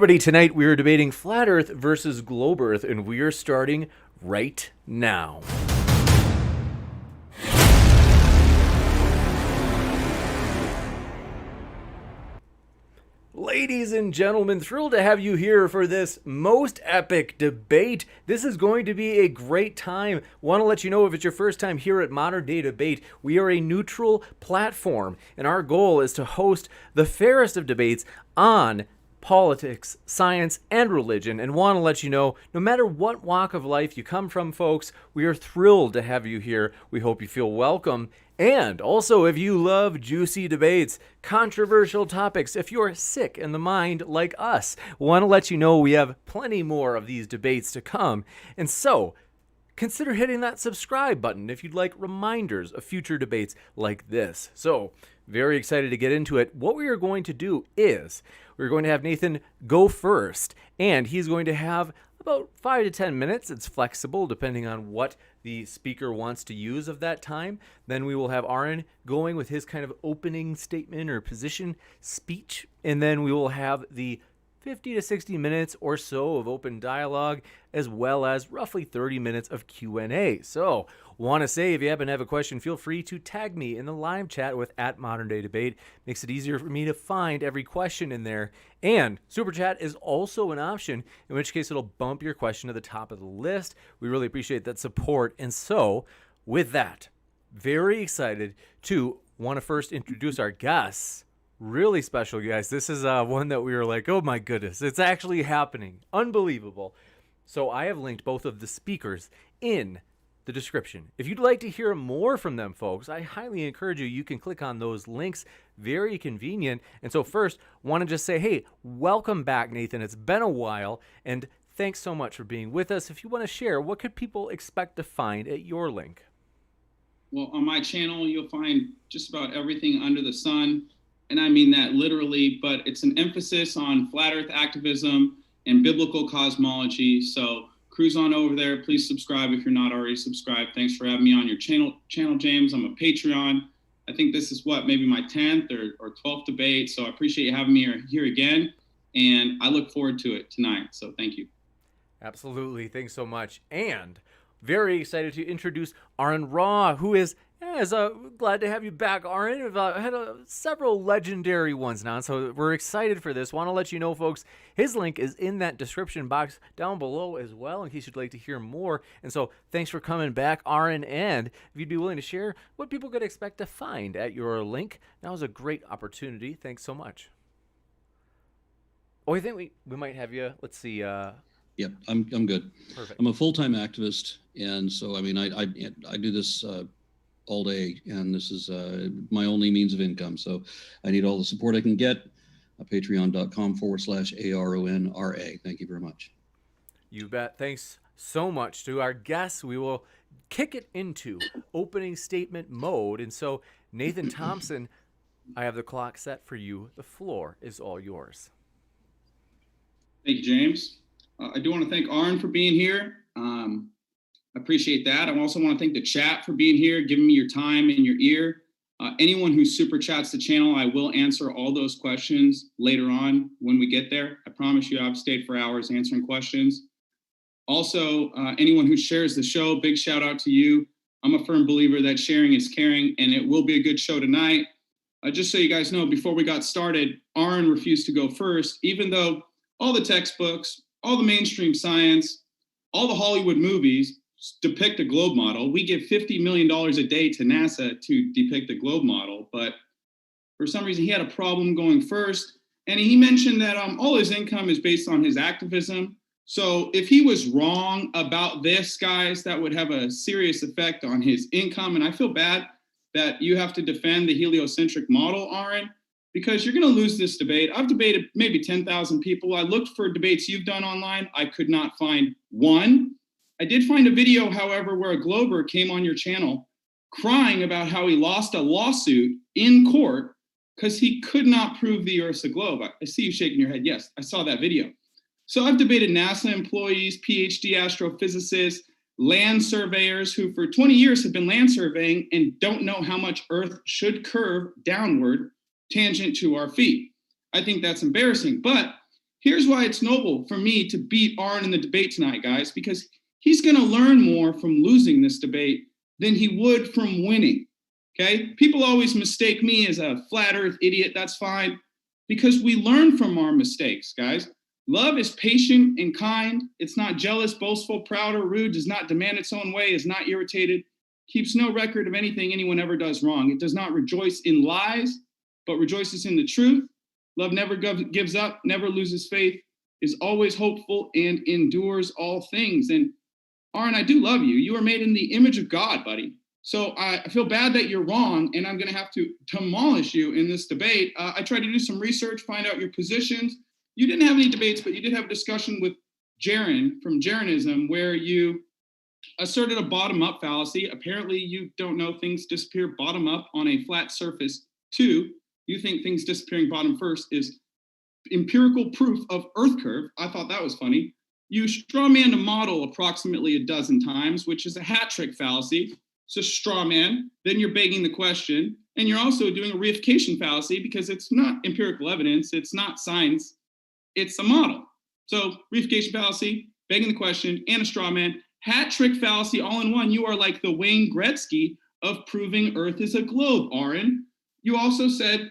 everybody, tonight we are debating flat Earth versus globe Earth, and we are starting right now. Ladies and gentlemen, thrilled to have you here for this most epic debate. This is going to be a great time. Want to let you know, if it's your first time here at Modern Day Debate, we are a neutral platform, and our goal is to host the fairest of debates on politics, science, and religion. And want to let you know, no matter what walk of life you come from, folks, we are thrilled to have you here. We hope you feel welcome. And also, if you love juicy debates, controversial topics, if you're sick in the mind like us, want to let you know we have plenty more of these debates to come. And so, consider hitting that subscribe button if you'd like reminders of future debates like this. So, very excited to get into it. What we are going to do is we're going to have Nathan go first, and he's going to have about 5 to 10 minutes. It's flexible depending on what the speaker wants to use of that time. Then we will have Aron going with his kind of opening statement or position speech, and then we will have the 50 to 60 minutes or so of open dialogue, as well as roughly 30 minutes of Q&A. So, want to say, if you happen to have a question, feel free to tag me in the live chat with @ModernDayDebate. Makes it easier for me to find every question in there. And Super Chat is also an option, in which case it'll bump your question to the top of the list. We really appreciate that support. And so, with that, very excited to want to first introduce our guests. Really special, guys. This is one that we were like, oh my goodness, it's actually happening. Unbelievable. So I have linked both of the speakers in the description. If you'd like to hear more from them, folks, I highly encourage you. You can click on those links. Very convenient. And so first, want to just say, hey, welcome back, Nathan. It's been a while, and thanks so much for being with us. If you want to share, what could people expect to find at your link? Well, on my channel, you'll find just about everything under the sun. And I mean that literally, but it's an emphasis on flat Earth activism and biblical cosmology. So cruise on over there. Please subscribe if you're not already subscribed. Thanks for having me on your channel, James. I'm a Patreon. I think this is maybe my 10th or 12th debate. So I appreciate you having me here again. And I look forward to it tonight. So thank you. Absolutely. Thanks so much. And very excited to introduce Aron Ra, who is glad to have you back, Aron. We've had several legendary ones now, so we're excited for this. Want to let you know, folks, his link is in that description box down below as well, in case you'd like to hear more. And so thanks for coming back, Aron. And if you'd be willing to share what people could expect to find at your link, now is a great opportunity. Thanks so much. Oh, I think we might have you. Let's see. Yep, I'm good. Perfect. I'm a full-time activist, and so I mean I do this all day, and this is my only means of income. So I need all the support I can get. Patreon.com/ARONRA. Thank you very much. You bet. Thanks so much to our guests. We will kick it into opening statement mode. And so, Nathan Thompson, I have the clock set for you. The floor is all yours. Thank you, James. I do want to thank Aron for being here. I appreciate that. I also want to thank the chat for being here, giving me your time and your ear. Anyone who super chats the channel, I will answer all those questions later on when we get there. I promise you I've stayed for hours answering questions. Also, anyone who shares the show, big shout out to you. I'm a firm believer that sharing is caring, and it will be a good show tonight. Just so you guys know, before we got started, Aron refused to go first, even though all the textbooks, all the mainstream science, all the Hollywood movies depict a globe model. We give $50 million a day to NASA to depict a globe model, but for some reason he had a problem going first. And he mentioned that all his income is based on his activism. So if he was wrong about this, guys, that would have a serious effect on his income. And I feel bad that you have to defend the heliocentric model, Aron, because you're going to lose this debate. I've debated maybe 10,000 people. I looked for debates you've done online. I could not find one. I did find a video, however, where a Glober came on your channel crying about how he lost a lawsuit in court because he could not prove the Earth's a globe. I see you shaking your head. Yes, I saw that video. So I've debated NASA employees, PhD astrophysicists, land surveyors who for 20 years have been land surveying and don't know how much Earth should curve downward tangent to our feet. I think that's embarrassing. But here's why it's noble for me to beat Aron in the debate tonight, guys, because he's going to learn more from losing this debate than he would from winning. Okay? People always mistake me as a flat earth idiot. That's fine, because we learn from our mistakes, guys. Love is patient and kind. It's not jealous, boastful, proud, or rude, does not demand its own way, is not irritated, keeps no record of anything anyone ever does wrong. It does not rejoice in lies, but rejoices in the truth. Love never gives up, never loses faith, is always hopeful, and endures all things. And Aron, I do love you. You are made in the image of God, buddy. So I feel bad that you're wrong, and I'm going to have to demolish you in this debate. I tried to do some research, find out your positions. You didn't have any debates, but you did have a discussion with Jaron from Jaronism, where you asserted a bottom-up fallacy. Apparently, you don't know things disappear bottom up on a flat surface. 2, you think things disappearing bottom first is empirical proof of Earth curve. I thought that was funny. You straw man a model approximately a dozen times, which is a hat trick fallacy. It's a straw man. Then you're begging the question. And you're also doing a reification fallacy because it's not empirical evidence. It's not science. It's a model. So reification fallacy, begging the question, and a straw man. Hat trick fallacy all in one. You are like the Wayne Gretzky of proving Earth is a globe, Aron. You also said,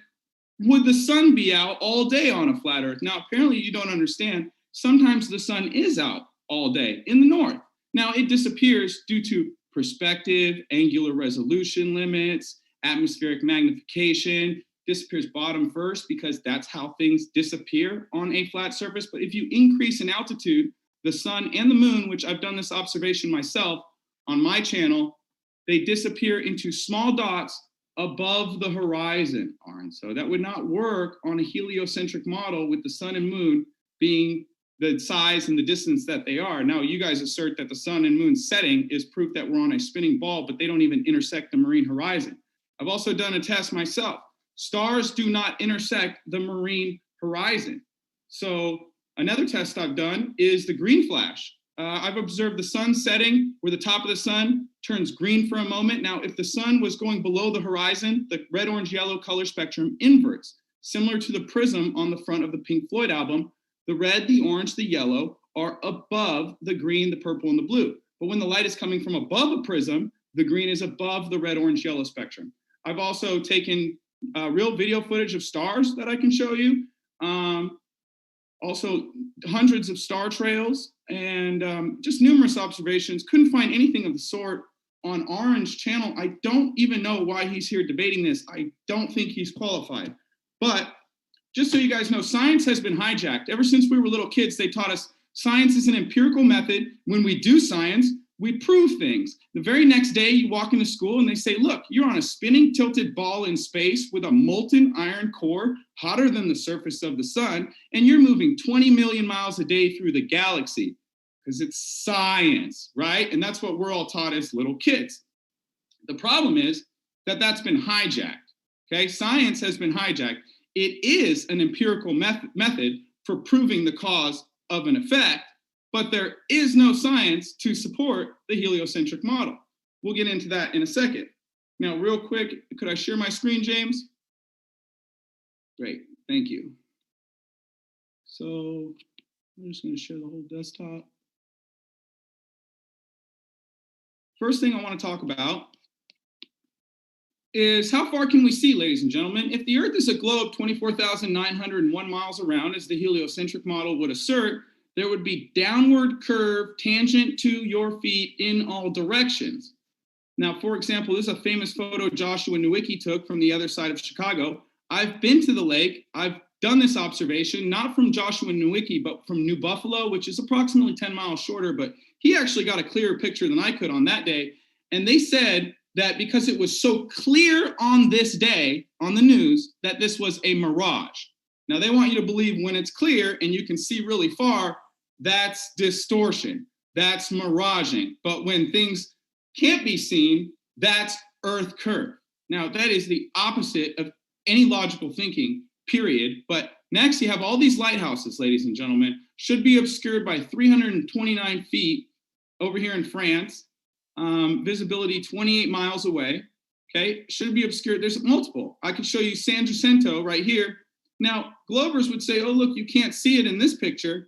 would the sun be out all day on a flat Earth? Now, apparently you don't understand. Sometimes the sun is out all day in the north. Now, it disappears due to perspective, angular resolution limits, atmospheric magnification, disappears bottom first because that's how things disappear on a flat surface. But if you increase in altitude, the sun and the moon, which I've done this observation myself on my channel, they disappear into small dots above the horizon, Aron. So that would not work on a heliocentric model with the sun and moon being the size and the distance that they are. Now, you guys assert that the sun and moon setting is proof that we're on a spinning ball, but they don't even intersect the marine horizon. I've also done a test myself. Stars do not intersect the marine horizon. So another test I've done is the green flash. I've observed the sun setting where the top of the sun turns green for a moment. Now, if the sun was going below the horizon, the red, orange, yellow color spectrum inverts, similar to the prism on the front of the Pink Floyd album. The red, the orange, the yellow are above the green, the purple, and the blue. But when the light is coming from above a prism, the green is above the red, orange, yellow spectrum. I've also taken real video footage of stars that I can show you. Also hundreds of star trails and just numerous observations. Couldn't find anything of the sort on Aron's channel. I don't even know why he's here debating this. I don't think he's qualified. But just so you guys know, science has been hijacked. Ever since we were little kids, they taught us science is an empirical method. When we do science, we prove things. The very next day, you walk into school and they say, look, you're on a spinning tilted ball in space with a molten iron core hotter than the surface of the sun, and you're moving 20 million miles a day through the galaxy because it's science, right? And that's what we're all taught as little kids. The problem is that that's been hijacked, okay? Science has been hijacked. It is an empirical method for proving the cause of an effect, but there is no science to support the heliocentric model. We'll get into that in a second. Now, real quick, could I share my screen, James? Great, thank you. So I'm just going to share the whole desktop. First thing I want to talk about is how far can we see, ladies and gentlemen? If the Earth is a globe 24,901 miles around, as the heliocentric model would assert, there would be downward curve tangent to your feet in all directions. Now, for example, this is a famous photo Joshua Nowicki took from the other side of Chicago. I've been to the lake. I've done this observation, not from Joshua Nowicki, but from New Buffalo, which is approximately 10 miles shorter, but he actually got a clearer picture than I could on that day. And they said that because it was so clear on this day on the news that this was a mirage. Now, they want you to believe when it's clear and you can see really far, that's distortion, that's miraging. But when things can't be seen, that's Earth curve. Now, that is the opposite of any logical thinking, period. But next, you have all these lighthouses, ladies and gentlemen, should be obscured by 329 feet over here in France. Visibility 28 miles away, okay? Should be obscured. There's multiple. I could show you San Jacinto right here. Now, Globers would say, oh, look, you can't see it in this picture.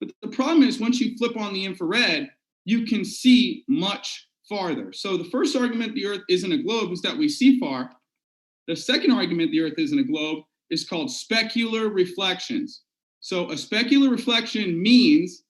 But the problem is once you flip on the infrared, you can see much farther. So the first argument the Earth isn't a globe is that we see far. The second argument the Earth isn't a globe is called specular reflections. So a specular reflection means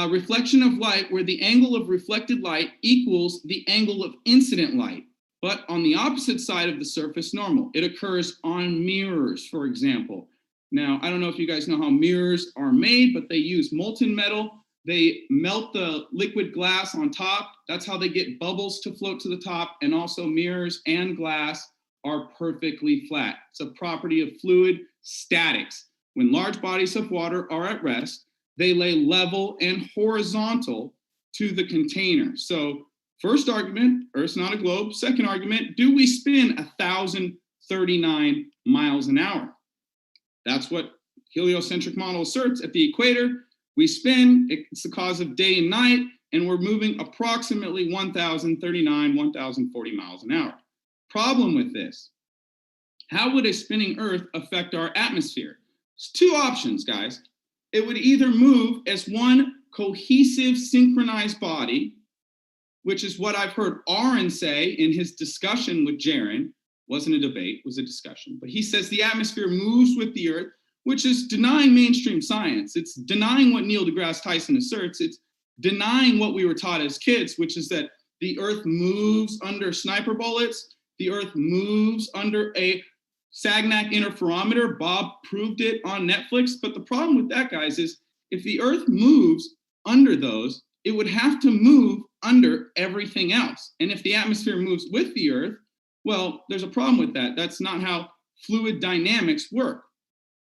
reflection of light where the angle of reflected light equals the angle of incident light, but on the opposite side of the surface normal. It occurs on mirrors, for example. Now, I don't know if you guys know how mirrors are made, but they use molten metal. They melt the liquid glass on top. That's how they get bubbles to float to the top. And also mirrors and glass are perfectly flat. It's a property of fluid statics. When large bodies of water are at rest, they lay level and horizontal to the container. So first argument, Earth's not a globe. Second argument, do we spin 1,039 miles an hour? That's what heliocentric model asserts. At the equator, we spin, it's the cause of day and night, and we're moving approximately 1,039, 1,040 miles an hour. Problem with this, how would a spinning Earth affect our atmosphere? It's two options, guys. It would either move as one cohesive, synchronized body, which is what I've heard Aron say in his discussion with Jaron. Wasn't a debate, was a discussion. But he says the atmosphere moves with the Earth, which is denying mainstream science. It's denying what Neil deGrasse Tyson asserts. It's denying what we were taught as kids, which is that the Earth moves under sniper bullets. The Earth moves under a Sagnac interferometer. Bob proved it on Netflix. But the problem with that, guys, is if the Earth moves under those, it would have to move under everything else. And if the atmosphere moves with the Earth, well, there's a problem with that. That's not how fluid dynamics work.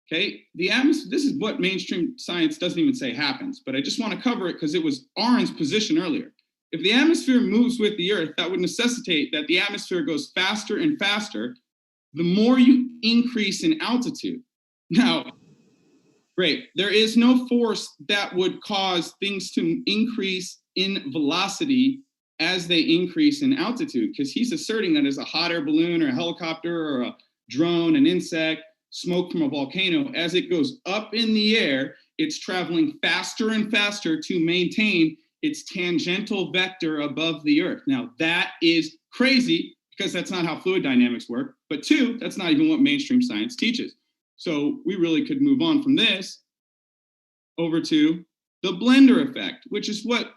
Okay, the atmosphere, this is what mainstream science doesn't even say happens, but I just want to cover it because it was Aron's position earlier. If the atmosphere moves with the Earth, that would necessitate that the atmosphere goes faster and faster the more you increase in altitude. Now, great, there is no force that would cause things to increase in velocity as they increase in altitude, because he's asserting that as a hot air balloon or a helicopter or a drone, an insect, smoke from a volcano, as it goes up in the air, it's traveling faster and faster to maintain its tangential vector above the Earth. Now, that is crazy because that's not how fluid dynamics work. But two, that's not even what mainstream science teaches. So we really could move on from this over to the blender effect, which is what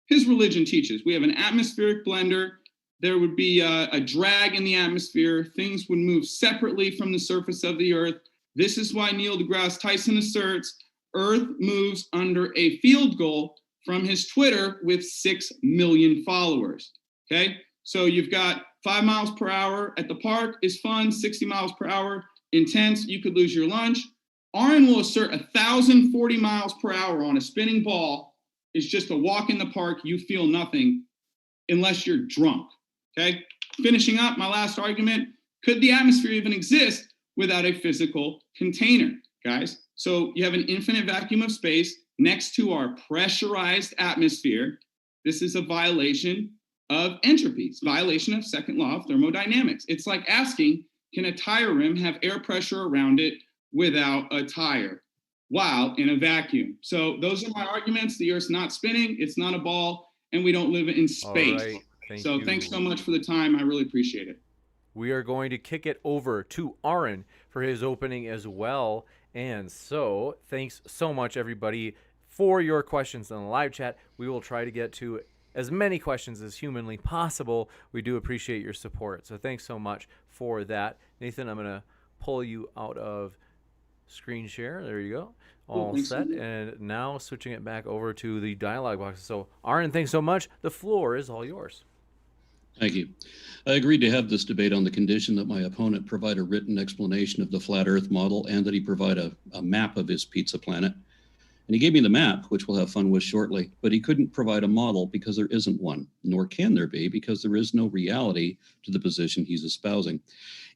his religion teaches. We have an atmospheric blender. There would be a drag in the atmosphere. Things would move separately from the surface of the Earth. This is why Neil deGrasse Tyson asserts Earth moves under a field goal from his Twitter with 6 million followers. Okay, so you've got 5 miles per hour at the park is fun, 60 miles per hour, intense, you could lose your lunch. Aron will assert 1,040 miles per hour on a spinning ball is just a walk in the park, you feel nothing unless you're drunk. Okay, finishing up my last argument, could the atmosphere even exist without a physical container, guys? So you have an infinite vacuum of space next to our pressurized atmosphere. This is a violation of entropy. It's a violation of second law of thermodynamics. It's like asking, can a tire rim have air pressure around it without a tire while in a vacuum? So those are my arguments. The Earth's not spinning, it's not a ball, and we don't live in space. All right. Thanks so much for the time. I really appreciate it. We are going to kick it over to Aron for his opening as well. And so thanks so much, everybody, for your questions in the live chat. We will try to get to as many questions as humanly possible. We do appreciate your support. So thanks so much for that. Nathan, I'm going to pull you out of screen share. There you go. All set. And now switching it back over to the dialogue box. So Aron, thanks so much. The floor is all yours. Thank you. I agreed to have this debate on the condition that my opponent provide a written explanation of the flat Earth model and that he provide a map of his pizza planet. And he gave me the map, which we'll have fun with shortly, but he couldn't provide a model because there isn't one, nor can there be because there is no reality to the position he's espousing.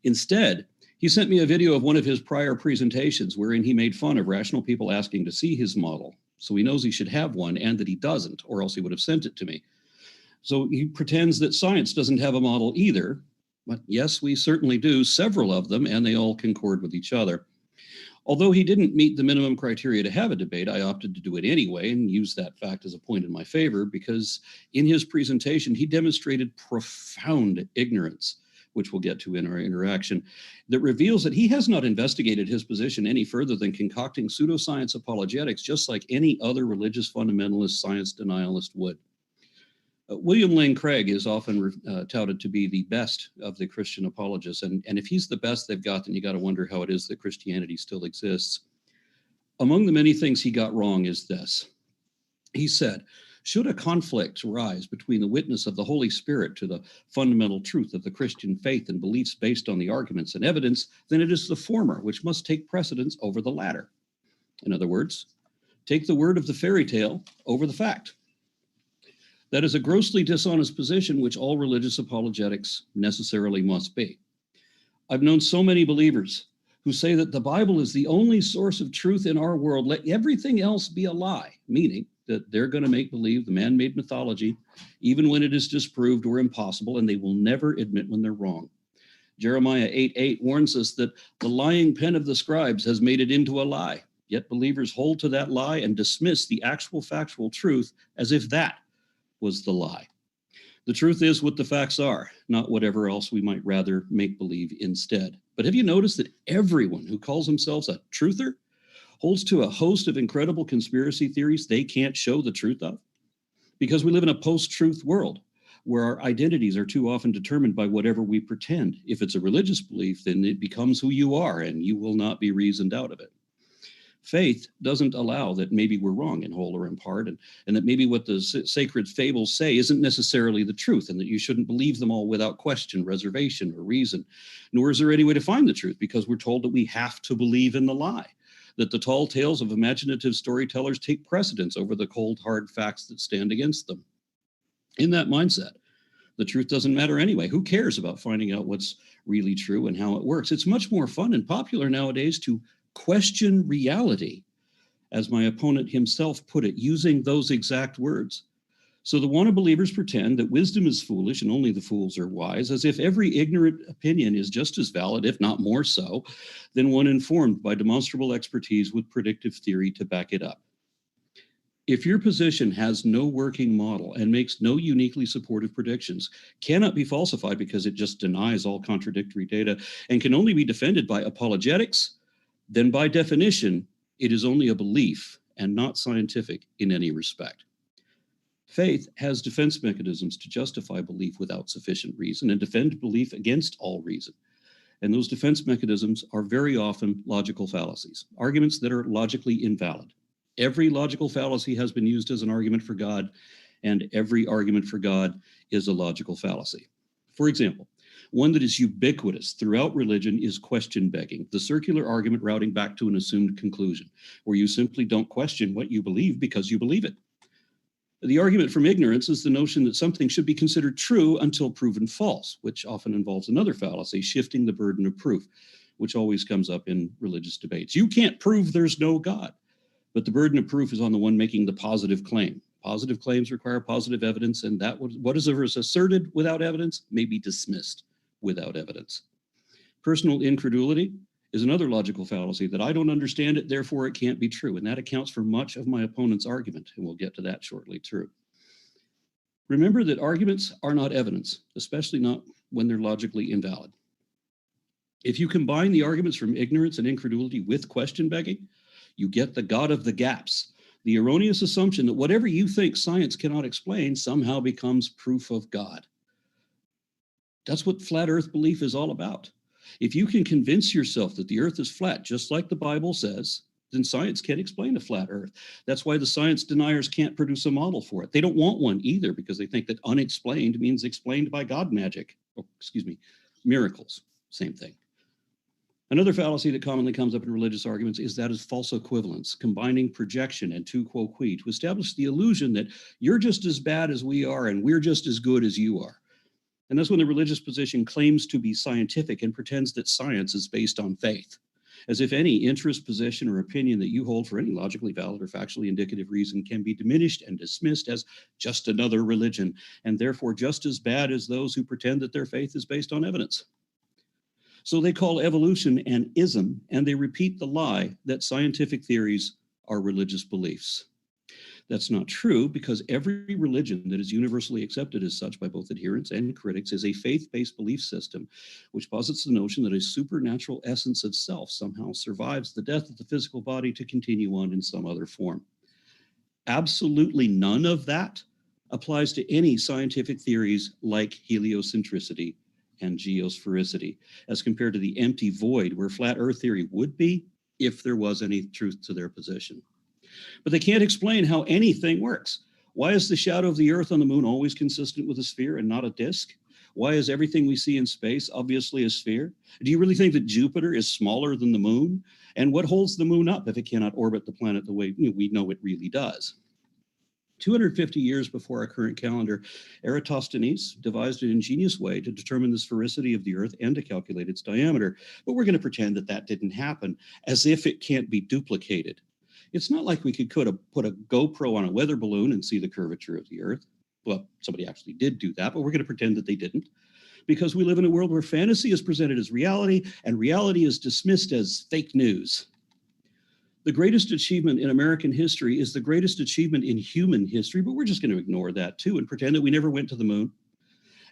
Instead, he sent me a video of one of his prior presentations wherein he made fun of rational people asking to see his model. So he knows he should have one and that he doesn't, or else he would have sent it to me. So he pretends that science doesn't have a model either, But yes, we certainly do, several of them, and they all concord with each other. Although he didn't meet the minimum criteria to have a debate, I opted to do it anyway and use that fact as a point in my favor because in his presentation, he demonstrated profound ignorance, which we'll get to in our interaction, that reveals that he has not investigated his position any further than concocting pseudoscience apologetics, just like any other religious fundamentalist science denialist would. William Lane Craig is often touted to be the best of the Christian apologists. And if he's the best they've got, then you got to wonder how it is that Christianity still exists. Among the many things he got wrong is this. He said, should a conflict arise between the witness of the Holy Spirit to the fundamental truth of the Christian faith and beliefs based on the arguments and evidence, then it is the former which must take precedence over the latter. In other words, take the word of the fairy tale over the fact. That is a grossly dishonest position which all religious apologetics necessarily must be. I've known so many believers who say that the Bible is the only source of truth in our world. Let everything else be a lie, meaning that they're going to make believe the man-made mythology, even when it is disproved or impossible, and they will never admit when they're wrong. Jeremiah 8:8 warns us that the lying pen of the scribes has made it into a lie, yet believers hold to that lie and dismiss the actual factual truth as if that was the lie. The truth is what the facts are, not whatever else we might rather make believe instead. But have you noticed that everyone who calls themselves a truther holds to a host of incredible conspiracy theories they can't show the truth of? Because we live in a post-truth world where our identities are too often determined by whatever we pretend. If it's a religious belief, then it becomes who you are and you will not be reasoned out of it. Faith doesn't allow that maybe we're wrong in whole or in part, and that maybe what the sacred fables say isn't necessarily the truth, and that you shouldn't believe them all without question, reservation, or reason. Nor is there any way to find the truth, because we're told that we have to believe in the lie, that the tall tales of imaginative storytellers take precedence over the cold, hard facts that stand against them. In that mindset, the truth doesn't matter anyway. Who cares about finding out what's really true and how it works? It's much more fun and popular nowadays to question reality, as my opponent himself put it, using those exact words. So the wanna believers pretend that wisdom is foolish and only the fools are wise, as if every ignorant opinion is just as valid, if not more so, than one informed by demonstrable expertise with predictive theory to back it up. If your position has no working model and makes no uniquely supportive predictions, cannot be falsified because it just denies all contradictory data, and can only be defended by apologetics, then by definition, it is only a belief and not scientific in any respect. Faith has defense mechanisms to justify belief without sufficient reason and defend belief against all reason. And those defense mechanisms are very often logical fallacies, arguments that are logically invalid. Every logical fallacy has been used as an argument for God, and every argument for God is a logical fallacy. For example, one that is ubiquitous throughout religion is question begging, the circular argument routing back to an assumed conclusion, where you simply don't question what you believe because you believe it. The argument from ignorance is the notion that something should be considered true until proven false, which often involves another fallacy, shifting the burden of proof, which always comes up in religious debates. You can't prove there's no God, but the burden of proof is on the one making the positive claim. Positive claims require positive evidence, and that what is asserted without evidence may be dismissed without evidence. Personal incredulity is another logical fallacy that I don't understand it, therefore it can't be true. And that accounts for much of my opponent's argument, and we'll get to that shortly too. Remember that arguments are not evidence, especially not when they're logically invalid. If you combine the arguments from ignorance and incredulity with question begging, you get the God of the gaps, the erroneous assumption that whatever you think science cannot explain somehow becomes proof of God. That's what flat earth belief is all about. If you can convince yourself that the earth is flat, just like the Bible says, then science can't explain a flat earth. That's why the science deniers can't produce a model for it. They don't want one either because they think that unexplained means explained by God magic. Miracles, same thing. Another fallacy that commonly comes up in religious arguments is that of false equivalence, combining projection and tu quoque to establish the illusion that you're just as bad as we are and we're just as good as you are. And that's when the religious position claims to be scientific and pretends that science is based on faith. as if any interest, position, or opinion that you hold for any logically valid or factually indicative reason can be diminished and dismissed as just another religion, and therefore just as bad as those who pretend that their faith is based on evidence. So they call evolution an ism, and they repeat the lie that scientific theories are religious beliefs. That's not true, because every religion that is universally accepted as such by both adherents and critics is a faith-based belief system, which posits the notion that a supernatural essence of self somehow survives the death of the physical body to continue on in some other form. Absolutely none of that applies to any scientific theories like heliocentricity and geosphericity, as compared to the empty void where flat Earth theory would be if there was any truth to their position. But they can't explain how anything works. Why is the shadow of the Earth on the moon always consistent with a sphere and not a disk? Why is everything we see in space obviously a sphere? Do you really think that Jupiter is smaller than the moon? And what holds the moon up if it cannot orbit the planet the way we know it really does? 250 years before our current calendar, Eratosthenes devised an ingenious way to determine the sphericity of the Earth and to calculate its diameter. But we're going to pretend that that didn't happen, as if it can't be duplicated. It's not like we could put a GoPro on a weather balloon and see the curvature of the Earth. Well, somebody actually did do that, but we're going to pretend that they didn't, because we live in a world where fantasy is presented as reality and reality is dismissed as fake news. The greatest achievement in American history is the greatest achievement in human history, but we're just going to ignore that too and pretend that we never went to the moon.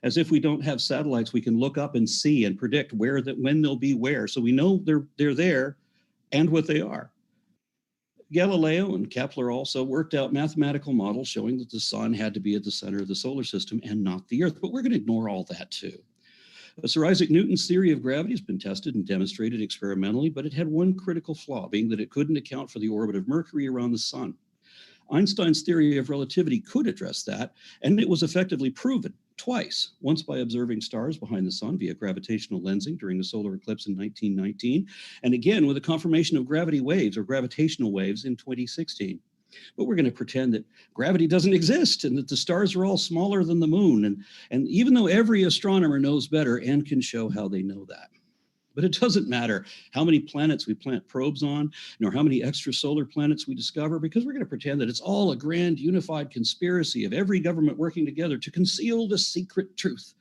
As if we don't have satellites we can look up and see and predict when they'll be where, so we know they're there and what they are. Galileo and Kepler also worked out mathematical models showing that the sun had to be at the center of the solar system and not the Earth, but we're going to ignore all that too. Sir Isaac Newton's theory of gravity has been tested and demonstrated experimentally, but it had one critical flaw, being that it couldn't account for the orbit of Mercury around the sun. Einstein's theory of relativity could address that, and it was effectively proven twice, once by observing stars behind the sun via gravitational lensing during the solar eclipse in 1919, and again with a confirmation of gravity waves or gravitational waves in 2016. But we're going to pretend that gravity doesn't exist and that the stars are all smaller than the moon. And even though every astronomer knows better and can show how they know that. But it doesn't matter how many planets we plant probes on, nor how many extrasolar planets we discover, because we're going to pretend that it's all a grand unified conspiracy of every government working together to conceal the secret truth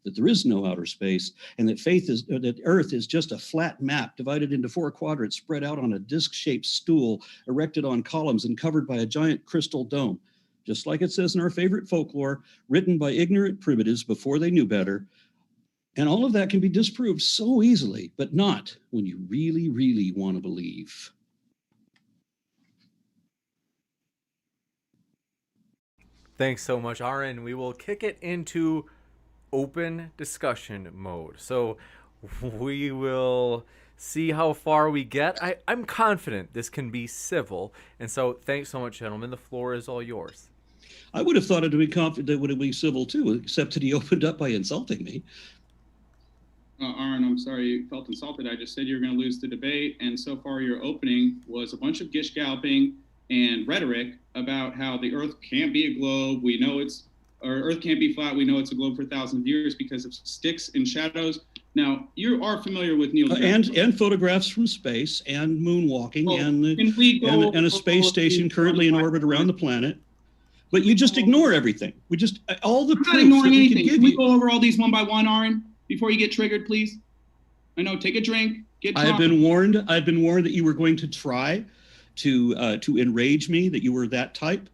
that there is no outer space, and that Earth is just a flat map divided into 4 quadrants spread out on a disc-shaped stool erected on columns and covered by a giant crystal dome. Just like it says in our favorite folklore, written by ignorant primitives before they knew better. And all of that can be disproved so easily, but not when you really, really want to believe. Thanks so much, Aron. We will kick it into open discussion mode. So we will see how far we get. I'm confident this can be civil. And so thanks so much, gentlemen. The floor is all yours. I would have thought it would be confident that it would be civil too, except that he opened up by insulting me. Aron, I'm sorry you felt insulted. I just said you were going to lose the debate. And so far your opening was a bunch of gish galloping and rhetoric about how the Earth can't be a globe. We know Earth can't be flat. We know it's a globe for thousands of years because of sticks and shadows. Now, you are familiar with Neil deGrasse and photographs from space and moonwalking and a space station currently in orbit around the planet. But you just ignore everything. All the I'm proofs not ignoring that we anything. can give Can we you. go over all these one by one, Aron, before you get triggered, please? I know. Take a drink. I've been warned that you were going to try to enrage me, that you were that type.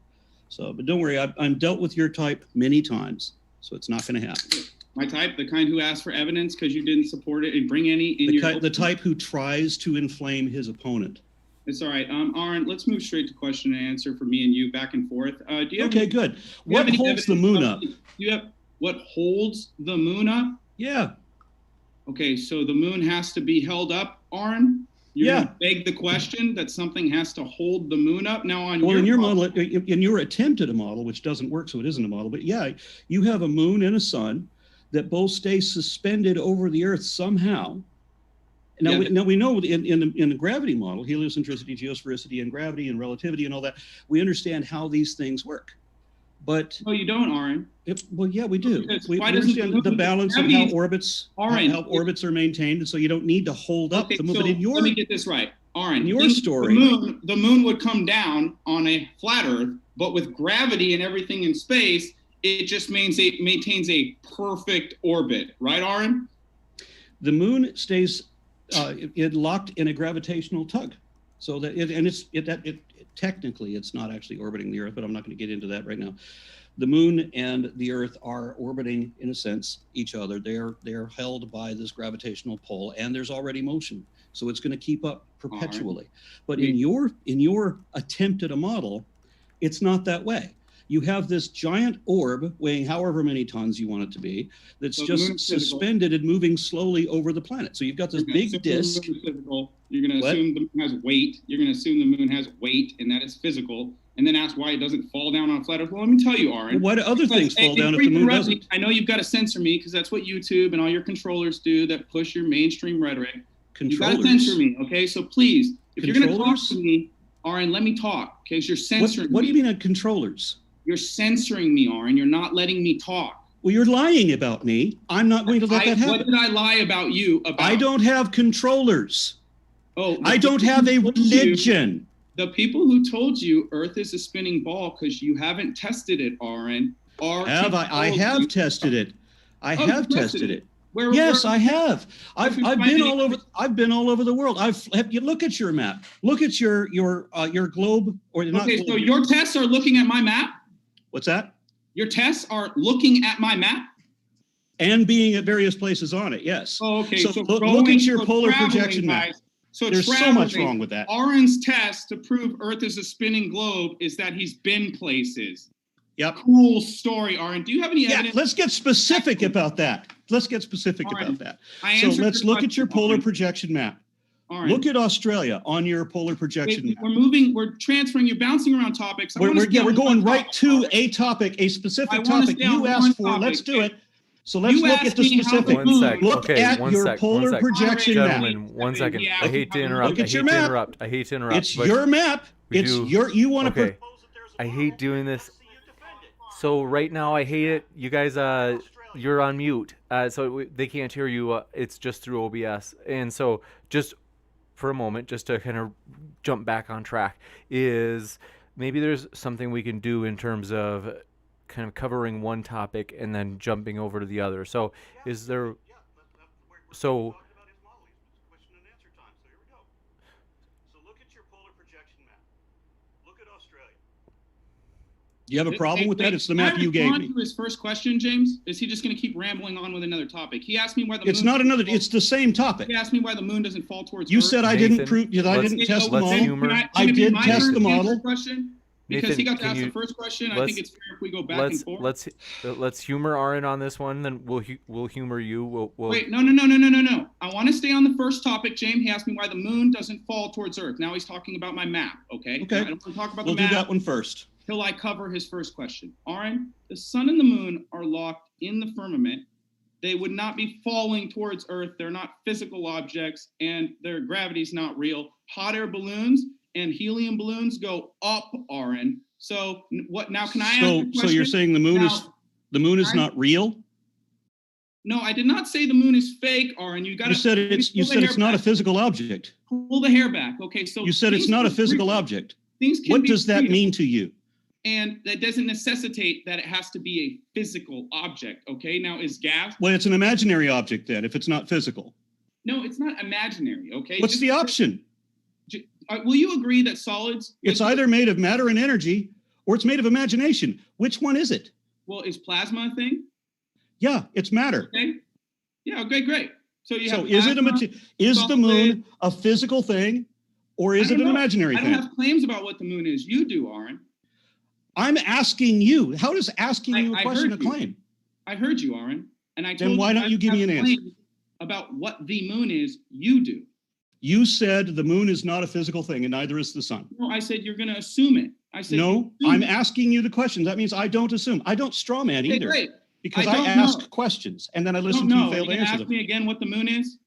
So, but don't worry, I'm dealt with your type many times, so it's not going to happen. My type, the kind who asked for evidence because you didn't support it and bring any in the type who tries to inflame his opponent. It's all right. Aron, let's move straight to question and answer for me and you back and forth. Good. What holds the moon up? What holds the moon up? Yeah. Okay, so the moon has to be held up, Aron? You're gonna beg the question that something has to hold the moon up? Now in your model, in your attempt at a model, which doesn't work, so it isn't a model, but yeah, you have a moon and a sun that both stay suspended over the Earth somehow. Now we know in the gravity model, heliocentricity, geosphericity, and gravity and relativity and all that, we understand how these things work. But No, you don't, Aron. well, yeah, we do. Because We why doesn't the understand the moon- balance of gravity how is- orbits Aron, how orbits are maintained, and so you don't need to hold up Okay, the moon. so But in your let me get this right. Aron, in your think story- the moon would come down on a flat Earth, but with gravity and everything in space, it just maintains a perfect orbit, right, Aron? the moon stays it locked in a gravitational tug, so that technically it's not actually orbiting the Earth, but I'm not going to get into that right now. The moon and the Earth are orbiting, in a sense, each other. They're held by this gravitational pull, and there's already motion, so it's going to keep up perpetually. But in your attempt at a model, it's not that way. You have this giant orb weighing however many tons you want it to be, that's So the just moon's physical. suspended and moving slowly over the planet. So you've got this big disk. You're going to What? assume the moon has weight. You're going to assume the moon has weight and that it's physical, and then ask why it doesn't fall down on a flat Earth. Well, let me tell you, Aron. Why do other things fall down if the moon doesn't? I know you've got to censor me because that's what YouTube and all your controllers do that push your mainstream rhetoric. You've got to censor me, okay? So please, if you're going to talk to me, Aron, let me talk, okay? You're censoring me. What do you mean on controllers? You're censoring me, Aron. You're not letting me talk. Well, you're lying about me. I'm not going to let that happen. What did I lie about you about? I don't have controllers. Oh, I don't have a religion. The people who told you Earth is a spinning ball because you haven't tested it, Aron, I have tested it. I have tested it. Where, I have. I've been all over. I've been all over the world. You look at your map. Look at your globe or not. Okay, globe. so your tests are looking at my map. What's that? Your tests are looking at my map and being at various places on it. Yes. Oh, okay. So look at your polar projection map. So there's so much wrong with that. Aron's test to prove Earth is a spinning globe is that he's been places. Yep. Cool story, Aron. Do you have any evidence? Let's get specific about that. About that. So let's look at your polar projection map. Look at Australia on your polar projection map. We're transferring, you're bouncing around topics. We're going right to a topic, a specific topic you asked for. Let's do it. So let's look at the specific. Look at your polar projection map. Gentlemen, 1 second. I hate to interrupt. Look at your map. I hate to interrupt. It's your map. It's your. You want to propose that there's a I hate doing this. So right now I hate it. You guys, you're on mute, so they can't hear you. It's just through OBS, and so just for a moment, just to kind of jump back on track, is maybe there's something we can do in terms of kind of covering one topic and then jumping over to the other. So is there? So. You have a problem with that? It's the map you gave me. To his first question, James? Is he just going to keep rambling on with another topic? He asked me why the moon. It's not another. It's the same topic. He asked me why the moon doesn't fall towards. You Earth. said I didn't prove. I didn't test the model. I did test the model. Because Nathan, he got to ask the first question. I think it's fair if we go back and forth. Let's humor Aron on this one. Then we'll humor you. We'll Wait, no. I want to stay on the first topic, James. He asked me why the moon doesn't fall towards Earth. Now he's talking about my map. Okay. Okay. I don't want to talk about the map. We'll do that one first. Till I cover his first question. Aron, the sun and the moon are locked in the firmament. They would not be falling towards Earth. They're not physical objects, and their gravity's not real. Hot air balloons and helium balloons go up, Aron. So what now? Can I ask a question? So you're saying the moon is not real? No, I did not say the moon is fake, Aron. You said it's not a physical object. Pull the hair back. Okay, so you said it's not a physical object. What does that mean to you? And that doesn't necessitate that it has to be a physical object. Okay, now is gas? Well, it's an imaginary object then, if it's not physical. No, it's not imaginary. Okay. What's the option? Will you agree that solids? It's either made of matter and energy, or it's made of imagination. Which one is it? Well, is plasma a thing? Yeah, it's matter. Okay. Yeah. Okay. Great. So you have. So is the moon a physical thing, or is it an imaginary thing? I don't have claims about what the moon is. You do, Aron. I'm asking you. How does asking you a question a claim? I heard you, Aron, and I told you. Then why don't you give me an answer about what the moon is? You do. You said the moon is not a physical thing, and neither is the sun. No, I said you're going to assume it. I said no. I'm asking you the question. That means I don't assume. I don't straw man either. Great. Because I ask questions and then I listen to you fail to answer them. Ask me again what the moon is.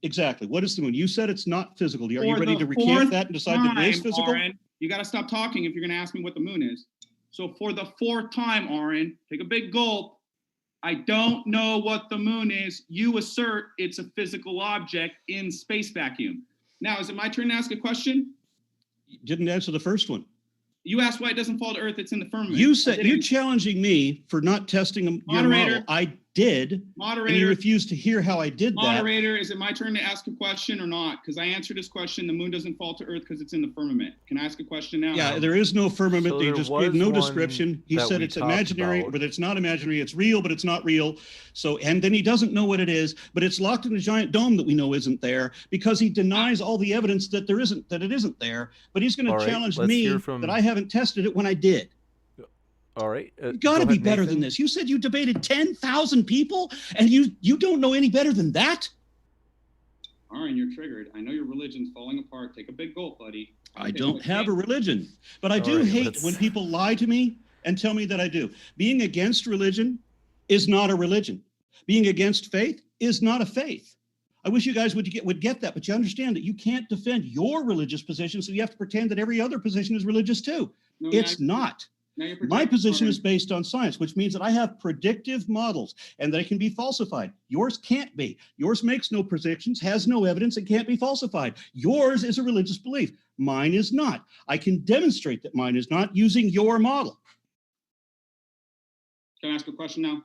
Exactly. What is the moon? You said it's not physical. Are you ready to recant that and decide that it is physical? Aron, you got to stop talking if you're going to ask me what the moon is. So for the fourth time, Aron, take a big gulp. I don't know what the moon is. You assert it's a physical object in space vacuum. Now, is it my turn to ask a question? You didn't answer the first one. You asked why it doesn't fall to Earth. It's in the firmament. You said you're challenging me for not testing your model. I did. Moderator. And you refused to hear how I did that. Moderator, is it my turn to ask a question or not? Because I answered this question. The moon doesn't fall to Earth because it's in the firmament. Can I ask a question now? Yeah, there is no firmament. So They there just was gave no one description. He that said we it's talked imaginary, about. but it's not imaginary. It's real, but it's not real. So, and then he doesn't know what it is, but it's locked in a giant dome that we know isn't there because he denies all the evidence that it isn't there. But he's going All to right, challenge let's me hear from- that I haven't tested it when I did. All right. You got to go be ahead, better Nathan. than this. You said you debated 10,000 people, and you don't know any better than that. Aron, you're triggered. I know your religion's falling apart. Take a big gulp, buddy. I Okay, don't have a okay. religion, but I All do right, hate let's- when people lie to me and tell me that I do. Being against religion is not a religion. Being against faith is not a faith. I wish you guys would get that, but you understand that you can't defend your religious position, so you have to pretend that every other position is religious too. No, It's now- not. now you're My protecting position Aron. is based on science, which means that I have predictive models and they can be falsified. Yours can't be. Yours makes no predictions, has no evidence, and can't be falsified. Yours is a religious belief. Mine is not. I can demonstrate that mine is not using your model. Can I ask a question now?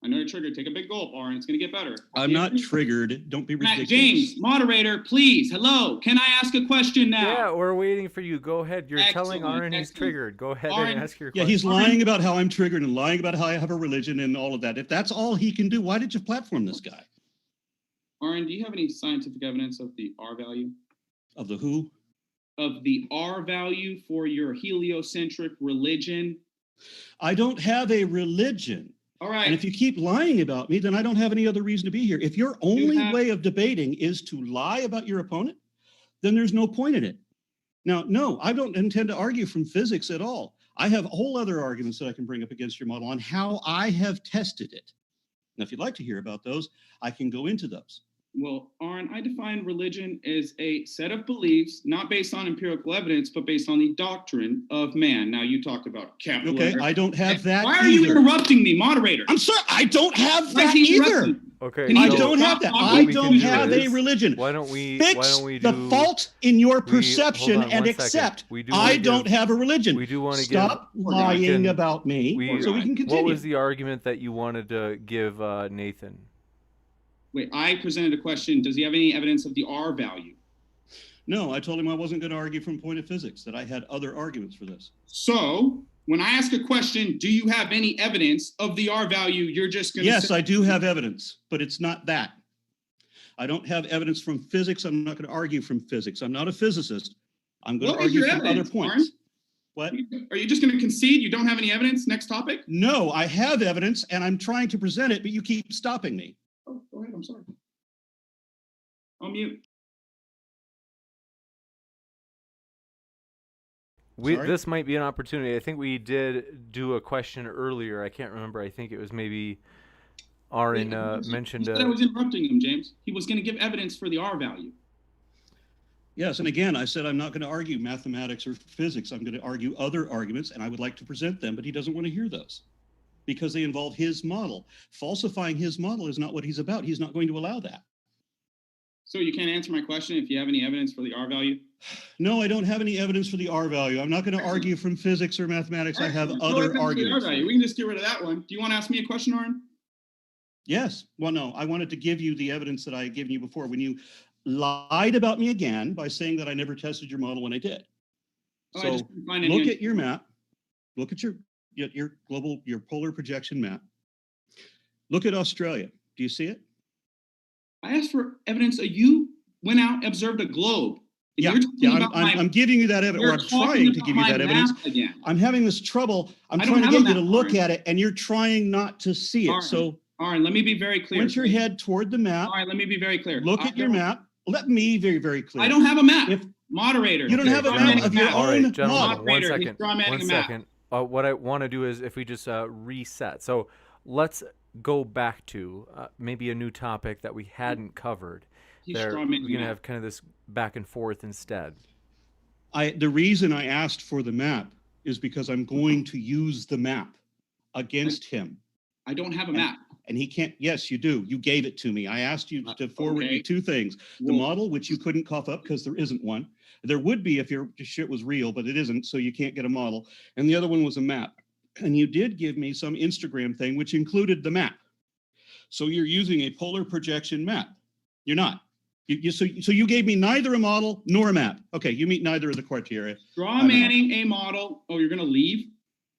I know you're triggered. Take a big gulp, Aron. It's going to get better. I'm not triggered. Don't be Matt, ridiculous. James, moderator, please. Hello. Can I ask a question now? Yeah, we're waiting for you. Go ahead. You're telling Excellent, Aron he's excellent. triggered. Go ahead Aron- and ask your Yeah, question. he's lying about how I'm triggered and lying about how I have a religion and all of that. If that's all he can do, why did you platform this guy? Aron, do you have any scientific evidence of the R value? Of the who? Of the R value for your heliocentric religion? I don't have a religion. All right. And if you keep lying about me, then I don't have any other reason to be here. If your only have- way of debating is to lie about your opponent, then there's no point in it. Now, no, I don't intend to argue from physics at all. I have whole other arguments that I can bring up against your model on how I have tested it. Now, if you'd like to hear about those, I can go into those. Well, Aron, I define religion as a set of beliefs, not based on empirical evidence, but based on the doctrine of man. Now, you talked about capital Okay, letter. I don't have that Why are you either. interrupting me, moderator? I'm sorry, I don't have Why is that he either. interrupting? Okay. Can you I so don't have that. What I we don't can do have is- a religion. Why don't we Fix do the fault in your perception hold on and one second. accept We do I wanna don't give- have a religion. we do wanna give- Stop Poor guy. lying Can- about me we- so we can continue. What was the argument that you wanted to give Nathan? Wait, I presented a question. Does he have any evidence of the R value? No, I told him I wasn't going to argue from point of physics, that I had other arguments for this. So, when I ask a question, do you have any evidence of the R value? You're just going to Yes, I do have evidence, but it's not that. I don't have evidence from physics. I'm not going to argue from physics. I'm not a physicist. I'm going What to is argue your from other evidence, points. Aron? What? Are you just going to concede you don't have any evidence? Next topic? No, I have evidence and I'm trying to present it, but you keep stopping me. Oh, go ahead. I'm sorry. I'll mute. Sorry? This might be an opportunity. I think we did do a question earlier. I can't remember. I think it was maybe Aron mentioned. He said I was interrupting him, James. He was going to give evidence for the R value. Yes, and again, I said I'm not going to argue mathematics or physics. I'm going to argue other arguments, and I would like to present them, but he doesn't want to hear those because they involve his model. Falsifying his model is not what he's about. He's not going to allow that. So you can't answer my question if you have any evidence for the R value? No, I don't have any evidence for the R value. I'm not going to argue from physics or mathematics. I have other arguments. R value. We can just get rid of that one. Do you want to ask me a question, Aron? Yes. Well, no, I wanted to give you the evidence that I had given you before when you lied about me again by saying that I never tested your model when I did. Oh, I So just couldn't find any look at your map. Look at your global, your polar projection map. Look at Australia. Do you see it? I asked for evidence. You went out and observed a globe. And Yeah, you're talking yeah. about my- I'm giving you that evidence, or you're I'm talking trying to about give you my that evidence. map again. I'm having this trouble. I'm I don't trying to have a get you to map, look Aron. at it, and you're trying not to see it. Aron, So Aron, let me be very clear. point your head toward the map. All right, let me be very clear. Look at your map. Let me be very, very clear. I don't have a map. If- Moderator. You don't have a Strawmanning map of your All own right, gentlemen, model. one Moderator, he's second. strawmanning One a map. second. What I want to do is if we just reset. So let's go back to maybe a new topic that we hadn't covered. He's We're strawmanning going to a map. have kind of this back and forth instead. The reason I asked for the map is because I'm going to use the map against him. I don't have a map. And he can't. Yes, you do. You gave it to me. I asked you to forward Okay. me two things. The model, which you couldn't cough up because there isn't one. There would be if your shit was real, but it isn't, so you can't get a model. And the other one was a map. And you did give me some Instagram thing, which included the map. So you're using a polar projection map. You're not. So you gave me neither a model nor a map. Okay, you meet neither of the criteria. Straw manning a model. Oh, you're going to leave?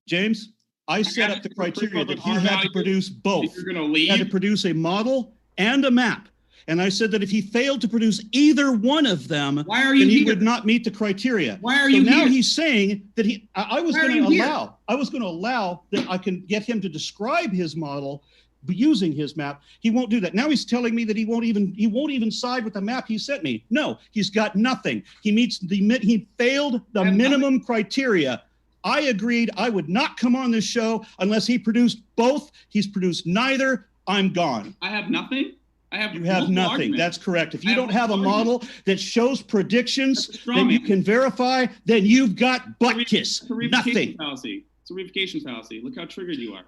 James, I set up the criteria that he had to produce both. You're going to leave? He had to produce a model and a map. And I said that if he failed to produce either one of them, then he would not meet the criteria. Why are you here? So now here? he's saying that I was going to allow that I can get him to describe his model using his map. He won't do that. Now he's telling me that he won't even side with the map he sent me. No, he's got nothing. He failed the minimum criteria. I agreed I would not come on this show unless he produced both. He's produced neither. I'm gone. I have nothing. You have nothing. Argument. That's correct. If you don't have a model that shows predictions that you can verify, then you've got butt kiss. Nothing. Fallacy. It's a reunification fallacy. Look how triggered you are.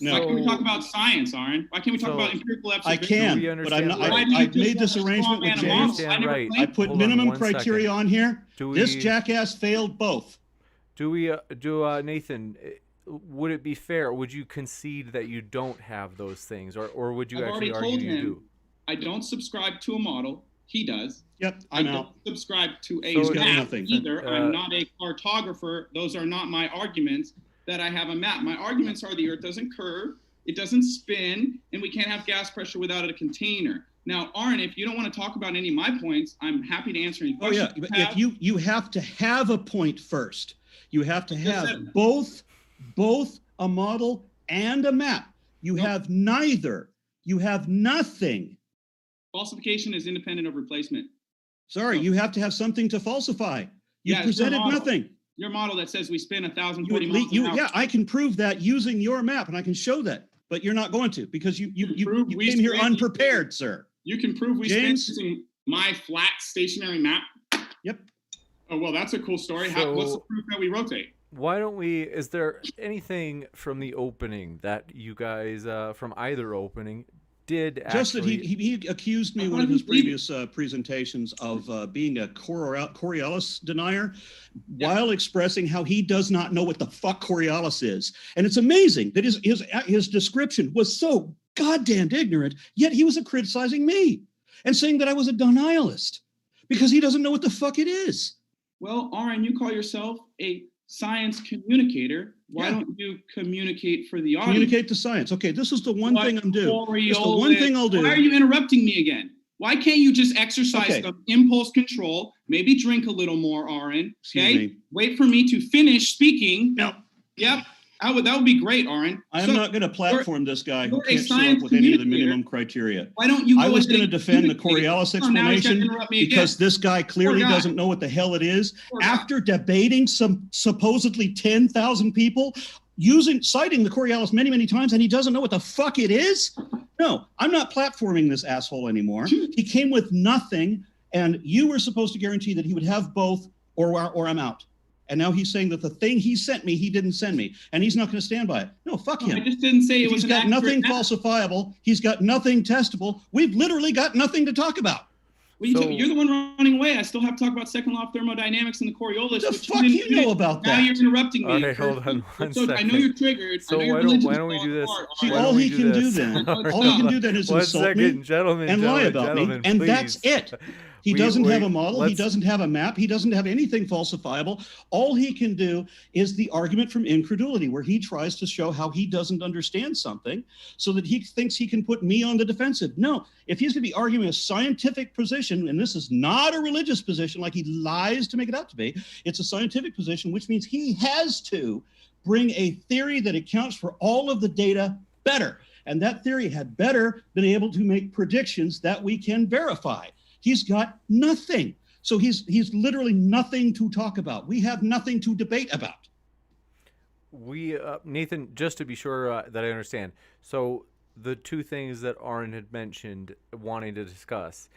No. Why can't we talk about science, Aaron? Why can't we talk about empirical evidence? I can, but I'm not. I made this arrangement with James. I put minimum criteria on here. This jackass failed both. Nathan, would it be fair? Would you concede that you don't have those things, or would you actually argue you do? I don't subscribe to a model. He does. Yep, I'm out. I don't subscribe to a map either. I'm not a cartographer. Those are not my arguments that I have a map. My arguments are the Earth doesn't curve, it doesn't spin, and we can't have gas pressure without a container. Now, Aron, if you don't want to talk about any of my points, I'm happy to answer any questions. Oh yeah, but if you have to have a point first. You have to have both a model and a map. You have neither. You have nothing. Falsification is independent of replacement. Sorry, you have to have something to falsify. You presented nothing. Your model that says we spin 1,040 miles an hour. Yeah, I can prove that using your map, and I can show that. But you're not going to because you came here unprepared, sir. You can prove we spin using my flat stationary map. Yep. Oh, well, that's a cool story. What's the proof that we rotate? Why don't we, is there anything from the opening that you guys, from either opening, did actually... Just that he accused me in one of his previous presentations of being a Coriolis denier while expressing how he does not know what the fuck Coriolis is. And it's amazing that his description was so goddamn ignorant, yet he was criticizing me and saying that I was a denialist because he doesn't know what the fuck it is. Well, Aron, you call yourself a science communicator. Why don't you communicate for the audience? Communicate the science. Okay, this is the one thing I'm doing. This is the one thing I'll do. Why are you interrupting me again? Why can't you just exercise some impulse control? Maybe drink a little more, Aron. Okay? Wait for me to finish speaking. No. Yep. That would be great, Aron. I'm not going to platform this guy who can't show up with any of the minimum criteria. Why don't you? I was going to defend the Coriolis explanation because this guy clearly doesn't know what the hell it is. After debating some supposedly 10,000 people, citing the Coriolis many, many times, and he doesn't know what the fuck it is? No, I'm not platforming this asshole anymore. He came with nothing, and you were supposed to guarantee that he would have both, or I'm out. And now he's saying that the thing he sent me, he didn't send me, and he's not going to stand by it. No, fuck him. I just didn't say it was. He's got nothing falsifiable. He's got nothing testable. We've literally got nothing to talk about. Well, you're the one running away. I still have to talk about second law of thermodynamics and the Coriolis. The fuck you know about that? Now you're interrupting me. Okay, hold on one second. I know you're triggered. So why don't we do this? See, all he can do then is insult me and lie about me, and that's it. He doesn't have a model. He doesn't have a map. He doesn't have anything falsifiable. All he can do is the argument from incredulity, where he tries to show how he doesn't understand something so that he thinks he can put me on the defensive. No, if he's going to be arguing a scientific position, and this is not a religious position like he lies to make it out to be, it's a scientific position, which means he has to bring a theory that accounts for all of the data better. And that theory had better been able to make predictions that we can verify. He's got nothing. So he's literally nothing to talk about. We have nothing to debate about. Nathan, just to be sure that I understand. So the two things that Aron had mentioned wanting to discuss,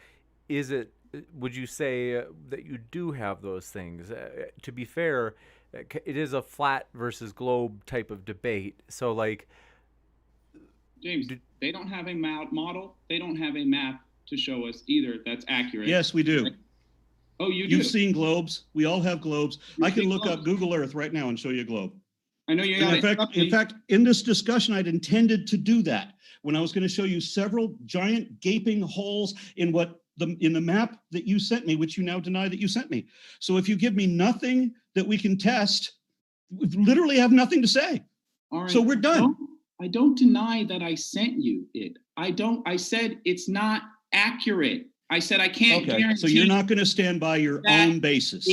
is it would you say that you do have those things? To be fair, it is a flat versus globe type of debate. So, like, James, they don't have a model. They don't have a map to show us either that's accurate. Yes, we do. Oh, you do? You've seen globes. We all have globes. I can look up Google Earth right now and show you a globe. I know you. In fact, in this discussion, I'd intended to do that when I was going to show you several giant gaping holes in the map that you sent me, which you now deny that you sent me. So if you give me nothing that we can test, we literally have nothing to say. Right. So we're done. I don't deny that I sent you it. I said it's not accurate. I said I can't guarantee. So you're not going to stand by your own basis.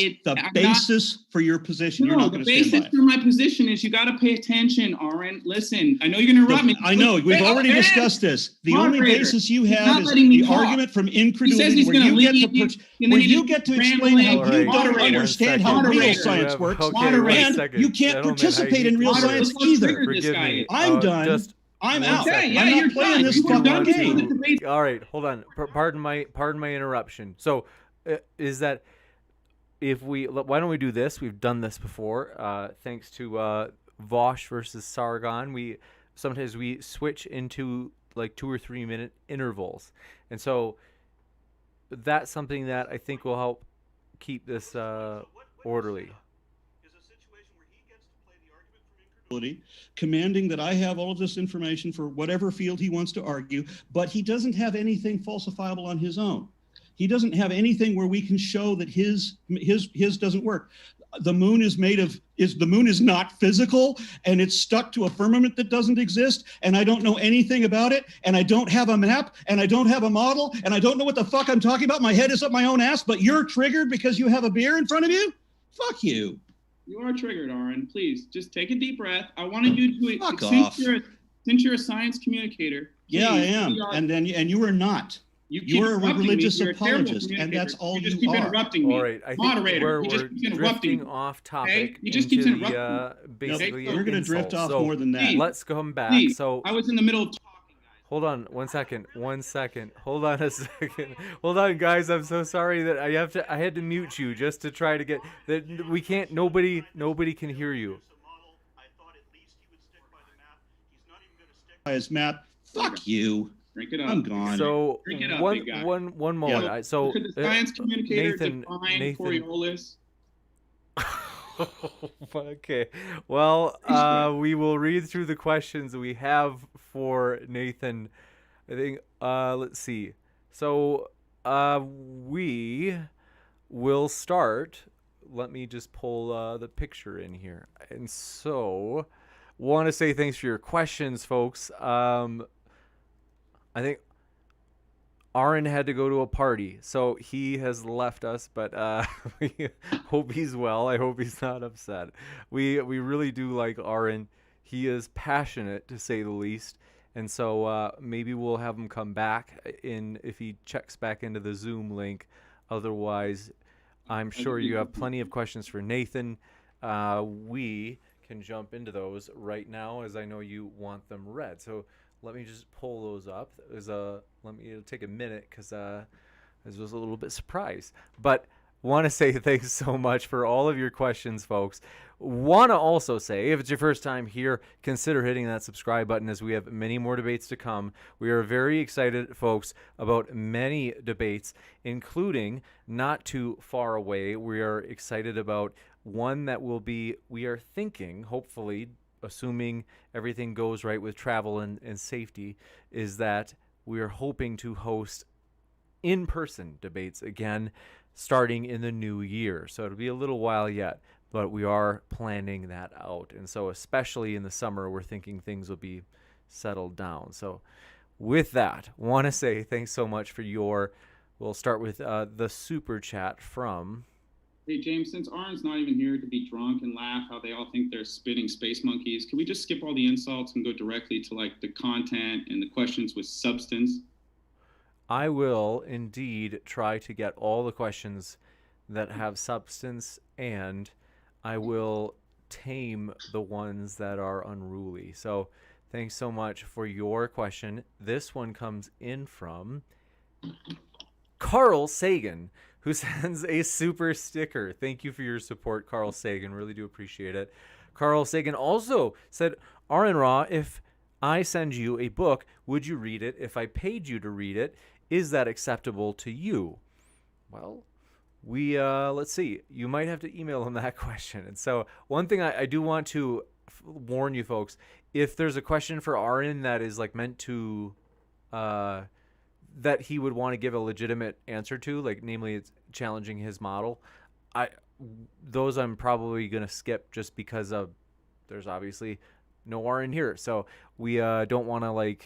For your position. You're not going to stand by. The basis for my position is you got to pay attention, Aaron. Listen, I know you're going to interrupt me. I know. We've already discussed this. The only basis you have is the argument from incredulity, where you get to explain how you don't understand how real science works, and you can't participate in real science either. I'm done. I'm out. I'm not playing this fucking game. All right, hold on. Pardon my interruption. So, is that why don't we do this? We've done this before. Thanks to Vosh versus Sargon, sometimes we switch into like 2 or 3 minute intervals, and so that's something that I think will help keep this orderly. Commanding that I have all of this information for whatever field he wants to argue, but he doesn't have anything falsifiable on his own. He doesn't have anything where we can show that his doesn't work. The moon is the moon is not physical, and it's stuck to a firmament that doesn't exist, and I don't know anything about it, and I don't have a map, and I don't have a model, and I don't know what the fuck I'm talking about. My head is up my own ass, but you're triggered because you have a beer in front of you? Fuck you. You are triggered, Aron. Please, just take a deep breath. I wanted you to fuck off. Since you're a science communicator. Yeah, I am. And you are not. You're a religious apologist, and that's all you are. You just keep interrupting me. All right, I think Moderator, we're drifting off topic. Okay? You just keep interrupting. Basically, we're going to drift off more than that. Please, let's come back. Please. So I was in the middle of talking. Hold on 1 second. 1 second. Hold on a second. Hold on, guys. I'm so sorry that I had to mute you just to try to get that. We can't. Nobody can hear you. His map. Fuck you. Drink it up. I'm gone. So Drink it up, one moment. Yeah. So could the science communicator define Nathan. Coriolis? Okay. Well, we will read through the questions we have for Nathan. I think. Let's see. So we will start. Let me just pull the picture in here. And so, want to say thanks for your questions, folks. I think Aron had to go to a party, so he has left us, but we hope he's well. I hope he's not upset. We really do like Aron. He is passionate, to say the least, and so maybe we'll have him come back if he checks back into the Zoom link. Otherwise, I'm sure you have plenty of questions for Nathan. We can jump into those right now, as I know you want them read. So let me just pull those up. It'll take a minute because I was a little bit surprised. But want to say thanks so much for all of your questions, folks. Want to also say, if it's your first time here, consider hitting that subscribe button, as we have many more debates to come. We are very excited, folks, about many debates, including not too far away. We are excited about one that will be, we are thinking, hopefully, assuming everything goes right with travel and safety, is that we are hoping to host in-person debates again starting in the new year. So it'll be a little while yet, but we are planning that out. And so especially in the summer, we're thinking things will be settled down. So with that, want to say thanks so much for we'll start with the super chat from... Hey, James, since Aron's not even here to be drunk and laugh how they all think they're spitting space monkeys, can we just skip all the insults and go directly to like the content and the questions with substance? I will indeed try to get all the questions that have substance, and I will tame the ones that are unruly. So thanks so much for your question. This one comes in from Carl Sagan, who sends a super sticker. Thank you for your support, Carl Sagan. Really do appreciate it. Carl Sagan also said, Aron Ra, if I send you a book, would you read it if I paid you to read it? Is that acceptable to you? Well, let's see. You might have to email him that question. And so one thing I do want to warn you folks, if there's a question for Aron that is like meant to, that he would want to give a legitimate answer to, like namely it's challenging his model, those I'm probably going to skip just because of there's obviously no Aron here. So we don't want to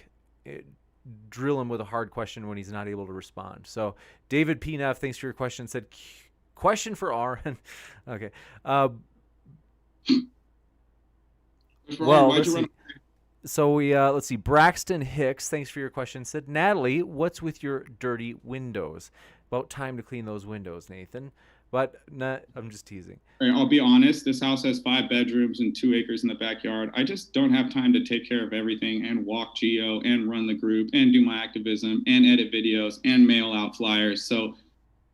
drill him with a hard question when he's not able to respond. So David P. Neff, thanks for your question, said, question for Aron. Okay. Well, let's see. So let's see. Braxton Hicks, thanks for your question, said, Natalie, what's with your dirty windows? About time to clean those windows, Nathan. But I'm just teasing. I'll be honest. This house has 5 bedrooms and 2 acres in the backyard. I just don't have time to take care of everything and walk Geo and run the group and do my activism and edit videos and mail out flyers. So,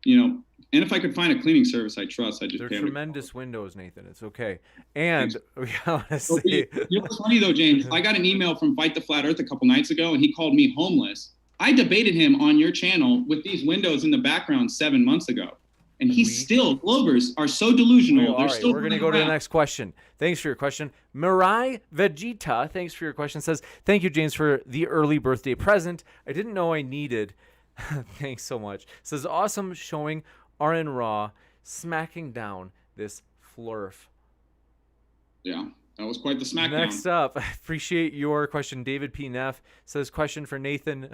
and if I could find a cleaning service I trust, I just They're pay tremendous windows, Nathan. It's okay. And we want to say, what's funny though, James? I got an email from Fight the Flat Earth a couple nights ago, and he called me homeless. I debated him on your channel with these windows in the background 7 months ago. And Globers are so delusional. All right, we're going to go to the next question. Thanks for your question. Mirai Vegeta, thanks for your question, says, thank you, James, for the early birthday present. I didn't know I needed. Thanks so much. Says, awesome showing Aron Ra smacking down this flurf. Yeah. That was quite the smackdown. Next up, I appreciate your question. David P. Neff says, question for Nathan.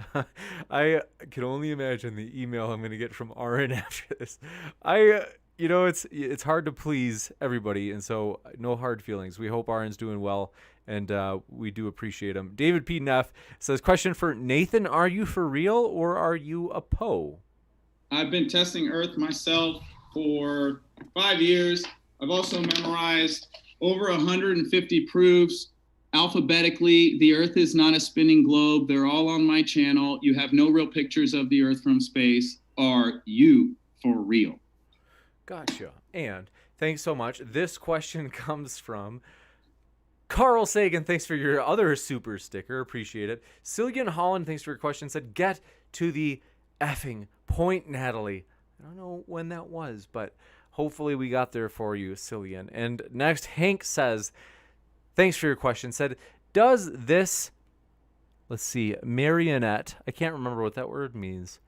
I can only imagine the email I'm going to get from Aron after this. It's hard to please everybody, and so no hard feelings. We hope Aron's doing well, and we do appreciate him. David P. Neff says, question for Nathan, are you for real or are you a Poe? I've been testing Earth myself for 5 years. I've also memorized over 150 proofs alphabetically. The Earth is not a spinning globe. They're all on my channel. You have no real pictures of the Earth from space. Are you for real? Gotcha. And thanks so much. This question comes from Carl Sagan. Thanks for your other super sticker. Appreciate it. Cillian Holland, thanks for your question, said, get to the effing point, Natalie. I don't know when that was, but hopefully we got there for you, Cillian. And next, Hank says, thanks for your question, said, does this, let's see, marionette, I can't remember what that word means.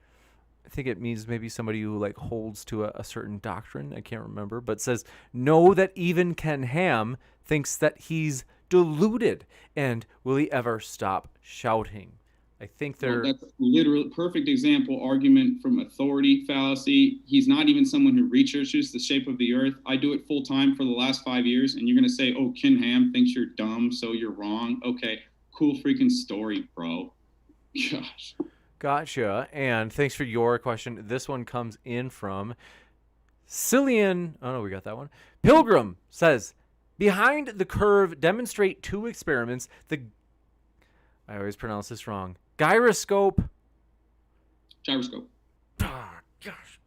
I think it means maybe somebody who holds to a certain doctrine. I can't remember, but says, know that even Ken Ham thinks that he's deluded. And will he ever stop shouting? I think that's literally perfect example argument from authority fallacy. He's not even someone who researches the shape of the Earth. I do it full time for the last 5 years, and you're going to say, oh, Ken Ham thinks you're dumb, so you're wrong. Okay, cool freaking story, bro. Gosh. Gotcha. And thanks for your question. This one comes in from Cillian. Oh, no, we got that one. Pilgrim says, behind the curve, demonstrate 2 experiments. I always pronounce this wrong. Gyroscope. Oh, gosh.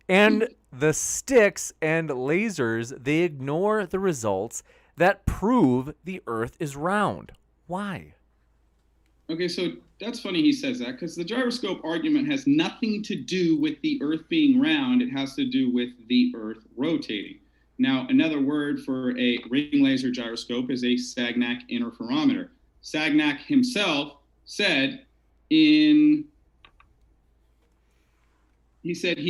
And the sticks and lasers, they ignore the results that prove the Earth is round. Why? Okay, so that's funny he says that, because the gyroscope argument has nothing to do with the Earth being round. It has to do with the Earth rotating. Now, another word for a ring laser gyroscope is a Sagnac interferometer. Sagnac himself said he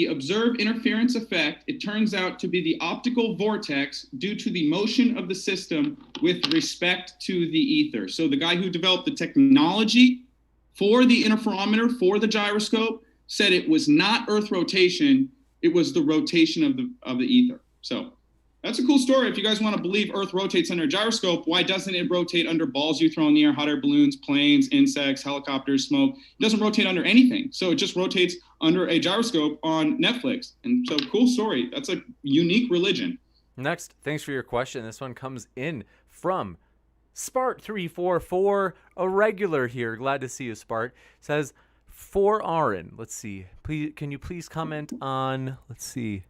observed interference effect. It turns out to be the optical vortex due to the motion of the system with respect to the ether. So the guy who developed the technology for the interferometer, for the gyroscope, said it was not Earth rotation, it was the rotation of the ether. So that's a cool story. If you guys want to believe Earth rotates under a gyroscope, why doesn't it rotate under balls you throw in the air, hot air balloons, planes, insects, helicopters, smoke? It doesn't rotate under anything. So it just rotates under a gyroscope on Netflix. And so cool story. That's a unique religion. Next, thanks for your question. This one comes in from Spart344, a regular here. Glad to see you, Spart. Says, for Aron, let's see. Please, can you please comment on? Let's see.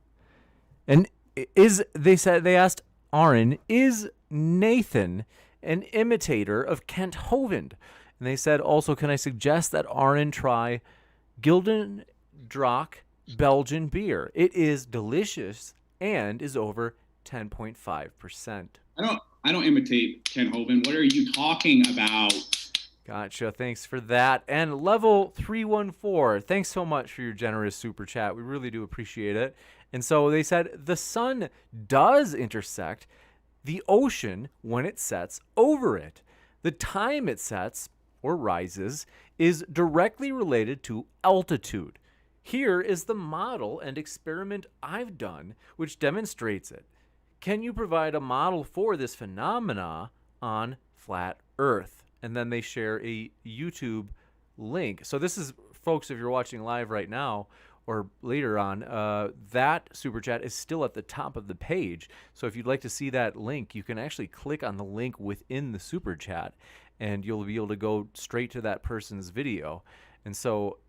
And they asked Aron, is Nathan an imitator of Kent Hovind? And they said also, can I suggest that Aron try Gilden Draak Belgian beer? It is delicious and is over 10.5%. I don't imitate Kent Hovind. What are you talking about? Gotcha. Thanks for that. And Level 314, thanks so much for your generous super chat. We really do appreciate it. And so they said the sun does intersect the ocean when it sets over it. The time it sets or rises is directly related to altitude. Here is the model and experiment I've done which demonstrates it. Can you provide a model for this phenomena on flat Earth? And then they share a YouTube link. So this is, folks, if you're watching live right now or later on, that super chat is still at the top of the page. So if you'd like to see that link, you can actually click on the link within the super chat and you'll be able to go straight to that person's video. And so,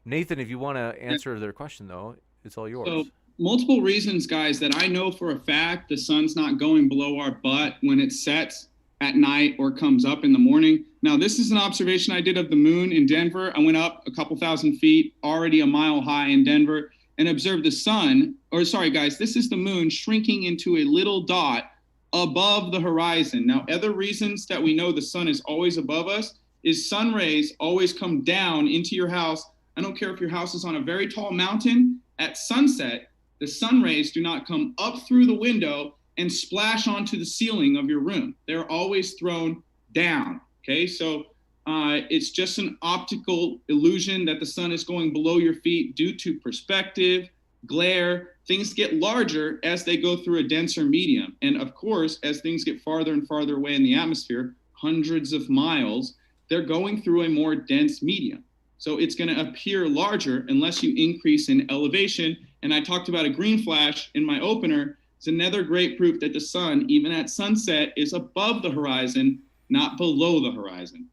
Nathan, if you want to answer their question, though, it's all yours. So, multiple reasons, guys, that I know for a fact the sun's not going below our butt when it sets at night or comes up in the morning. Now, this is an observation I did of the moon in Denver. I went up a couple thousand feet, already a mile high in Denver, and observed the sun, or sorry, guys, this is the moon shrinking into a little dot above the horizon. Now, other reasons that we know the sun is always above us is sun rays always come down into your house. I don't care if your house is on a very tall mountain. At sunset, the sun rays do not come up through the window and splash onto the ceiling of your room. They're always thrown down, okay? So it's just an optical illusion that the sun is going below your feet due to perspective, glare. Things get larger as they go through a denser medium. And of course, as things get farther and farther away in the atmosphere, hundreds of miles, they're going through a more dense medium. So it's gonna appear larger unless you increase in elevation. And I talked about a green flash in my opener. It's another great proof that the sun, even at sunset, is above the horizon, not below the horizon.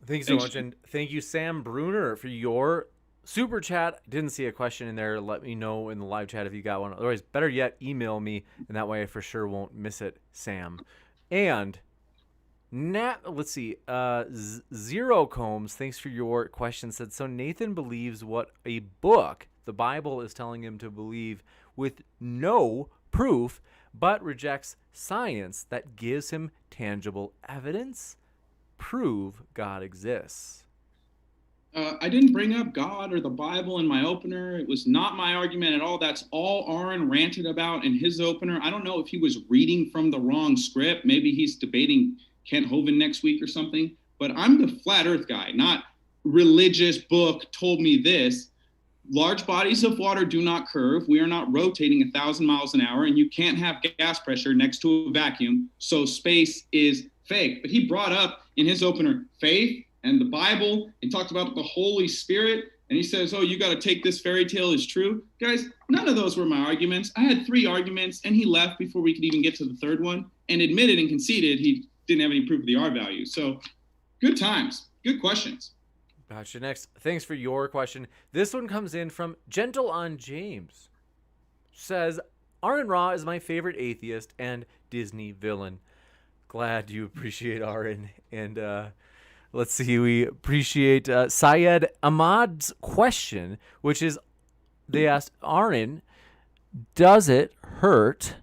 Thanks so much. And thank you, Sam Bruner, for your super chat. Didn't see a question in there. Let me know in the live chat if you got one. Otherwise, better yet, email me, and that way I for sure won't miss it, Sam. And let's see. Zero Combs, thanks for your question. Said, so Nathan believes what a book, the Bible, is telling him to believe with no proof, but rejects science that gives him tangible evidence. Prove God exists. I didn't bring up God or the Bible in my opener. It was not my argument at all. That's all Aron ranted about in his opener. I don't know if he was reading from the wrong script. Maybe he's debating Kent Hovind next week or something. But I'm the flat earth guy, not religious book told me this. Large bodies of water do not curve. We are not rotating 1,000 miles an hour, and you can't have gas pressure next to a vacuum. So space is fake. But he brought up in his opener faith and the Bible and talked about the Holy Spirit. And he says, oh, you got to take this fairy tale as true. Guys, none of those were my arguments. I had 3 arguments, and he left before we could even get to the 3rd one and admitted and conceded he didn't have any proof of the R value. So good times, good questions. Gotcha. Next, thanks for your question. This one comes in from Gentle on James. Says, Aron Ra is my favorite atheist and Disney villain. Glad you appreciate Aron. And let's see, we appreciate Syed Ahmad's question, which is, they asked, Aron, does it hurt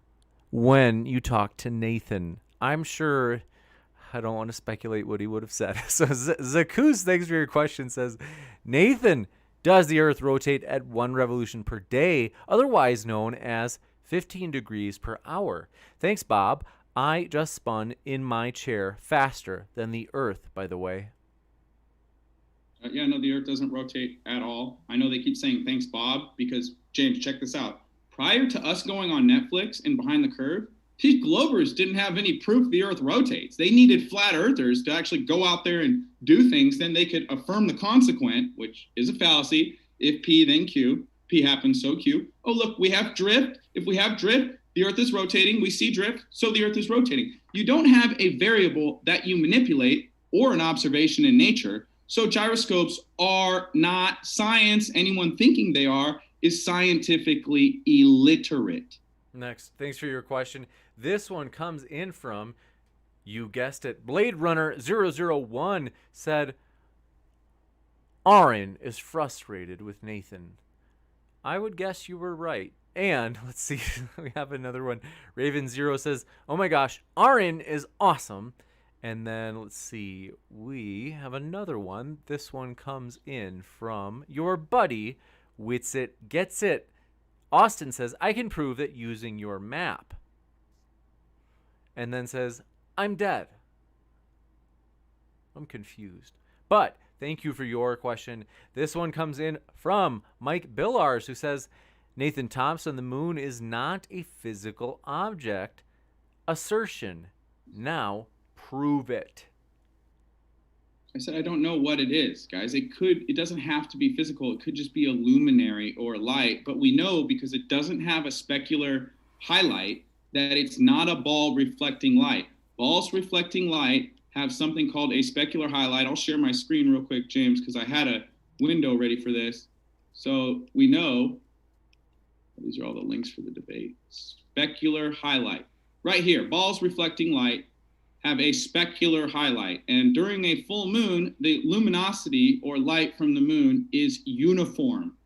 when you talk to Nathan? I'm sure... I don't want to speculate what he would have said. So Zakus, thanks for your question, says, Nathan, does the Earth rotate at 1 revolution per day, otherwise known as 15 degrees per hour? Thanks, Bob. I just spun in my chair faster than the Earth, by the way. Yeah, no, the Earth doesn't rotate at all. I know they keep saying thanks, Bob, because, James, check this out. Prior to us going on Netflix and Behind the Curve, these Globers didn't have any proof the Earth rotates. They needed flat earthers to actually go out there and do things. Then they could affirm the consequent, which is a fallacy. If P, then Q. P happens, so Q. Oh, look, we have drift. If we have drift, the Earth is rotating. We see drift, so the Earth is rotating. You don't have a variable that you manipulate or an observation in nature. So gyroscopes are not science. Anyone thinking they are is scientifically illiterate. Next, thanks for your question. This one comes in from, you guessed it, Blade Runner 001 said, Aron is frustrated with Nathan. I would guess you were right. And let's see, we have another one. Raven Zero says, oh my gosh, Aron is awesome. And then let's see, we have another one. This one comes in from your buddy, Witsit Gets It. Austin says, I can prove that using your map. And then says, I'm dead. I'm confused. But thank you for your question. This one comes in from Mike Billars, who says, Nathan Thompson, the moon is not a physical object. Assertion. Now prove it. I said, I don't know what it is, guys. It doesn't have to be physical. It could just be a luminary or light. But we know, because it doesn't have a specular highlight, that it's not a ball reflecting light. Balls reflecting light have something called a specular highlight. I'll share my screen real quick, James, because I had a window ready for this. So we know, these are all the links for the debate. Specular highlight. Right here, balls reflecting light have a specular highlight. And during a full moon, the luminosity or light from the moon is uniform.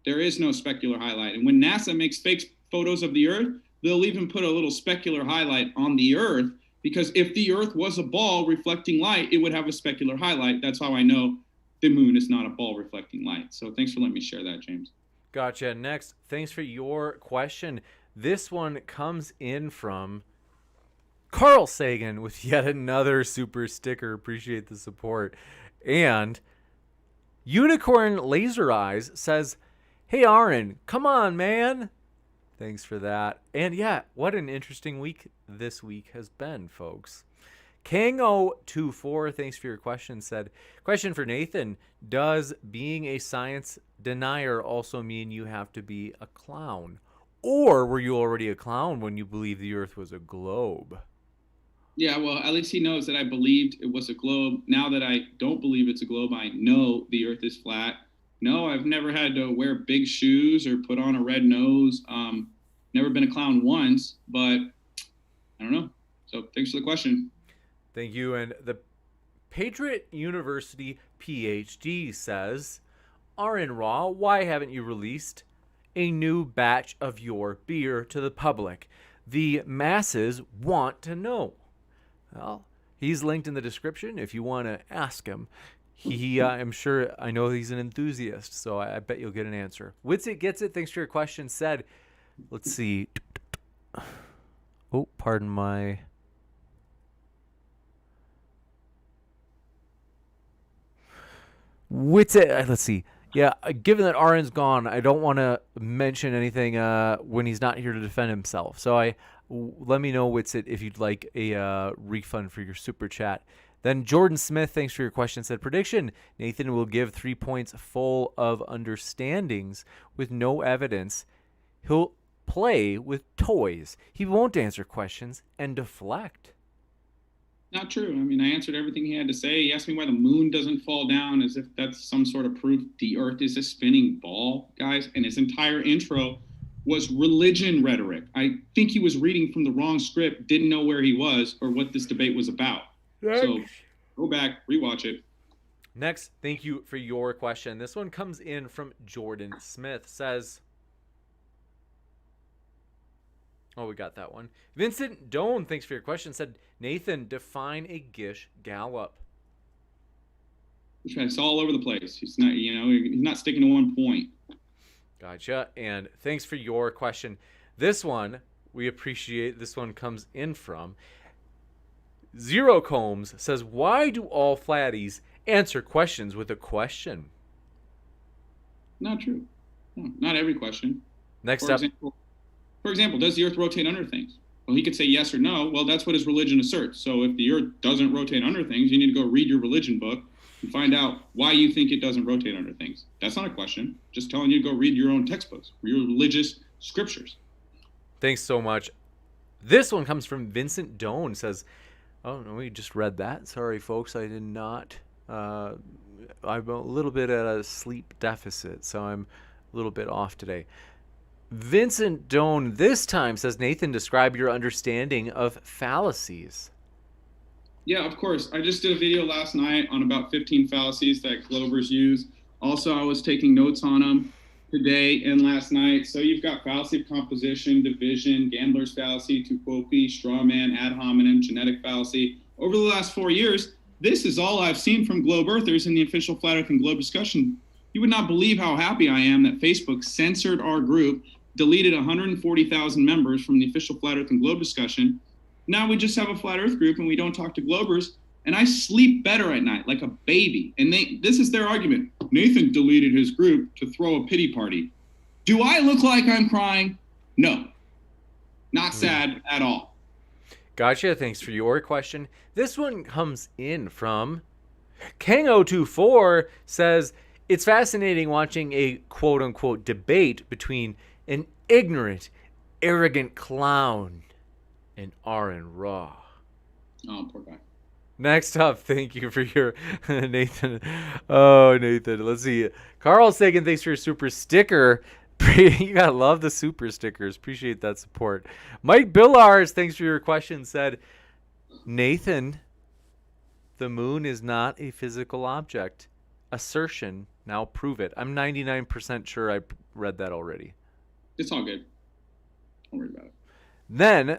There is no specular highlight. And when NASA makes fake photos of the Earth, they'll even put a little specular highlight on the Earth, because if the Earth was a ball reflecting light, it would have a specular highlight. That's how I know the moon is not a ball reflecting light. So thanks for letting me share that, James. Gotcha. Next, thanks for your question. This one comes in from Carl Sagan with yet another super sticker. Appreciate the support. And Unicorn Laser Eyes says, hey, Aron, come on, man. Thanks for that. And yeah, what an interesting week this week has been, folks. Kango24, thanks for your question, said, question for Nathan, does being a science denier also mean you have to be a clown? Or were you already a clown when you believed the Earth was a globe? Yeah, well, at least he knows that I believed it was a globe. Now that I don't believe it's a globe, I know the Earth is flat. No, I've never had to wear big shoes or put on a red nose. Never been a clown once, but I don't know. So thanks for the question. Thank you. And the Patriot University PhD says, Aron Ra, why haven't you released a new batch of your beer to the public? The masses want to know. Well, he's linked in the description if you want to ask him. I'm sure, I know he's an enthusiast, so I bet you'll get an answer. Witsit Gets It, thanks for your question, said, let's see. Oh, pardon my... Witsit, let's see. Yeah, given that Aron's gone, I don't want to mention anything when he's not here to defend himself. So let me know, Witsit, if you'd like a refund for your super chat. Then Jordan Smith, thanks for your question, said, prediction, Nathan will give 3 points full of understandings with no evidence. He'll play with toys. He won't answer questions and deflect. Not true. I mean, I answered everything he had to say. He asked me why the moon doesn't fall down, as if that's some sort of proof the Earth is a spinning ball, guys. And his entire intro was religion rhetoric. I think he was reading from the wrong script, didn't know where he was or what this debate was about. So go back, rewatch it. Next, thank you for your question. This one comes in from Jordan Smith, says... Oh, we got that one. Vincent Doan, thanks for your question, said, Nathan, define a Gish Gallop. It's all over the place. He's not sticking to one point. Gotcha. And thanks for your question. This one, we appreciate. This one comes in from Zero Combs, says, why do all flatties answer questions with a question? Not true. No, not every question. Next up. For example, does the Earth rotate under things? Well, he could say yes or no. Well, that's what his religion asserts. So if the Earth doesn't rotate under things, you need to go read your religion book and find out why you think it doesn't rotate under things. That's not a question. Just telling you to go read your own textbooks, your religious scriptures. Thanks so much. This one comes from Vincent Doan, says, oh, no, we just read that. Sorry, folks, I did not I'm a little bit at a sleep deficit, so I'm a little bit off today. Vincent Doan this time says, Nathan, describe your understanding of fallacies. Yeah, of course. I just did a video last night on about 15 fallacies that Glovers use. Also, I was taking notes on them today and last night. So you've got fallacy of composition, division, gambler's fallacy, tu quoque, straw man, ad hominem, genetic fallacy. Over the last 4 years, this is all I've seen from Globe Earthers in the official Flat Earth and Globe discussion. You would not believe how happy I am that Facebook censored our group, deleted 140,000 members from the official Flat Earth and Globe discussion. Now we just have a Flat Earth group and we don't talk to Globers, and I sleep better at night like a baby. And this is their argument. Nathan deleted his group to throw a pity party. Do I look like I'm crying? No. Not sad at all. Gotcha. Thanks for your question. This one comes in from Kang024 says, it's fascinating watching a quote-unquote debate between an ignorant, arrogant clown and Aron Ra. Oh, poor guy. Next up, thank you for your Nathan. Oh, Nathan. Let's see. Carl Sagan, thanks for your super sticker. You gotta love the super stickers. Appreciate that support. Mike Billars, thanks for your question, said, Nathan, the moon is not a physical object. Assertion. Now prove it. I'm 99% sure I read that already. It's all good. Don't worry about it. Then,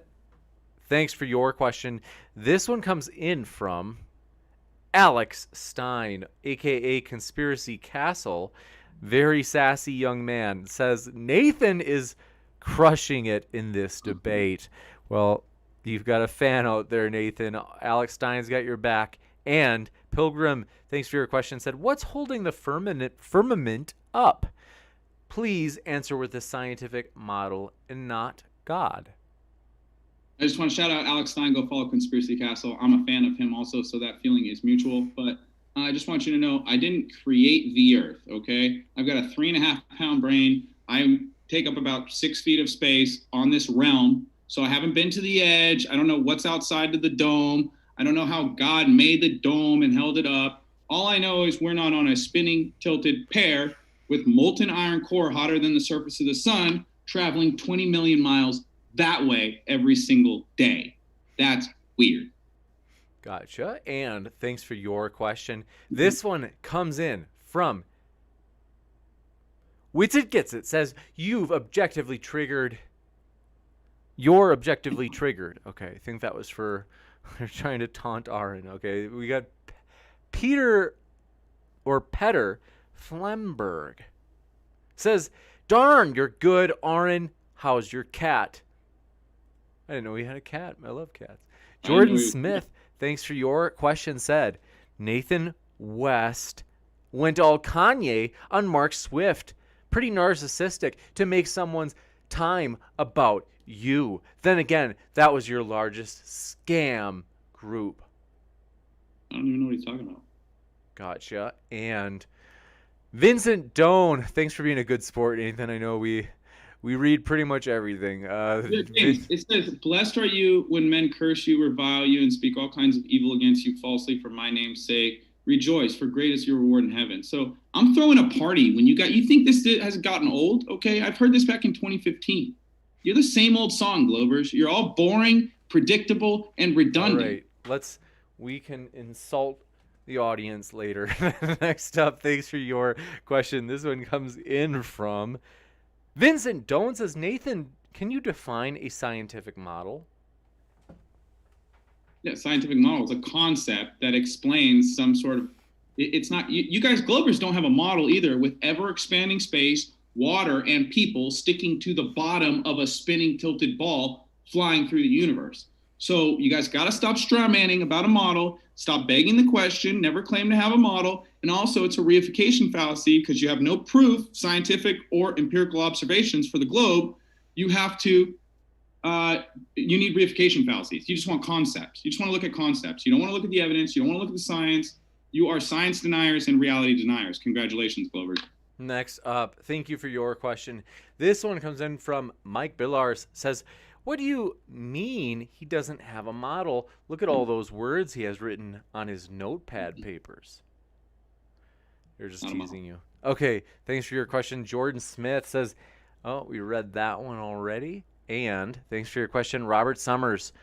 thanks for your question. This one comes in from Alex Stein, a.k.a. Conspiracy Castle. Very sassy young man. Says, Nathan is crushing it in this debate. Well, you've got a fan out there, Nathan. Alex Stein's got your back. And Pilgrim, thanks for your question, said, what's holding the firmament up? Please answer with a scientific model and not God. I just want to shout out Alex Stein. Go follow Conspiracy Castle. I'm a fan of him also, so that feeling is mutual. But I just want you to know I didn't create the Earth, okay? I've got a 3.5-pound brain. I take up about 6 feet of space on this realm. So I haven't been to the edge. I don't know what's outside of the dome. I don't know how God made the dome and held it up. All I know is we're not on a spinning, tilted pear with molten iron core hotter than the surface of the sun, traveling 20 million miles that way every single day. That's weird. Gotcha. And thanks for your question. This one comes in from Wits It Gets It. Says, you're objectively triggered. Okay, I think that was for they're trying to taunt Aron. Okay, we got Peter Flemberg. Says, darn, you're good, Aron. How's your cat? I didn't know we had a cat. I love cats. Jordan Smith, thanks for your question, said, Nathan West went all Kanye on Mark Swift. Pretty narcissistic to make someone's time about you. Then again, that was your largest scam group. I don't even know what he's talking about. Gotcha. And Vincent Doan, thanks for being a good sport, Nathan. I know we read pretty much everything. It says, blessed are you when men curse you, revile you, and speak all kinds of evil against you falsely for my name's sake. Rejoice, for great is your reward in heaven. So I'm throwing a party when you think this has gotten old? Okay, I've heard this back in 2015. You're the same old song, Glovers. You're all boring, predictable, and redundant. All right, we can insult the audience later. Next up, thanks for your question. This one comes in from Vincent Doan. Says, Nathan, can you define a scientific model? Yeah, scientific model is a concept that explains some sort of, it's not, you guys, Globers don't have a model either with ever expanding space, water, and people sticking to the bottom of a spinning tilted ball flying through the universe. So you guys got to stop straw manning about a model, stop begging the question, never claim to have a model. And also it's a reification fallacy because you have no proof, scientific or empirical observations for the globe. You have to, you need reification fallacies. You just want concepts. You just want to look at concepts. You don't want to look at the evidence. You don't want to look at the science. You are science deniers and reality deniers. Congratulations, Glovers. Next up, thank you for your question. This one comes in from Mike Billars. Says, what do you mean he doesn't have a model? Look at all those words he has written on his notepad papers. They're just teasing you. Okay, thanks for your question. Jordan Smith says, oh, we read that one already. And thanks for your question, Robert Summers.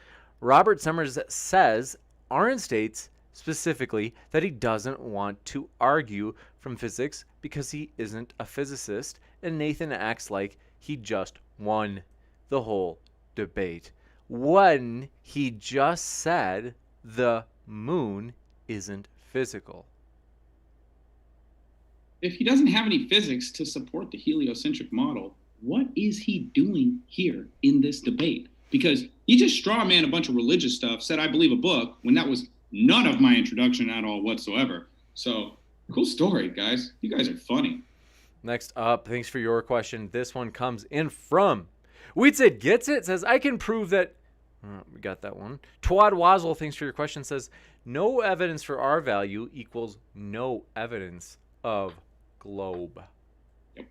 Robert Summers says, Aron states specifically that he doesn't want to argue from physics because he isn't a physicist, and Nathan acts like he just won the whole debate when he just said the moon isn't physical. If he doesn't have any physics to support the heliocentric model, what is he doing here in this debate? Because he just straw man a bunch of religious stuff, said I believe a book, when that was none of my introduction at all whatsoever. So, cool story, guys. You guys are funny. Next up, thanks for your question. This one comes in from Weetsit Gets It, says, I can prove that... we got that one. Twad Wazzle, thanks for your question, says, no evidence for R value equals no evidence of globe. Yep.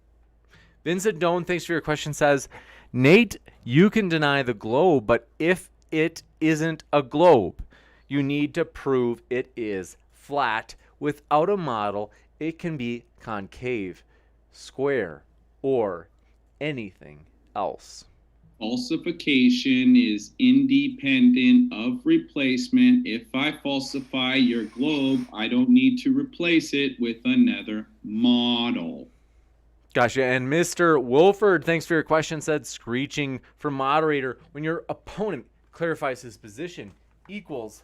Vincent Doan, thanks for your question, says, Nate, you can deny the globe, but if it isn't a globe, you need to prove it is flat. Without a model, it can be concave, square, or anything else. Falsification is independent of replacement. If I falsify your globe, I don't need to replace it with another model. Gotcha. And Mr. Wolford, thanks for your question, said screeching for moderator when your opponent clarifies his position equals.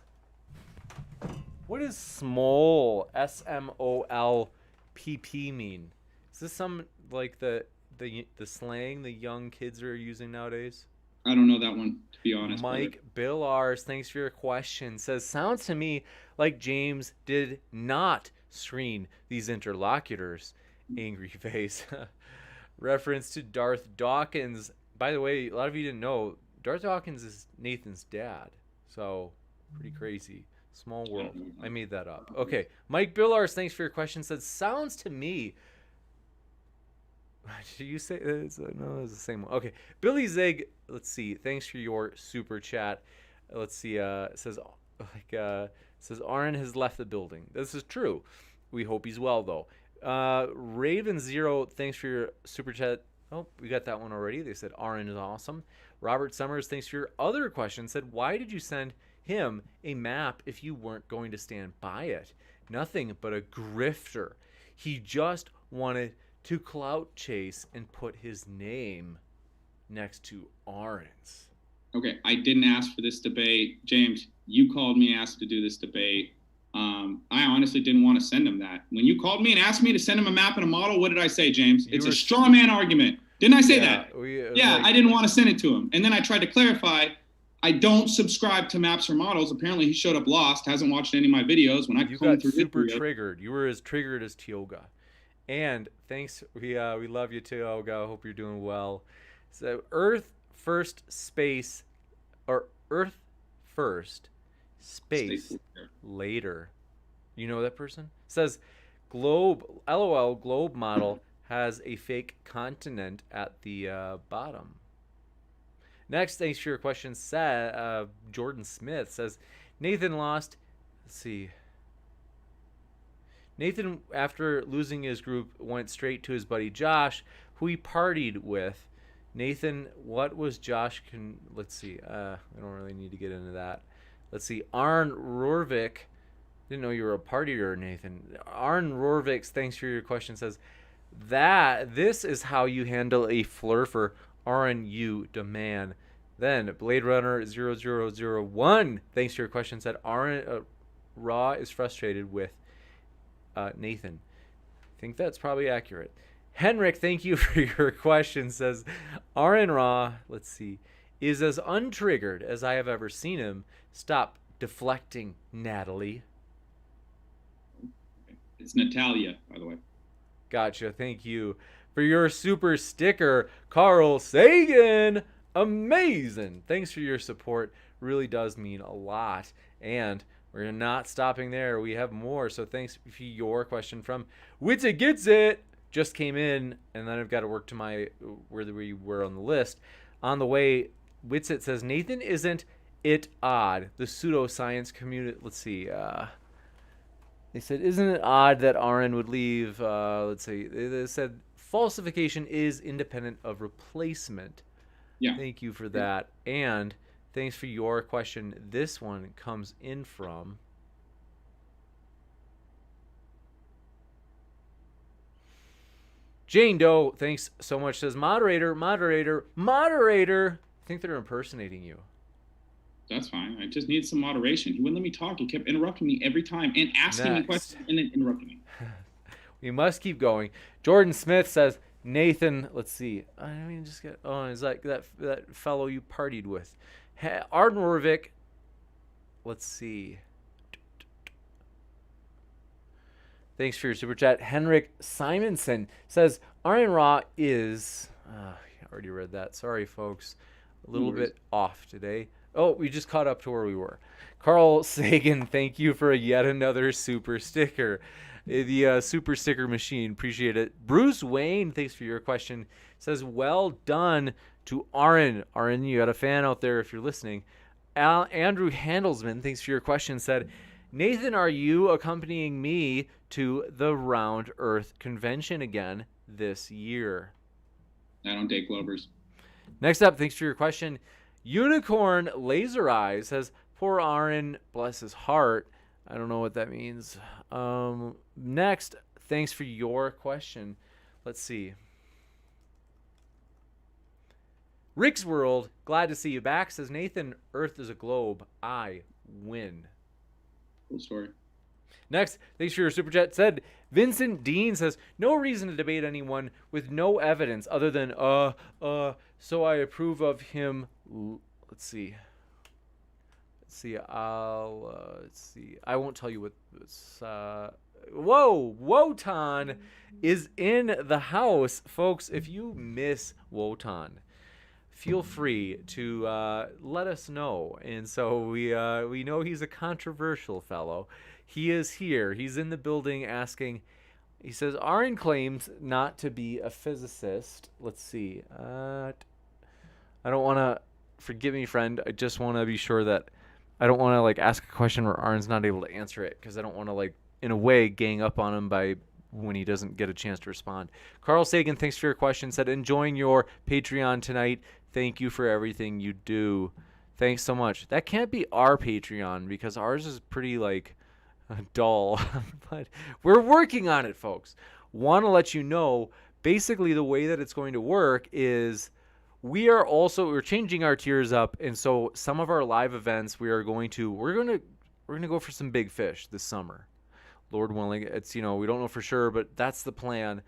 What does smol, S-M-O-L-P-P mean? Is this some like the slang the young kids are using nowadays? I don't know that one, to be honest. Mike Billars, thanks for your question, says, sounds to me like James did not screen these interlocutors. Angry face. Reference to Darth Dawkins. By the way, a lot of you didn't know, Darth Dawkins is Nathan's dad. So, pretty crazy. Small world. I made that up. Okay. Mike Billars, thanks for your question, said, sounds to me... Did you say no? It's the same one. Okay, Billy Zig. Let's see. Thanks for your super chat. Let's see. It says Aron has left the building. This is true. We hope he's well though. Raven Zero. Thanks for your super chat. Oh, we got that one already. They said Aron is awesome. Robert Summers. Thanks for your other question. Said, why did you send him a map if you weren't going to stand by it? Nothing but a grifter. He just wanted to clout chase and put his name next to Aron's. Okay, I didn't ask for this debate. James, you called me and asked to do this debate. I honestly didn't want to send him that. When you called me and asked me to send him a map and a model, what did I say, James? It's a straw man argument. Didn't I say that? I didn't want to send it to him. And then I tried to clarify, I don't subscribe to maps or models. Apparently he showed up lost, hasn't watched any of my videos. When I got super triggered. You were as triggered as Tioga. And thanks, we love you too, Olga. Hope you're doing well. So Earth first, space, or Earth first, space later. You know that person? Says globe, LOL, globe model has a fake continent at the bottom. Next, thanks for your question. Jordan Smith says, Nathan lost, let's see. Nathan, after losing his group, went straight to his buddy Josh, who he partied with. Nathan, what was Josh? Let's see. I don't really need to get into that. Let's see. Aron Rorvik. Didn't know you were a partier, Nathan. Aron Rorvik, thanks for your question, says, this is how you handle a flurfer. Aron, you demand. Then Blade Runner 0001, thanks for your question, said, Aron Ra is frustrated with Nathan. I think that's probably accurate. Henrik, thank you for your question, says Aron Ra, let's see, is as untriggered as I have ever seen him. Stop deflecting, Natalie. It's Natalia, by the way. Gotcha, thank you for your super sticker, Carl Sagan. Amazing. Thanks for your support. Really does mean a lot. And we're not stopping there. We have more. So thanks for your question from Witsit Gets It. Just came in, and then I've got to work to where we were on the list. On the way, Witsit says, Nathan, isn't it odd? The pseudoscience community. Let's see. They said, isn't it odd that Aron would leave? Let's see. They said falsification is independent of replacement. Yeah. Thank you for that. And thanks for your question. This one comes in from Jane Doe. Thanks so much. Says, moderator. I think they're impersonating you. That's fine. I just need some moderation. He wouldn't let me talk. He kept interrupting me every time and asking me questions and then interrupting me. We must keep going. Jordan Smith says, Nathan, let's see. I mean, just get, oh, it's like that fellow you partied with. Aron Ra, let's see. Thanks for your super chat. Henrik Simonson says, Aron Ra is, I already read that. Sorry, folks. A little bit off today. Oh, we just caught up to where we were. Carl Sagan, thank you for yet another super sticker. The super sticker machine, appreciate it. Bruce Wayne, thanks for your question. Says, well done to Aron. Aron, you got a fan out there if you're listening. Andrew Handelsman, thanks for your question, said, Nathan, are you accompanying me to the Round Earth Convention again this year? I don't date Glovers. Next up, thanks for your question. Unicorn Laser Eyes says, poor Aron, bless his heart. I don't know what that means. Next, thanks for your question. Let's see. Rick's World, glad to see you back, says, Nathan, Earth is a globe. I win. Cool story. Next, thanks for your super chat. Said Vincent Dean says, no reason to debate anyone with no evidence other than so I approve of him. Let's see. Let's see. I won't tell you what this. Wotan is in the house, folks. If you miss Wotan, feel free to let us know. And so we know he's a controversial fellow. He is here. He's in the building asking. He says, Aron claims not to be a physicist. Let's see. I don't want to, forgive me, friend. I just want to be sure that I don't want to like ask a question where Aron's not able to answer it, because I don't want to like, in a way, gang up on him by when he doesn't get a chance to respond. Carl Sagan, thanks for your question. Said, enjoying your Patreon tonight. Thank you for everything you do. Thanks so much. That can't be our Patreon because ours is pretty like dull, but we're working on it, folks. Want to let you know, basically the way that it's going to work is we're changing our tiers up, and so some of our live events we're going to go for some big fish this summer. Lord willing, it's, we don't know for sure, but that's the plan.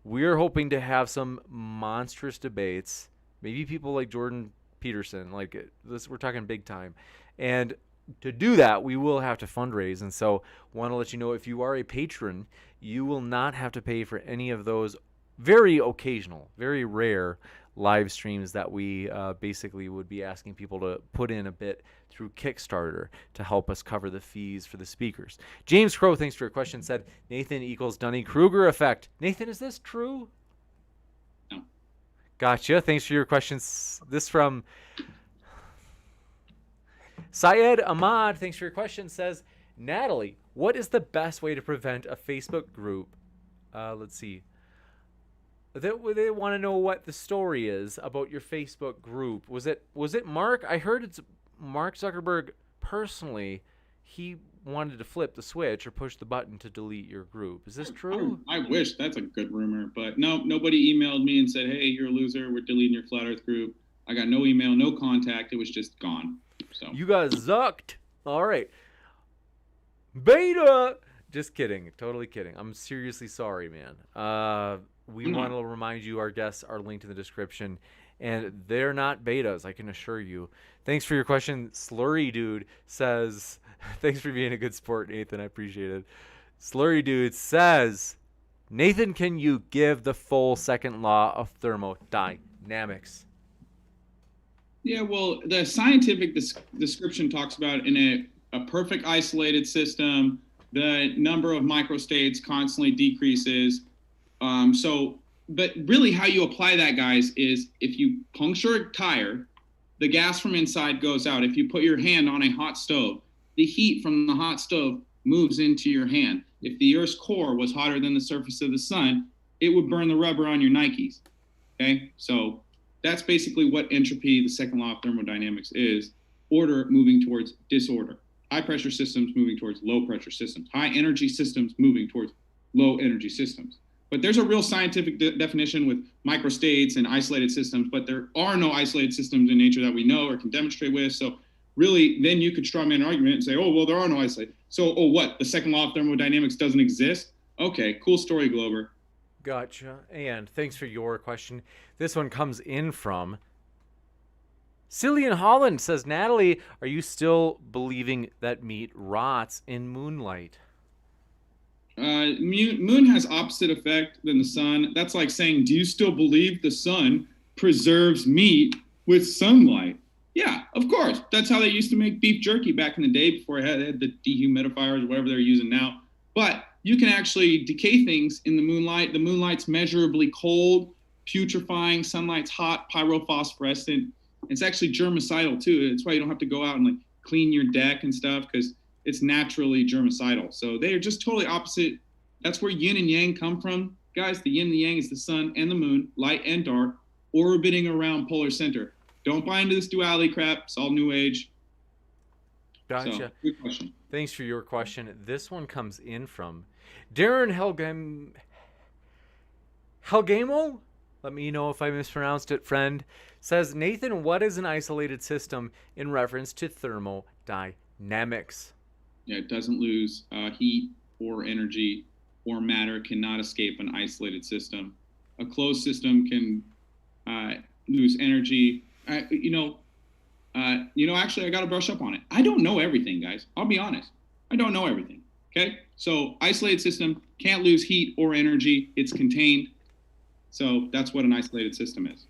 We're hoping to have some monstrous debates, maybe people like Jordan Peterson, like this, we're talking big time. And to do that, we will have to fundraise. And so want to let you know, if you are a patron, you will not have to pay for any of those very occasional, very rare live streams that we basically would be asking people to put in a bit through Kickstarter to help us cover the fees for the speakers. James Crow, thanks for your question, said Nathan equals Dunning-Kruger effect. Nathan, is this true? No. Gotcha. Thanks for your questions. This from Syed Ahmad, thanks for your question, says, Natalie, what is the best way to prevent a Facebook group? Let's see. They want to know what the story is about your Facebook group. Was it Mark? I heard it's Mark Zuckerberg personally. He wanted to flip the switch or push the button to delete your group. Is this true? I wish. That's a good rumor. But no, nobody emailed me and said, hey, you're a loser. We're deleting your Flat Earth group. I got no email, no contact. It was just gone. So you guys zucked. All right. Beta. Just kidding. Totally kidding. I'm seriously sorry, man. We want to remind you our guests are linked in the description, and they're not betas, I can assure you. Thanks for your question. Slurry Dude says, thanks for being a good sport, Nathan. I appreciate it. Slurry Dude says, Nathan, can you give the full second law of thermodynamics? Yeah, well, the scientific description talks about in a perfect isolated system, the number of microstates constantly decreases. But really how you apply that, guys, is if you puncture a tire, the gas from inside goes out. If you put your hand on a hot stove, the heat from the hot stove moves into your hand. if the Earth's core was hotter than the surface of the sun, it would burn the rubber on your Nikes. Okay, so that's basically what entropy, the second law of thermodynamics, is. Order moving towards disorder. High pressure systems moving towards low pressure systems. High energy systems moving towards low energy systems. But there's a real scientific definition with microstates and isolated systems, but there are no isolated systems in nature that we know or can demonstrate with. So really, then you could strawman an argument and say, oh, well, there are no isolated. So, oh, what? The second law of thermodynamics doesn't exist? Okay, cool story, Glover. Gotcha. And thanks for your question. This one comes in from Cillian Holland. Says, Natalie, are you still believing that meat rots in moonlight? Moon has opposite effect than the sun. That's like saying, do you still believe the sun preserves meat with sunlight? Yeah, of course. That's how they used to make beef jerky back in the day before it had the dehumidifiers or whatever they're using now. But you can actually decay things in the moonlight. The moonlight's measurably cold, putrefying. Sunlight's hot, pyrophosphorescent. It's actually germicidal too. That's why you don't have to go out and like clean your deck and stuff, because it's naturally germicidal. So they are just totally opposite. That's where yin and yang come from. Guys, the yin and the yang is the sun and the moon, light and dark, orbiting around polar center. Don't buy into this duality crap. It's all new age. Gotcha. So, good question. Thanks for your question. This one comes in from Darren Helgamo. Let me know if I mispronounced it, friend. Says, Nathan, what is an isolated system in reference to thermodynamics? Yeah, it doesn't lose heat or energy or matter, cannot escape an isolated system. A closed system can lose energy. Actually, I got to brush up on it. I don't know everything, guys. I'll be honest. I don't know everything. Okay. So isolated system can't lose heat or energy. It's contained. So that's what an isolated system is.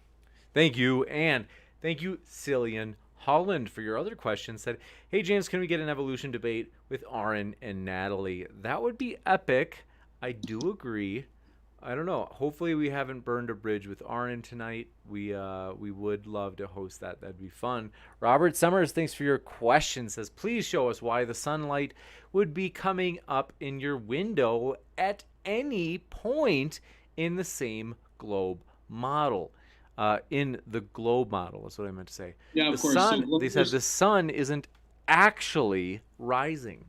Thank you. And thank you, Cillian Holland, for your other question. Said, hey, James, can we get an evolution debate with Aron and Natalie? That would be epic. I do agree. I don't know. Hopefully we haven't burned a bridge with Aron tonight. We would love to host that. That'd be fun. Robert Summers, thanks for your question. Says, please show us why the sunlight would be coming up in your window at any point in the same globe model. In the globe model, that's what I meant to say. Yeah, of course. They said the sun isn't actually rising.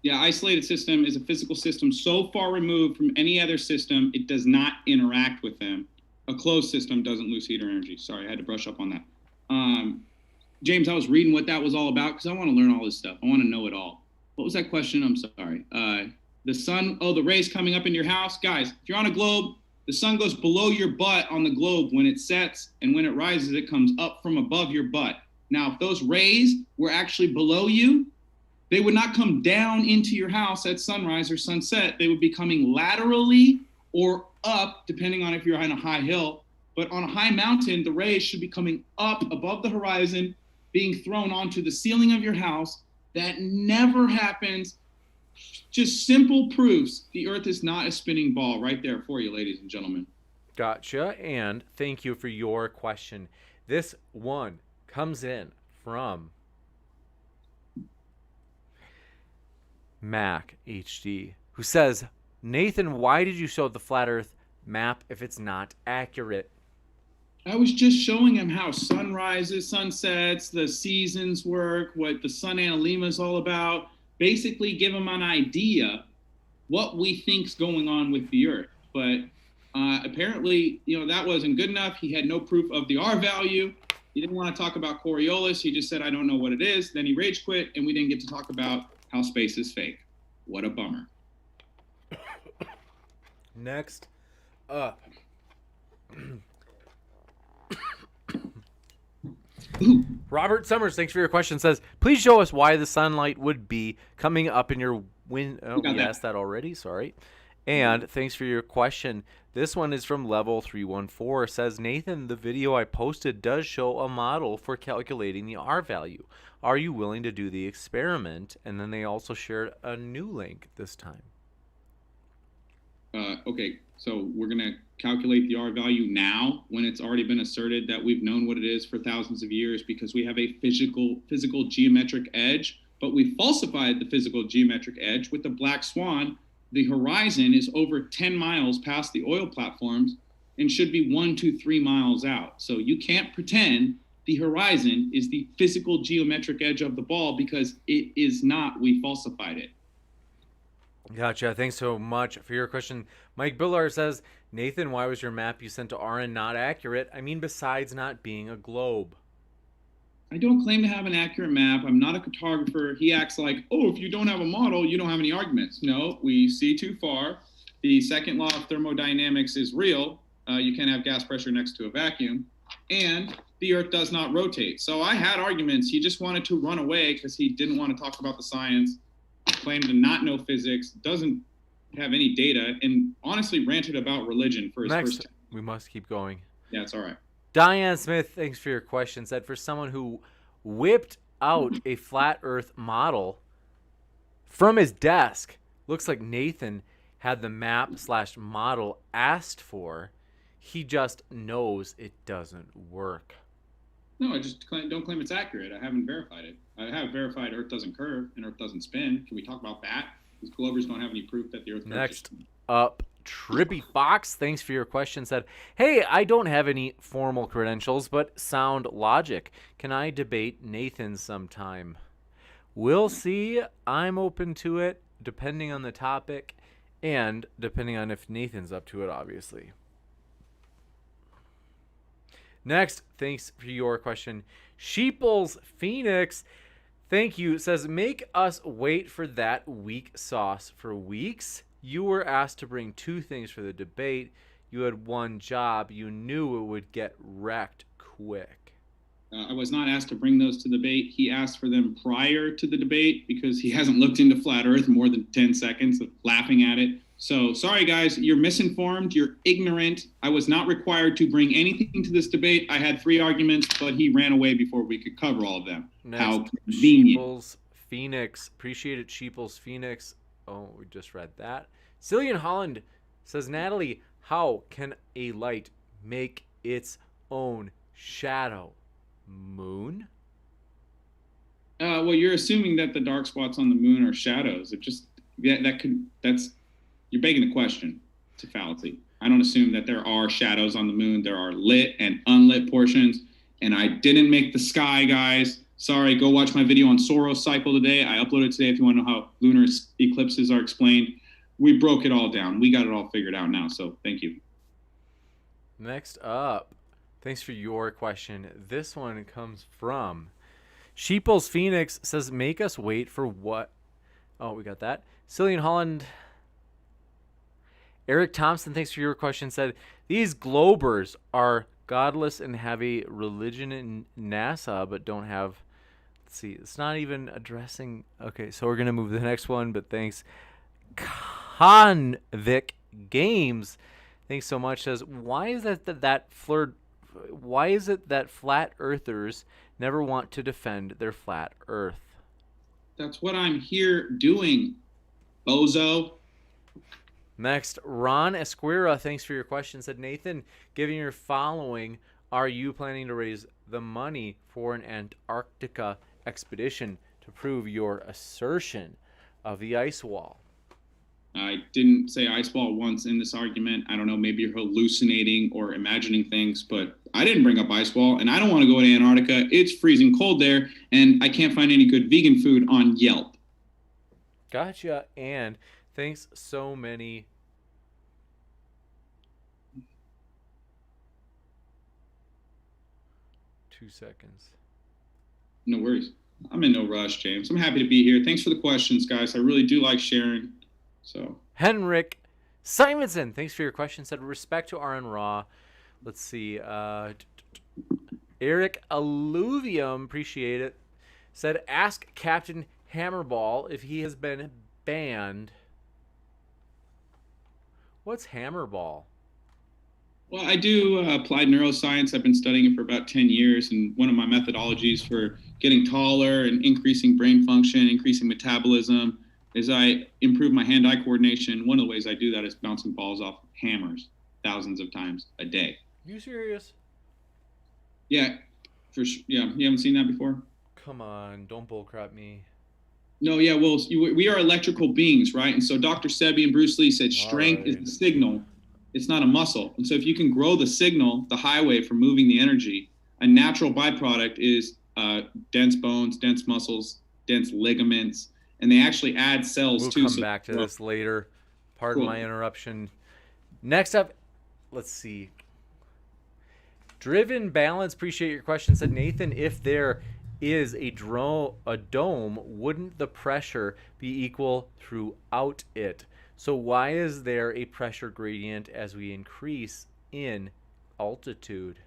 Yeah, isolated system is a physical system so far removed from any other system, it does not interact with them. A closed system doesn't lose heat or energy. Sorry, I had to brush up on that. James, I was reading what that was all about because I want to learn all this stuff. I want to know it all. What was that question? I'm sorry. The sun, the rays coming up in your house. Guys, if you're on a globe, the sun goes below your butt on the globe when it sets, and when it rises, it comes up from above your butt. Now, if those rays were actually below you, they would not come down into your house at sunrise or sunset. They would be coming laterally or up, depending on if you're on a high hill. But on a high mountain, the rays should be coming up above the horizon, being thrown onto the ceiling of your house. That never happens. Just simple proofs. The earth is not a spinning ball right there for you, ladies and gentlemen. Gotcha. And thank you for your question. This one comes in from Mac HD, who says, Nathan, why did you show the flat earth map if it's not accurate? I was just showing him how sunrises, sunsets, the seasons work, what the sun analemma is all about. Basically give him an idea what we think's going on with the earth. But apparently, that wasn't good enough. He had no proof of the R value. He didn't want to talk about Coriolis. He just said, I don't know what it is. Then he rage quit, and we didn't get to talk about how space is fake. What a bummer. Next up. Robert Summers, thanks for your question. Says, please show us why the sunlight would be coming up in your window. Oh, we asked that already. Sorry. And thanks for your question. This one is from Level 314. Says, Nathan, the video I posted does show a model for calculating the R value. Are you willing to do the experiment? And then they also shared a new link this time. Okay, so we're going to calculate the R value now when it's already been asserted that we've known what it is for thousands of years because we have a physical geometric edge but we falsified the physical geometric edge with the black swan. The horizon is over 10 miles past the oil platforms and should be 1 to 3 miles out. So you can't pretend the horizon is the physical geometric edge of the ball, because it is not. We falsified it. Gotcha. Thanks so much for your question. Mike Billar says, Nathan, why was your map you sent to Aron not accurate? I mean, besides not being a globe. I don't claim to have an accurate map. I'm not a cartographer. He acts like, oh, if you don't have a model, you don't have any arguments. No, we see too far. The second law of thermodynamics is real. You can't have gas pressure next to a vacuum. And the Earth does not rotate. So I had arguments. He just wanted to run away because he didn't want to talk about the science, claimed to not know physics, doesn't have any data, and honestly ranted about religion for his first time. We must keep going. Yeah, it's all right. Diane Smith, thanks for your question, said, for someone who whipped out a flat Earth model from his desk, looks like Nathan had the map/model asked for. He just knows it doesn't work. No, I just don't claim it's accurate. I haven't verified it. I have verified Earth doesn't curve and Earth doesn't spin. Can we talk about that? Because Glovers don't have any proof that the Earth curves. Next up, Trippy Fox, thanks for your question, said, hey, I don't have any formal credentials, but sound logic. Can I debate Nathan sometime? We'll see. I'm open to it, depending on the topic and depending on if Nathan's up to it, obviously. Next, thanks for your question. Sheeples Phoenix, thank you, says, make us wait for that weak sauce for weeks. You were asked to bring 2 things for the debate. You had one job. You knew it would get wrecked quick. I was not asked to bring those to the debate. He asked for them prior to the debate because he hasn't looked into flat Earth more than 10 seconds of laughing at it. So sorry, guys, you're misinformed. You're ignorant. I was not required to bring anything to this debate. I had 3 arguments, but he ran away before we could cover all of them. Next, how convenient. Sheeples Phoenix. Appreciate it, Sheeples Phoenix. Oh, we just read that. Cillian Holland says, Natalie, how can a light make its own shadow? Moon? Well, you're assuming that the dark spots on the moon are shadows. It just you're begging the question. It's a fallacy. I don't assume that there are shadows on the moon. There are lit and unlit portions, and I didn't make the sky, guys. Sorry, go watch my video on Soros cycle today. I uploaded today if you want to know how lunar eclipses are explained. We broke it all down. We got it all figured out now, so thank you. Next up, thanks for your question. This one comes from Sheeples Phoenix, says, make us wait for what? Oh, we got that. Cillian Holland. Eric Thompson, thanks for your question, said, these Globers are godless and have a religion in NASA, but don't have, let's see, it's not even addressing, okay, so we're going to move to the next one, but thanks. Convic Games, thanks so much, says, why is it that flat earthers never want to defend their flat earth? That's what I'm here doing, bozo. Next, Ron Esquira, thanks for your question, said, Nathan, given your following, are you planning to raise the money for an Antarctica expedition to prove your assertion of the ice wall? I didn't say ice wall once in this argument. I don't know, maybe you're hallucinating or imagining things, but I didn't bring up ice wall, and I don't want to go to Antarctica. It's freezing cold there, and I can't find any good vegan food on Yelp. Gotcha, and thanks so many. Two seconds. No worries. I'm in no rush, James. I'm happy to be here. Thanks for the questions, guys. I really do like sharing. So Henrik Simonson, thanks for your question. Said, respect to Aron Ra. Let's see. Eric Alluvium, appreciate it. Said, ask Captain Hammerball if he has been banned. What's Hammerball? Well, I do applied neuroscience. I've been studying it for about 10 years. And one of my methodologies for getting taller and increasing brain function, increasing metabolism, is I improve my hand-eye coordination. One of the ways I do that is bouncing balls off hammers thousands of times a day. You serious? Yeah, for sure. Yeah, you haven't seen that before? Come on, don't bullcrap me. No, yeah, well, we are electrical beings, right? And so Dr. Sebi and Bruce Lee said strength is the signal. It's not a muscle. And so if you can grow the signal, the highway for moving the energy, a natural byproduct is dense bones, dense muscles, dense ligaments, and they actually add cells too. We'll come back to this later. Pardon my interruption. Next up, let's see. Driven Balance, appreciate your question. Said, Nathan, if there is a dome, wouldn't the pressure be equal throughout it? So why is there a pressure gradient as we increase in altitude?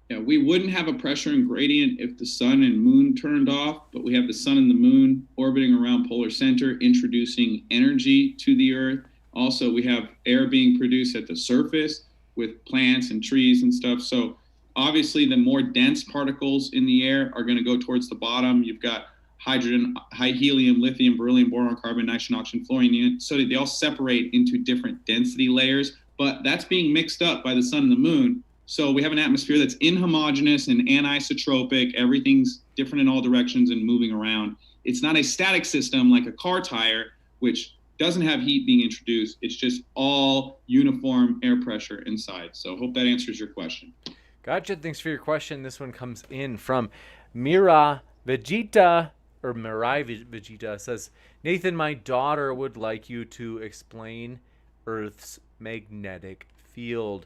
Yeah, we wouldn't have a pressure and gradient if the sun and moon turned off, but we have the sun and the moon orbiting around polar center, introducing energy to the Earth. Also, we have air being produced at the surface with plants and trees and stuff. So obviously, the more dense particles in the air are going to go towards the bottom. You've got hydrogen, high helium, lithium, beryllium, boron, carbon, nitrogen, oxygen, fluorine. So they all separate into different density layers, but that's being mixed up by the sun and the moon. So we have an atmosphere that's inhomogeneous and anisotropic. Everything's different in all directions and moving around. It's not a static system like a car tire, which doesn't have heat being introduced. It's just all uniform air pressure inside. So hope that answers your question. Gotcha. Thanks for your question. This one comes in from Mirai Vegeta. Says, Nathan, my daughter would like you to explain Earth's magnetic field.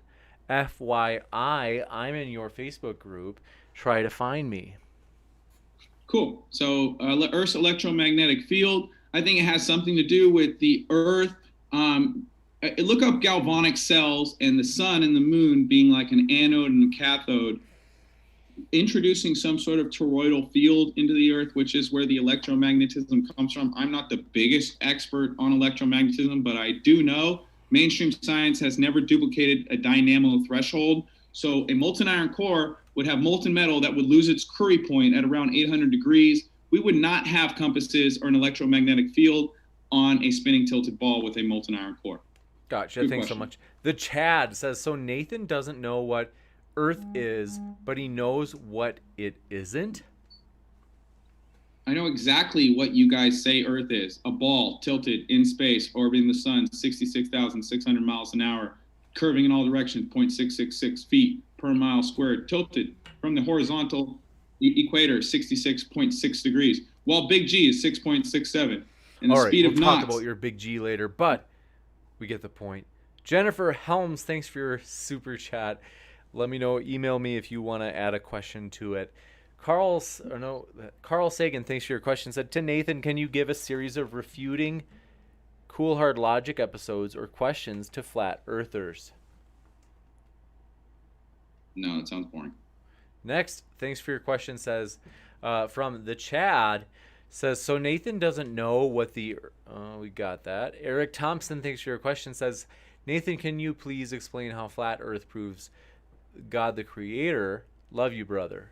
FYI, I'm in your Facebook group. Try to find me. Cool. So Earth's electromagnetic field, I think it has something to do with the Earth. Look up galvanic cells and the sun and the moon being like an anode and a cathode, introducing some sort of toroidal field into the Earth, which is where the electromagnetism comes from. I'm not the biggest expert on electromagnetism, but I do know mainstream science has never duplicated a dynamo threshold. So a molten iron core would have molten metal that would lose its Curie point at around 800 degrees. We would not have compasses or an electromagnetic field on a spinning tilted ball with a molten iron core. Gotcha. Thanks so much. The Chad says, so Nathan doesn't know what Earth is, but he knows what it isn't? I know exactly what you guys say Earth is. A ball tilted in space, orbiting the sun 66,600 miles an hour, curving in all directions, 0.666 feet per mile squared, tilted from the horizontal equator, 66.6 degrees, while big G is 6.67. And the speed of knots. We'll talk about your big G later, but we get the point. Jennifer Helms, thanks for your super chat. Let me know, email me if you want to add a question to it. Carl Sagan, thanks for your question, said, to Nathan, can you give a series of refuting Cool Hard Logic episodes or questions to flat earthers? No, that sounds boring. Next, thanks for your question, says, from the Chad, says, so Nathan doesn't know what the, we got that. Eric Thompson, thanks for your question, says, Nathan, can you please explain how flat earth proves God the Creator? Love you, brother.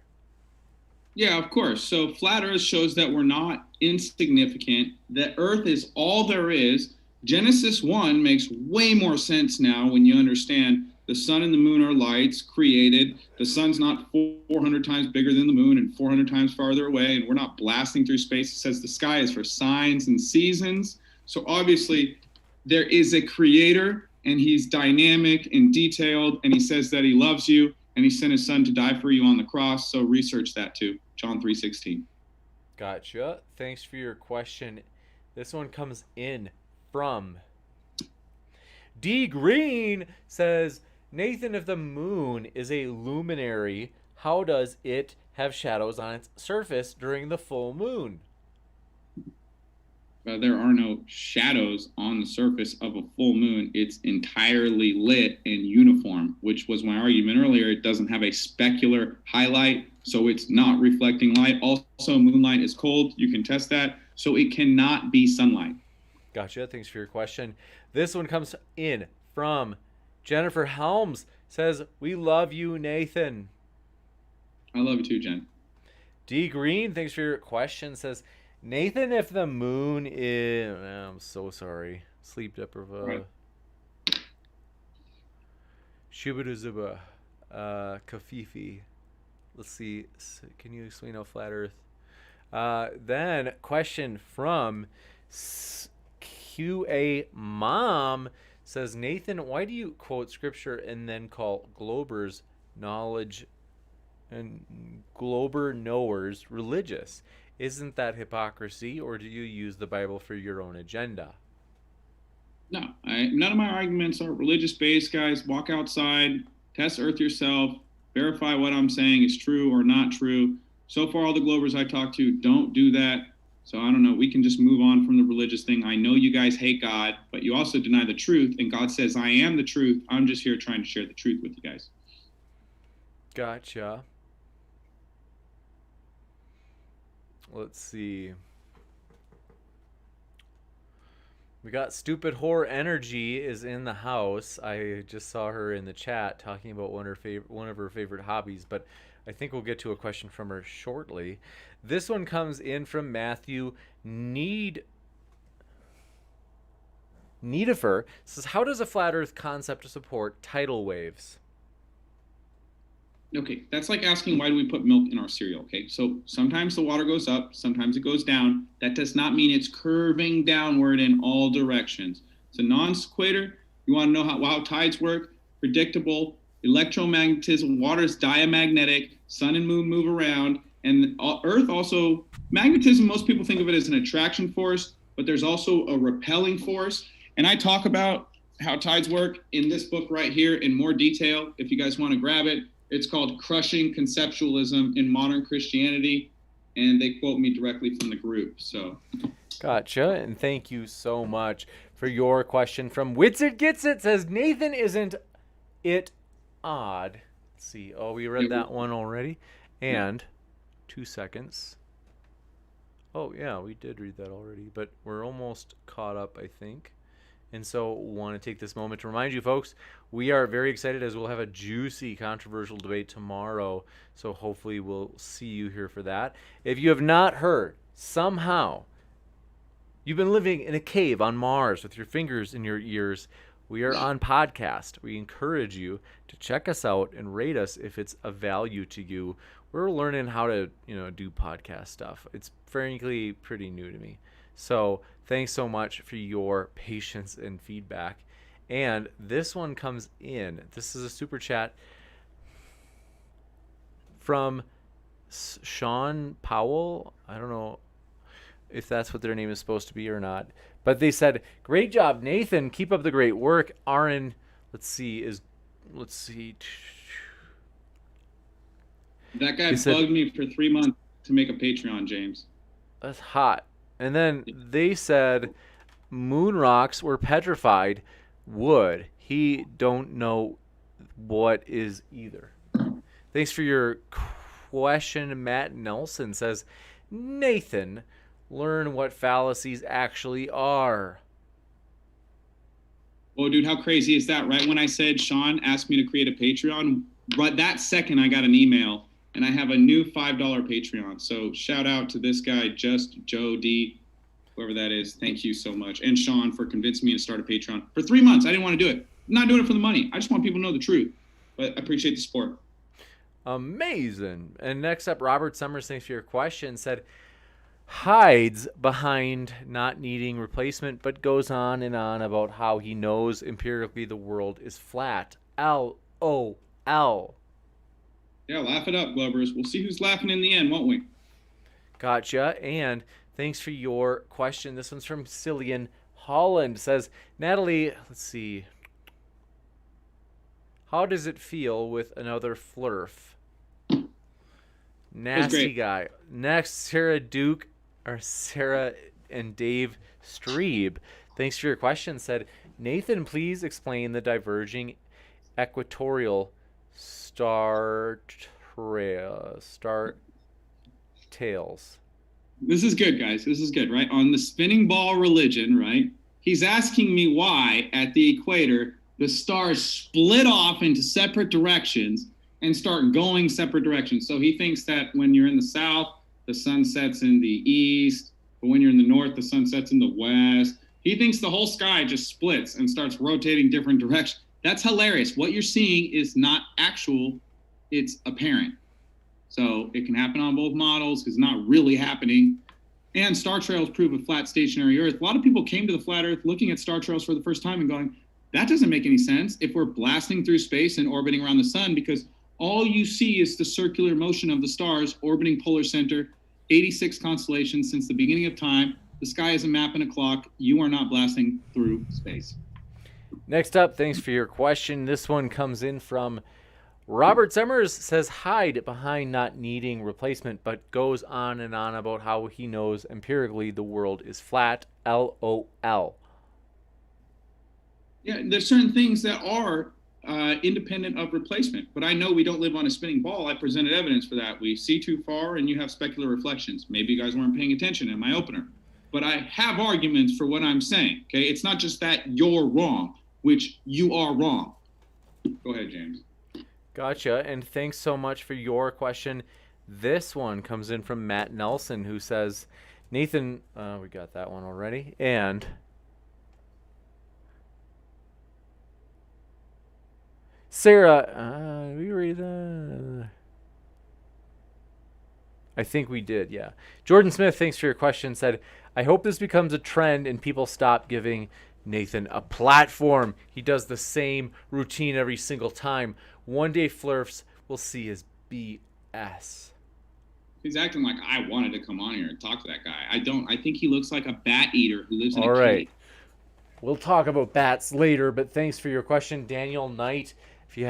Yeah, of course. So flat earth shows that we're not insignificant, that earth is all there is. Genesis 1 makes way more sense now when you understand the sun and the moon are lights created. The sun's not 400 times bigger than the moon and 400 times farther away, and we're not blasting through space. It says the sky is for signs and seasons. So obviously there is a creator, and he's dynamic and detailed, and he says that he loves you, and he sent his son to die for you on the cross. So research that too. John 3:16. Gotcha. Thanks for your question. This one comes in from D Green, says, Nathan, if the moon is a luminary, how does it have shadows on its surface during the full moon? There are no shadows on the surface of a full moon. It's entirely lit and uniform, which was my argument earlier. It doesn't have a specular highlight, so it's not reflecting light. Also, moonlight is cold. You can test that. So it cannot be sunlight. Gotcha. Thanks for your question. This one comes in from Jennifer Helms, says, we love you, Nathan. I love you too, Jen. D Green, thanks for your question, says, Nathan, if the moon is... I'm so sorry. Sleep deprivation. Shubaduzuba. Kafifi. Let's see. Can you explain how flat Earth... Then question from QA Mom says, Nathan, why do you quote scripture and then call Glober's knowledge and Glober knowers religious? Isn't that hypocrisy, or do you use the Bible for your own agenda? No, none of my arguments are religious based, guys. Walk outside, test earth yourself, verify what I'm saying is true or not true. So far, all the Globers I talk to don't do that. So I don't know. We can just move on from the religious thing. I know you guys hate God, but you also deny the truth. And God says, I am the truth. I'm just here trying to share the truth with you guys. Gotcha. Let's see. We got Stupid Whore Energy is in the house. I just saw her in the chat talking about one of her favorite hobbies, but I think we'll get to a question from her shortly. This one comes in from Matthew Needifer. Says, how does a flat earth concept support tidal waves? Okay, that's like asking why do we put milk in our cereal, okay? So sometimes the water goes up, sometimes it goes down. That does not mean it's curving downward in all directions. It's a non-sequitur. You want to know how tides work? Predictable, electromagnetism, water is diamagnetic, sun and moon move around, and Earth also, magnetism, most people think of it as an attraction force, but there's also a repelling force. And I talk about how tides work in this book right here in more detail, if you guys want to grab it. It's called Crushing Conceptualism in Modern Christianity, and they quote me directly from the group. So, gotcha, and thank you so much for your question. From Witsit Gets It says, Nathan, isn't it odd? Let's see. Oh, we read that one already. And 2 seconds. Oh, yeah, we did read that already, but we're almost caught up, I think. And so want to take this moment to remind you folks, we are very excited as we'll have a juicy controversial debate tomorrow. So hopefully we'll see you here for that. If you have not heard, somehow you've been living in a cave on Mars with your fingers in your ears, we are on podcast. We encourage you to check us out and rate us if it's of value to you. We're learning how to, do podcast stuff. It's frankly pretty new to me. So thanks so much for your patience and feedback. And this one comes in. This is a super chat from Sean Powell. I don't know if that's what their name is supposed to be or not. But they said, great job, Nathan. Keep up the great work. Aron, let's see. That guy bugged me for 3 months to make a Patreon, James. That's hot. And then they said moon rocks were petrified wood. He don't know what is either. Thanks for your question. Matt Nelson says, Nathan, learn what fallacies actually are. Oh, dude, how crazy is that? Right when I said Sean asked me to create a Patreon, right that second I got an email. And I have a new $5 Patreon. So shout out to this guy, Just Joe D, whoever that is. Thank you so much. And Sean for convincing me to start a Patreon. For 3 months, I didn't want to do it. I'm not doing it for the money. I just want people to know the truth. But I appreciate the support. Amazing. And next up, Robert Summers, thanks for your question, said, hides behind not needing replacement, but goes on and on about how he knows empirically the world is flat. LOL. Yeah, laugh it up, Glovers. We'll see who's laughing in the end, won't we? Gotcha. And thanks for your question. This one's from Cillian Holland. Says, Natalie, let's see. How does it feel with another flurf? Nasty guy. Next, Sarah and Dave Streeb. Thanks for your question. Said, Nathan, please explain the diverging equatorial star tails. This is good, guys. This is good, right? On the spinning ball religion, right? He's asking me why at the equator the stars split off into separate directions and start going separate directions. So he thinks that when you're in the south, the sun sets in the east, but when you're in the north, the sun sets in the west. He thinks the whole sky just splits and starts rotating different directions. That's hilarious. What you're seeing is not actual, it's apparent. So it can happen on both models. It's not really happening. And star trails prove a flat stationary Earth. A lot of people came to the flat Earth looking at star trails for the first time and going, that doesn't make any sense if we're blasting through space and orbiting around the sun, because all you see is the circular motion of the stars orbiting polar center, 86 constellations since the beginning of time. The sky is a map and a clock. You are not blasting through space. Next up, thanks for your question. This one comes in from Robert Zemmers, says hide behind not needing replacement, but goes on and on about how he knows empirically the world is flat. LOL. Yeah, there's certain things that are independent of replacement, but I know we don't live on a spinning ball. I presented evidence for that. We see too far and you have specular reflections. Maybe you guys weren't paying attention in my opener, but I have arguments for what I'm saying. Okay, it's not just that you're wrong, which you are wrong. Go ahead, James. Gotcha, and thanks so much for your question. This one comes in from Matt Nelson, who says, Nathan, we got that one already, and Sarah, we read that? I think we did, yeah. Jordan Smith, thanks for your question, said, I hope this becomes a trend and people stop giving Nathan a platform. He does the same routine every single time. One day Flurfs will see his BS. He's acting like I wanted to come on here and talk to that guy. I don't. I think he looks like a bat eater who lives in a cave. We'll talk about bats later, but thanks for your question, Daniel Knight. If you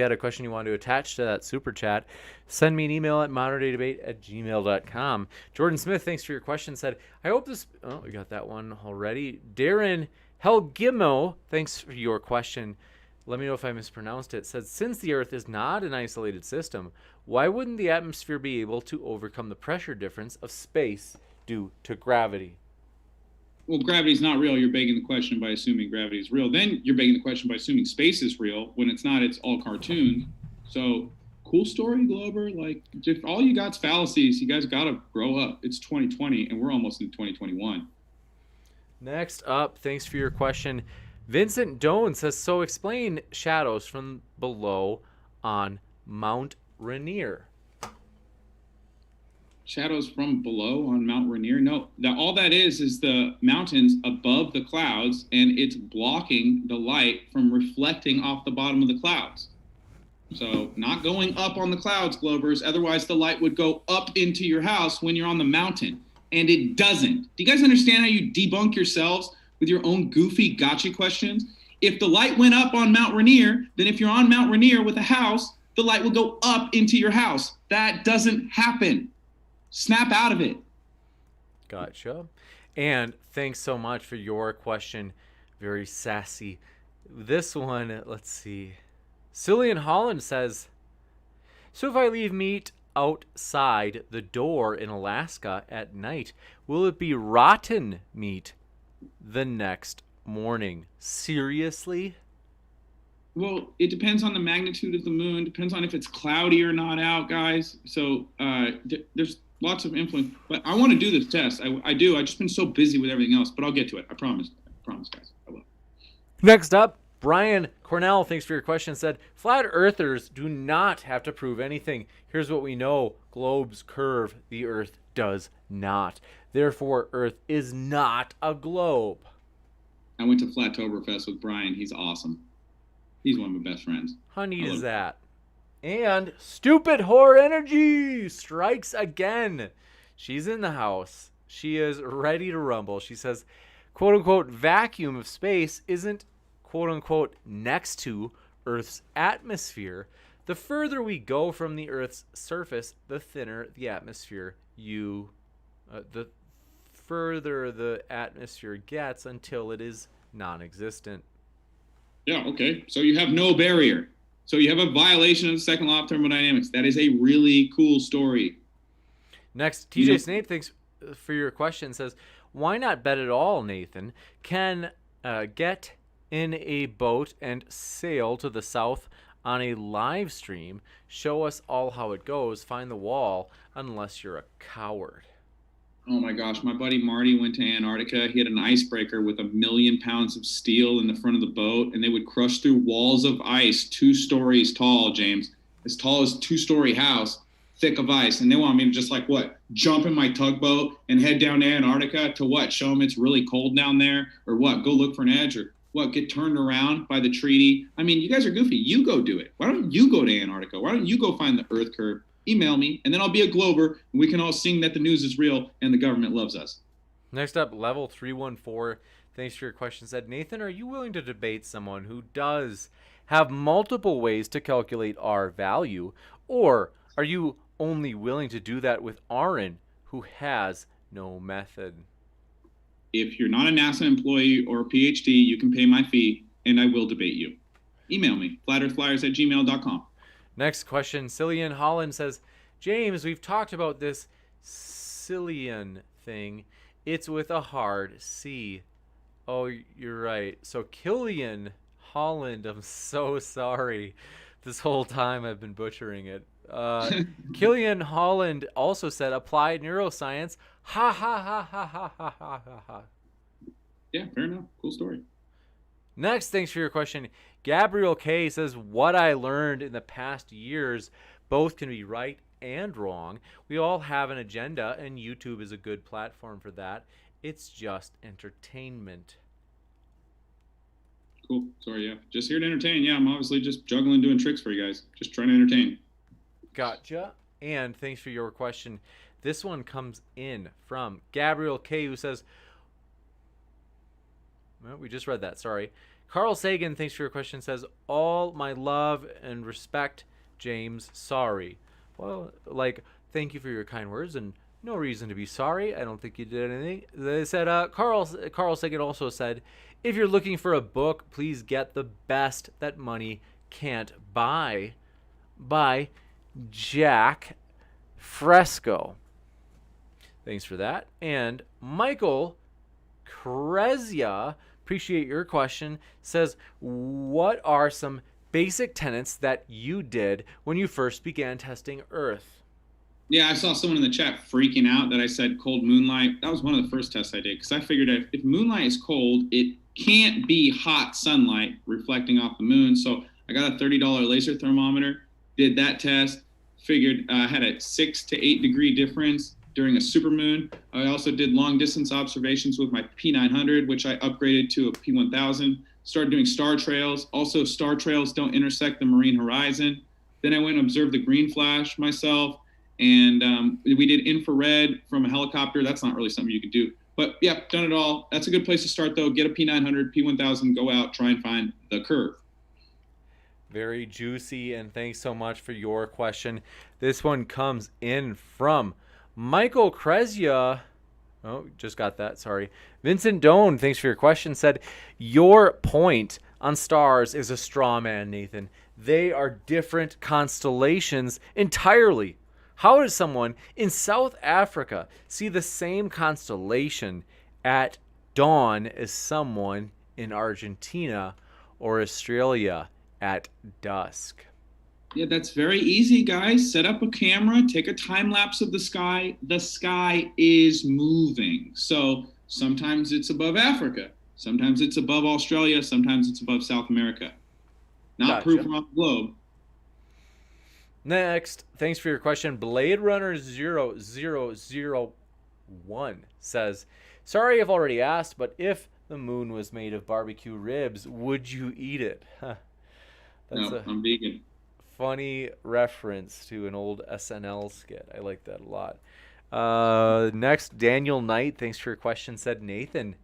had a question you want to attach to that super chat, send me an email at moderndaydebate@gmail.com. Jordan Smith, thanks for your question, said, I hope this... Oh, we got that one already. Darren Helgimo, thanks for your question. Let me know if I mispronounced it. Said, since the Earth is not an isolated system, why wouldn't the atmosphere be able to overcome the pressure difference of space due to gravity? Well, gravity's not real. You're begging the question by assuming gravity is real. Then you're begging the question by assuming space is real. When it's not, it's all cartoon. So, cool story, Glober. Like, if all you got's fallacies, you guys got to grow up. It's 2020, and we're almost in 2021. Next up, thanks for your question. Vincent Doan says, so explain shadows from below on Mount Rainier. Shadows from below on Mount Rainier? No, all that is the mountains above the clouds, and it's blocking the light from reflecting off the bottom of the clouds. So not going up on the clouds, Globers. Otherwise, the light would go up into your house when you're on the mountain, and it doesn't. Do you guys understand how you debunk yourselves with your own goofy gotcha questions? If the light went up on Mount Rainier, then if you're on Mount Rainier with a house, the light will go up into your house. That doesn't happen. Snap out of it. Gotcha. And thanks so much for your question. Very sassy. This one, let's see. Cillian Holland says, so if I leave meat outside the door in Alaska at night, will it be rotten meat the next morning? Seriously? Well, it depends on the magnitude of the moon. Depends on if it's cloudy or not out, guys. So there's lots of influence. But I want to do this test. I do. I've just been so busy with everything else. But I'll get to it. I promise. I promise, guys. I will. Next up, Brian Cornell, thanks for your question, said, flat earthers do not have to prove anything. Here's what we know. Globes curve. The Earth does not. Therefore, Earth is not a globe. I went to Flattoberfest with Brian. He's awesome. He's one of my best friends. How neat is that? And Stupid Whore Energy strikes again. She's in the house. She is ready to rumble. She says, quote unquote, vacuum of space isn't quote unquote next to Earth's atmosphere. The further we go from the Earth's surface, the thinner the atmosphere the further the atmosphere gets until it is non-existent. Yeah, okay. So you have no barrier. So you have a violation of the second law of thermodynamics. That is a really cool story. Next, TJ Snape, thanks for your question, says, why not bet it all, Nathan? Can get in a boat and sail to the south on a live stream. Show us all how it goes. Find the wall, unless you're a coward. Oh my gosh, my buddy Marty went to Antarctica. He had an icebreaker with 1 million pounds of steel in the front of the boat, and they would crush through walls of ice 2 stories tall, James, as tall as a 2-story house, thick of ice. And they want me to just jump in my tugboat and head down to Antarctica to what? Show them it's really cold down there, or what? Go look for an edge, or what? Get turned around by the treaty. I mean, you guys are goofy. You go do it. Why don't you go to Antarctica? Why don't you go find the Earth curve? Email me, and then I'll be a Glober, and we can all sing that the news is real and the government loves us. Next up, level 314. Thanks for your question. Said, Nathan, are you willing to debate someone who does have multiple ways to calculate R value, or are you only willing to do that with Aron, who has no method? If you're not a NASA employee or a PhD, you can pay my fee, and I will debate you. Email me, flatearthflyers@gmail.com. Next question, Cillian Holland says, James, we've talked about this Cillian thing. It's with a hard C. Oh, you're right. So Killian Holland, I'm so sorry. This whole time I've been butchering it. Killian Holland also said applied neuroscience. Ha ha ha ha ha ha ha ha ha. Yeah, fair enough. Cool story. Next, thanks for your question. Gabriel K says, what I learned in the past years, both can be right and wrong. We all have an agenda, and YouTube is a good platform for that. It's just entertainment. Cool. Sorry, yeah. Just here to entertain. Yeah, I'm obviously just juggling, doing tricks for you guys. Just trying to entertain. Gotcha. And thanks for your question. This one comes in from Gabriel K, who says, well, we just read that, sorry. Carl Sagan, thanks for your question, says, all my love and respect, James, sorry. Well, thank you for your kind words, and no reason to be sorry. I don't think you did anything. They said, Carl Sagan also said, if you're looking for a book, please get the best that money can't buy by Jack Fresco. Thanks for that. And Michael Krezia, appreciate your question, says, what are some basic tenets that you did when you first began testing Earth? Yeah, I saw someone in the chat freaking out that I said cold moonlight. That was one of the first tests I did, because I figured if moonlight is cold, it can't be hot sunlight reflecting off the moon. So I got a $30 laser thermometer, did that test, figured I had a 6 to 8 degree difference during a supermoon. I also did long distance observations with my P900, which I upgraded to a P1000. Started doing star trails. Also, star trails don't intersect the marine horizon. Then I went and observed the green flash myself. And we did infrared from a helicopter. That's not really something you could do. But yeah, done it all. That's a good place to start, though. Get a P900, P1000, go out, try and find the curve. Very juicy, and thanks so much for your question. This one comes in from Michael Krezia. Oh, just got that, sorry. Vincent Doan, thanks for your question, said, your point on stars is a straw man, Nathan. They are different constellations entirely. How does someone in South Africa see the same constellation at dawn as someone in Argentina or Australia at dusk? Yeah, that's very easy, guys. Set up a camera, take a time lapse of the sky. The sky is moving. So sometimes it's above Africa. Sometimes it's above Australia. Sometimes it's above South America. Not proof on the globe. Next, thanks for your question. Blade Runner 0001 says, sorry I've already asked, but if the moon was made of barbecue ribs, would you eat it? No, I'm vegan. Funny reference to an old SNL skit. I like that a lot. Next, Daniel Knight, thanks for your question, said, Nathan,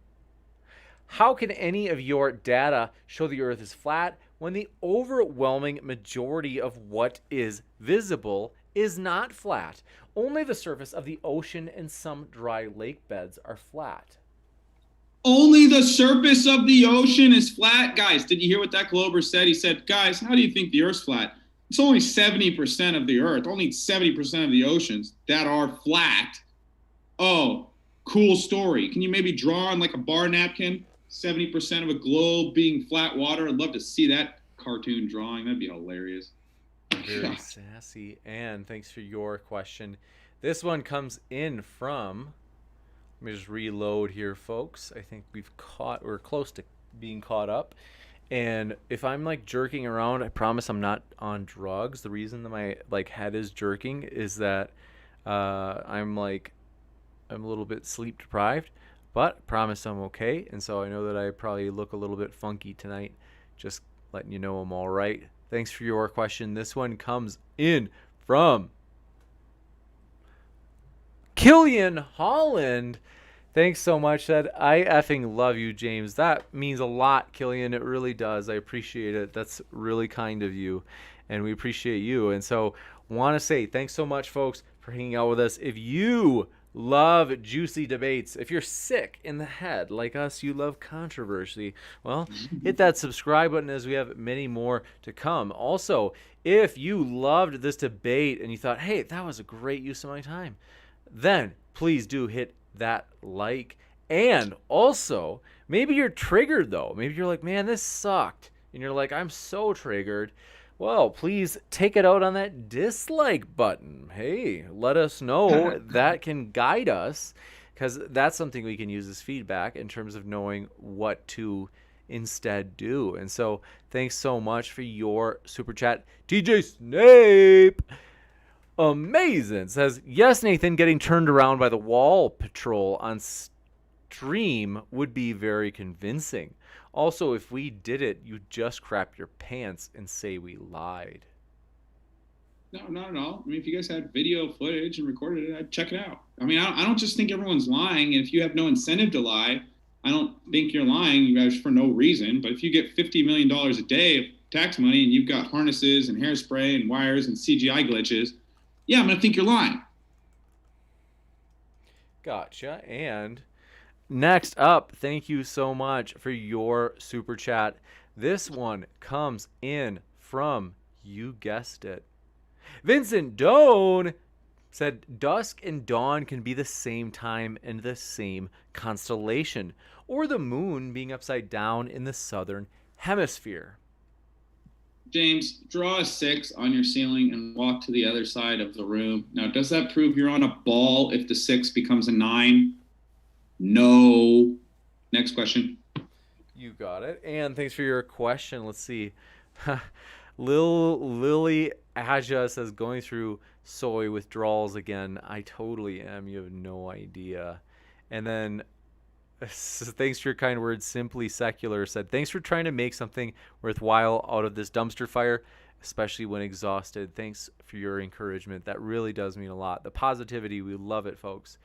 how can any of your data show the Earth is flat when the overwhelming majority of what is visible is not flat? Only the surface of the ocean and some dry lake beds are flat. Only the surface of the ocean is flat? Guys, did you hear what that Glober said? He said, guys, how do you think the Earth's flat? It's only 70% of the Earth, only 70% of the oceans that are flat. Oh, cool story. Can you maybe draw on like a bar napkin 70% of a globe being flat water? I'd love to see that cartoon drawing. That'd be hilarious. Very sassy. And thanks for your question. This one comes in from, let me just reload here, folks. I think we're close to being caught up. And if I'm like jerking around, I promise I'm not on drugs. The reason that my like head is jerking is that I'm a little bit sleep deprived, but I promise I'm okay. And so I know that I probably look a little bit funky tonight. Just letting you know I'm all right. Thanks for your question. This one comes in from Killian Holland. Thanks so much. That I effing love you, James. That means a lot, Killian. It really does. I appreciate it. That's really kind of you, and we appreciate you. And so want to say thanks so much, folks, for hanging out with us. If you love juicy debates, if you're sick in the head like us, you love controversy, well, hit that subscribe button as we have many more to come. Also, if you loved this debate and you thought, hey, that was a great use of my time, then please do hit that like. And also, maybe you're triggered though. Maybe you're like, man, this sucked. And you're like, I'm so triggered. Well, please take it out on that dislike button. Hey, let us know. That can guide us, because that's something we can use as feedback in terms of knowing what to instead do. And so thanks so much for your super chat. DJ Snape, amazing, says, yes, Nathan, getting turned around by the wall patrol on stream would be very convincing. Also, if we did it, you'd just crap your pants and say we lied. No, not at all. I mean, if you guys had video footage and recorded it, I'd check it out. I mean, I don't just think everyone's lying. And if you have no incentive to lie, I don't think you're lying, you guys, for no reason. But if you get $50 million a day of tax money and you've got harnesses and hairspray and wires and CGI glitches, yeah, I'm going to think you're lying. Gotcha. And next up, thank you so much for your super chat. This one comes in from, you guessed it, Vincent Doan. Said, dusk and dawn can be the same time and the same constellation, or the moon being upside down in the southern hemisphere. James, draw a 6 on your ceiling and walk to the other side of the room. Now, does that prove you're on a ball if the 6 becomes a 9? No. Next question. You got it. And thanks for your question. Let's see. Lily Aja says, going through soy withdrawals again. I totally am. You have no idea. And then thanks for your kind words. Simply Secular said, thanks for trying to make something worthwhile out of this dumpster fire, especially when exhausted. Thanks for your encouragement. That really does mean a lot. The positivity, we love it, folks.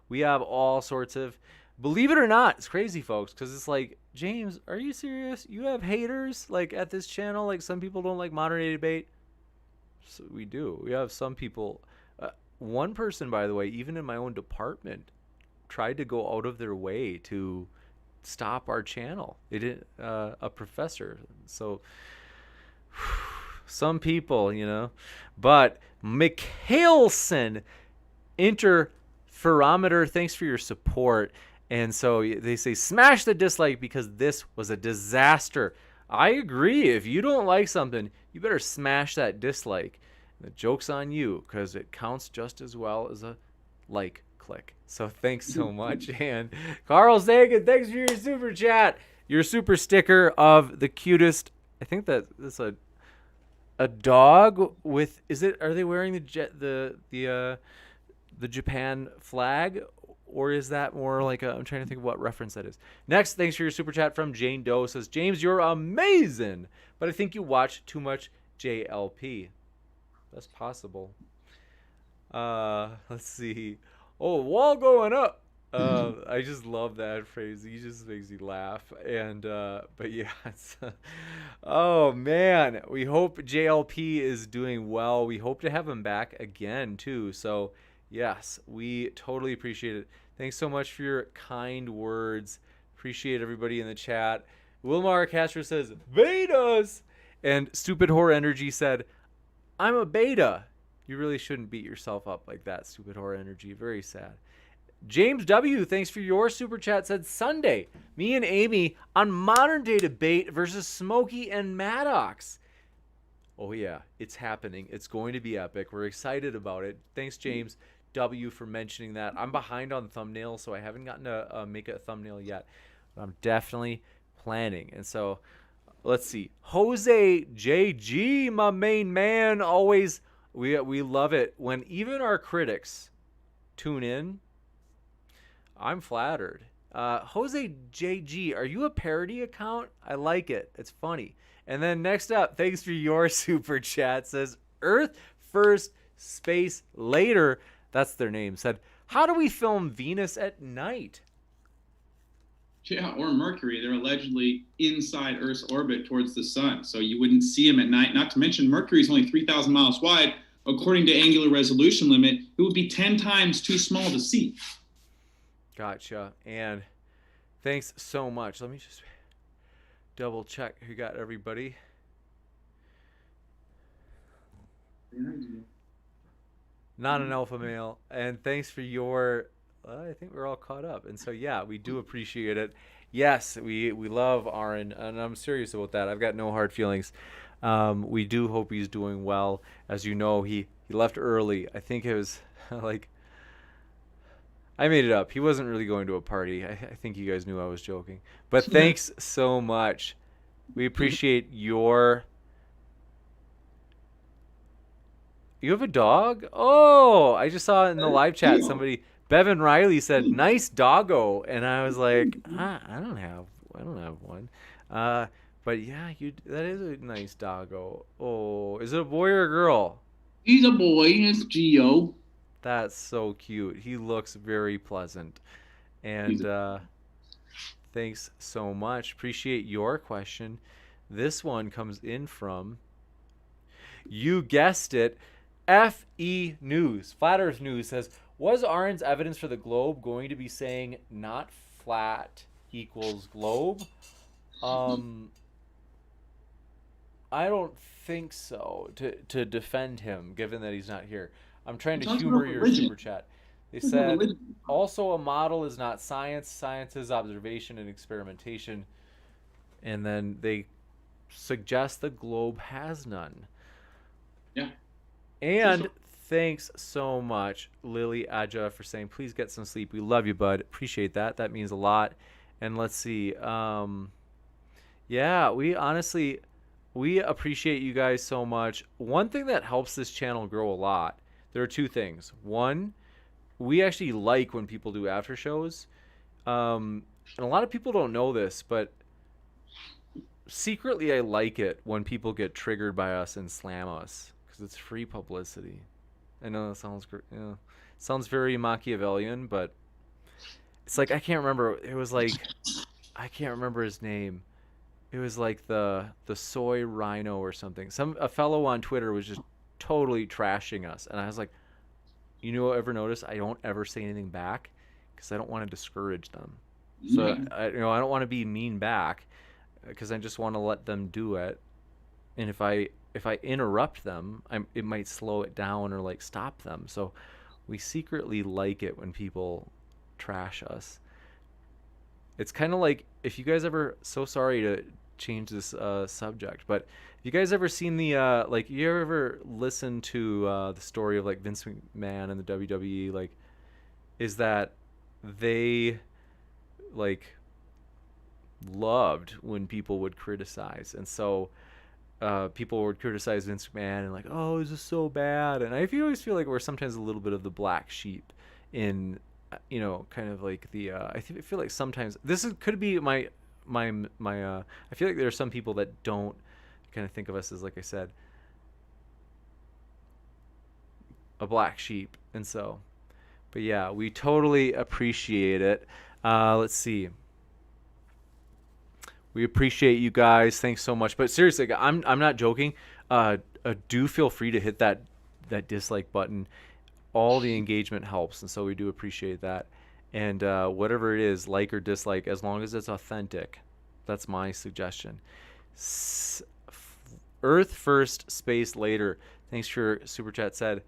We have all sorts of, believe it or not, it's crazy, folks, because it's like, James, are you serious? You have haters like at this channel? Like, some people don't like modern day debate? So we do. We have some people. One person, by the way, even in my own department, tried to go out of their way to stop our channel. They didn't. A professor. So some people, you know. But Mikhailson, Interferometer, thanks for your support. And so they say, smash the dislike because this was a disaster. I agree. If you don't like something, you better smash that dislike. The joke's on you, because it counts just as well as a like click. So thanks so much. And Carl Sagan, thanks for your super chat. Your super sticker of the cutest. I think that's a dog with. Are they wearing the Japan flag? Or is that more like I'm trying to think of what reference that is. Next, thanks for your super chat from Jane Doe. Says, James, you're amazing, but I think you watch too much JLP. That's possible. Let's see. Oh, wall going up. I just love that phrase. He just makes me laugh. And but yeah, oh man, we hope JLP is doing well. We hope to have him back again too. So yes, we totally appreciate it. Thanks so much for your kind words. Appreciate everybody in the chat. Wilmar Castro says, betas! And Stupid Horror Energy said, I'm a beta. You really shouldn't beat yourself up like that, Stupid Horror Energy. Very sad. James W., thanks for your super chat, said, Sunday, me and Amy on Modern Day Debate versus Smokey and Maddox. Oh yeah, it's happening. It's going to be epic. We're excited about it. Thanks, James W., for mentioning that. I'm behind on thumbnails, so I haven't gotten to make a thumbnail yet. But I'm definitely planning. And so let's see. Jose JG, my main man, always we love it when even our critics tune in. I'm flattered. Jose JG, are you a parody account? I like it. It's funny. And then next up, thanks for your super chat, says Earth First, Space Later. That's their name. Said, how do we film Venus at night? Yeah, or Mercury. They're allegedly inside Earth's orbit towards the sun, so you wouldn't see them at night. Not to mention, Mercury is only 3,000 miles wide. According to angular resolution limit, it would be 10 times too small to see. Gotcha. And thanks so much. Let me just double check who got everybody. Not an alpha male. And thanks for your... I think we're all caught up. And so, yeah, we do appreciate it. Yes, we love Aron, and I'm serious about that. I've got no hard feelings. We do hope he's doing well. As you know, he left early. I think it was like... I made it up. He wasn't really going to a party. I think you guys knew I was joking. But thanks so much. We appreciate your... You have a dog? Oh, I just saw in the live chat somebody... Bevan Riley said, nice doggo. And I was like, I don't have one. But yeah, that is a nice doggo. Oh, is it a boy or a girl? He's a boy. It's Gio. That's so cute. He looks very pleasant. And thanks so much. Appreciate your question. This one comes in from, you guessed it, FE News. Flat Earth News says, was Aron's evidence for the globe going to be saying not flat equals globe? I don't think so, to defend him, given that he's not here. I'm trying to humor your super chat. They said, also a model is not science. Science is observation and experimentation. And then they suggest the globe has none. Yeah. And thanks so much, Lily Aja, for saying, please get some sleep. We love you, bud. Appreciate that. That means a lot. And let's see. Yeah, we appreciate you guys so much. One thing that helps this channel grow a lot, there are two things. One, we actually like when people do after shows. And a lot of people don't know this, but secretly I like it when people get triggered by us and slam us, because it's free publicity. I know that sounds very Machiavellian, but it's like, I can't remember. It was like, I can't remember his name. It was like the soy rhino or something. A fellow on Twitter was just totally trashing us, and I was like, ever notice I don't ever say anything back because I don't want to discourage them. So I don't want to be mean back because I just want to let them do it. And if I interrupt them, it might slow it down or like stop them. So we secretly like it when people trash us. It's kind of like, if you guys ever, so sorry to change this subject, but have you guys ever seen the you ever listened to the story of like Vince McMahon and the WWE? Like, is that they like loved when people would criticize, and so people would criticize Vince McMahon and like, oh, this is so bad. And I always feel like we're sometimes a little bit of the black sheep in, kind of like the, I feel like sometimes could be my I feel like there are some people that don't kind of think of us as, like I said, a black sheep. And so, but yeah, we totally appreciate it. Let's see. We appreciate you guys. Thanks so much. But seriously, I'm not joking. Do feel free to hit that dislike button. All the engagement helps, and so we do appreciate that. And whatever it is, like or dislike, as long as it's authentic, that's my suggestion. Earth first, space later. Thanks for your super chat. Said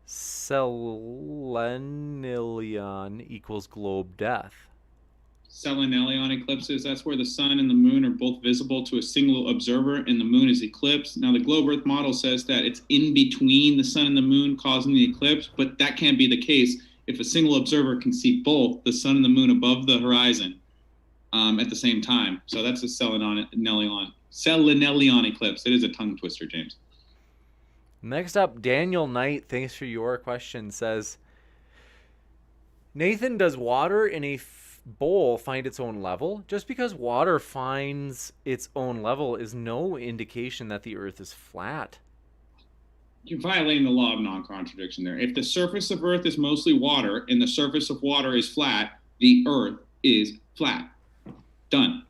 Selenilion equals globe death. Selenilion eclipses, that's where the sun and the moon are both visible to a single observer and the moon is eclipsed. Now, the globe Earth model says that it's in between the sun and the moon causing the eclipse, but that can't be the case if a single observer can see both the sun and the moon above the horizon at the same time. So that's a Selenilion Selinelion eclipse. It is a tongue twister, James. Next up, Daniel Knight, thanks for your question, says, Nathan, does water in a bowl find its own level? Just because water finds its own level is no indication that the earth is flat. You're violating the law of non-contradiction there. If the surface of earth is mostly water and the surface of water is flat, the earth is flat. Done.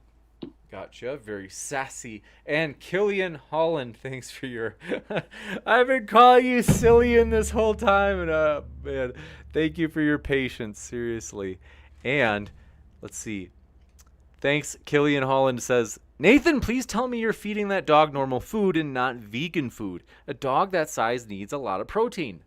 Gotcha. Very sassy. And Killian Holland, thanks for your... I've been calling you Cillian this whole time, and man, thank you for your patience, seriously. And let's see. Thanks, Killian Holland says, Nathan, please tell me you're feeding that dog normal food and not vegan food. A dog that size needs a lot of protein.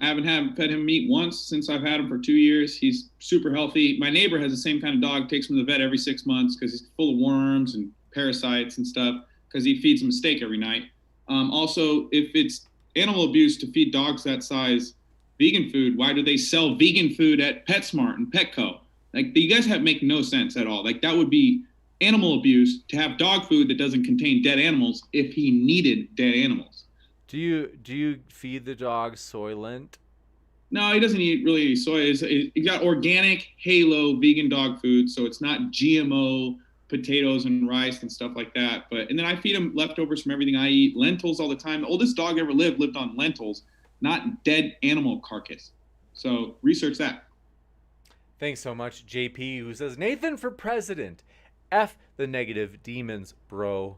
I haven't fed him meat once since I've had him for 2 years. He's super healthy. My neighbor has the same kind of dog, takes him to the vet every 6 months because he's full of worms and parasites and stuff because he feeds him steak every night. Also, if it's animal abuse to feed dogs that size vegan food, why do they sell vegan food at PetSmart and Petco? Like, you guys make no sense at all. Like, that would be animal abuse to have dog food that doesn't contain dead animals if he needed dead animals. Do you feed the dog Soylent? No, he doesn't eat really soy. He got organic Halo vegan dog food, so it's not GMO potatoes and rice and stuff like that. And then I feed him leftovers from everything I eat, lentils all the time. The oldest dog ever lived on lentils, not dead animal carcass. So research that. Thanks so much, JP, who says, Nathan for president. F the negative demons, bro.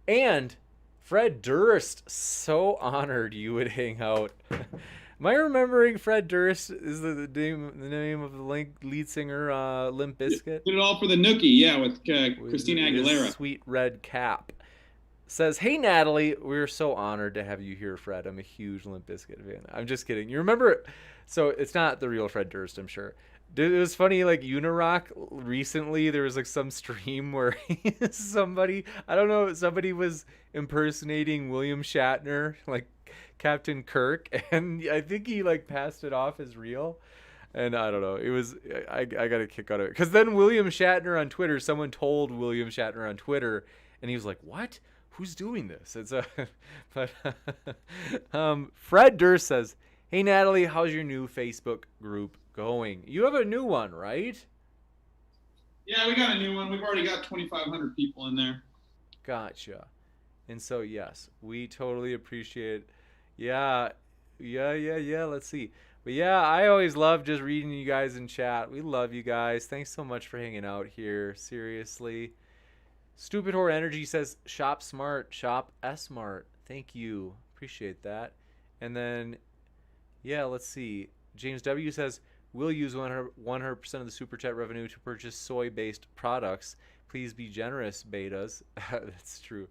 And Fred Durst, so honored you would hang out. Am I remembering Fred Durst is the name of the lead singer, Limp Bizkit? Did it all for the Nookie, yeah, with Christina Aguilera. Sweet red cap. Says, hey, Natalie, we're so honored to have you here, Fred. I'm a huge Limp Bizkit fan. I'm just kidding. You remember, so it's not the real Fred Durst, I'm sure. It was funny, like Unirock recently, there was like some stream where somebody was impersonating William Shatner, like Captain Kirk, and I think he like passed it off as real. And I don't know, it was, I got a kick out of it. Because then William Shatner on Twitter, someone told William Shatner on Twitter, and he was like, what? Who's doing this? It's Fred Durst says, hey, Natalie, how's your new Facebook group going? You have a new one, right? Yeah, we got a new one. We've already got 2,500 people in there. Gotcha. And so, yes, we totally appreciate. Yeah. Let's see. But yeah, I always love just reading you guys in chat. We love you guys. Thanks so much for hanging out here. Seriously. Stupid Whore Energy says, shop smart, shop S-Mart. Thank you. Appreciate that. And then, yeah, let's see. James W. says, we'll use 100% of the Super Chat revenue to purchase soy-based products. Please be generous, betas. That's true.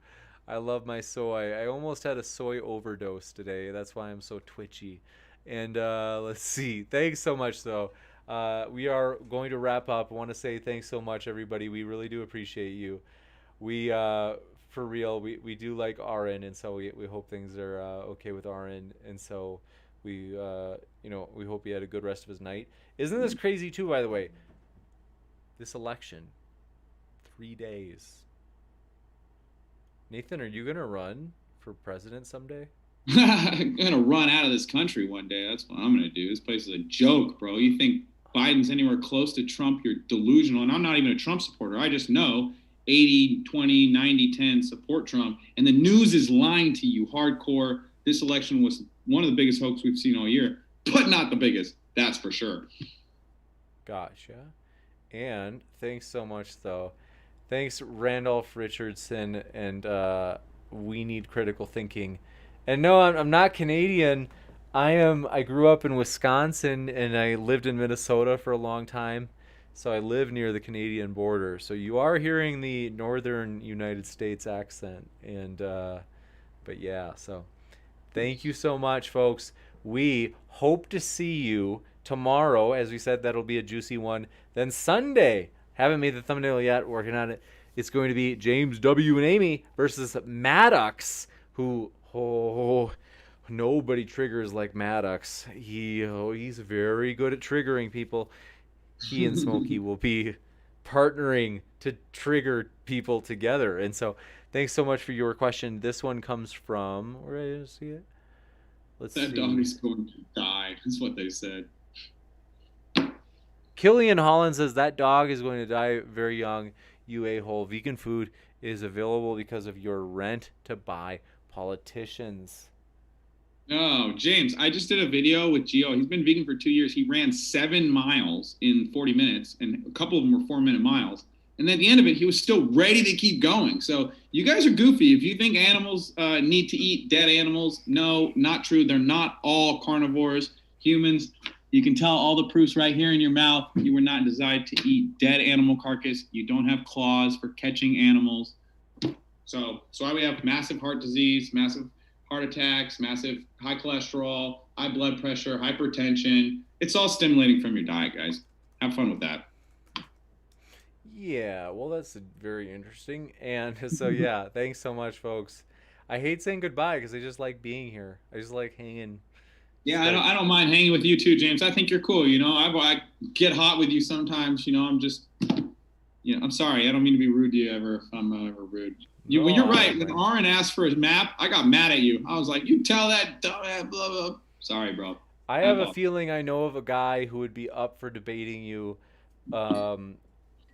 I love my soy. I almost had a soy overdose today. That's why I'm so twitchy. And let's see. Thanks so much, though. We are going to wrap up. I want to say thanks so much, everybody. We really do appreciate you. We, for real, we do like Aron, and so we hope things are okay with Aron. And so we hope he had a good rest of his night. Isn't this crazy, too, by the way? This election, 3 days. Nathan, are you going to run for president someday? I'm going to run out of this country one day. That's what I'm going to do. This place is a joke, bro. You think Biden's anywhere close to Trump, you're delusional. And I'm not even a Trump supporter. I just know 80, 20, 90, 10 support Trump. And the news is lying to you hardcore. This election was one of the biggest hoax we've seen all year, but not the biggest. That's for sure. Gotcha. And thanks so much, though. Thanks, Randolph Richardson, and We Need Critical Thinking. And no, I'm not Canadian. I grew up in Wisconsin, and I lived in Minnesota for a long time. So I live near the Canadian border. So you are hearing the northern United States accent. And but yeah, so thank you so much, folks. We hope to see you tomorrow. As we said, that'll be a juicy one. Then Sunday, haven't made the thumbnail yet, working on it. It's going to be James W. and Amy versus Maddox, who, nobody triggers like Maddox. He's very good at triggering people. He and Smokey will be partnering to trigger people together. And so thanks so much for your question. This one comes from, where did I see it? Let's see. That dog is going to die. That's what they said. Killian Holland says that dog is going to die very young. You a-hole. Vegan food is available because of your rent to buy politicians. No, James, I just did a video with Gio. He's been vegan for 2 years. He ran 7 miles in 40 minutes, and a couple of them were 4-minute miles. And at the end of it, he was still ready to keep going. So you guys are goofy. If you think animals need to eat dead animals, no, not true. They're not all carnivores. Humans, you can tell all the proofs right here in your mouth. You were not designed to eat dead animal carcass. You don't have claws for catching animals. So that's why we have massive heart disease, massive heart attacks, massive high cholesterol, high blood pressure, hypertension. It's all stimulating from your diet, guys. Have fun with that. Yeah, well, that's very interesting. And so, yeah, thanks so much, folks. I hate saying goodbye because I just like being here. I just like hanging. Yeah, I don't mind hanging with you too, James. I think you're cool. You know, I get hot with you sometimes. You know, I'm just, you know, I'm sorry. I don't mean to be rude to you ever if I'm ever rude. You're right. When Aron asked for his map, I got mad at you. I was like, you tell that dumbass, blah, blah. Sorry, bro. I have a feeling I know of a guy who would be up for debating you.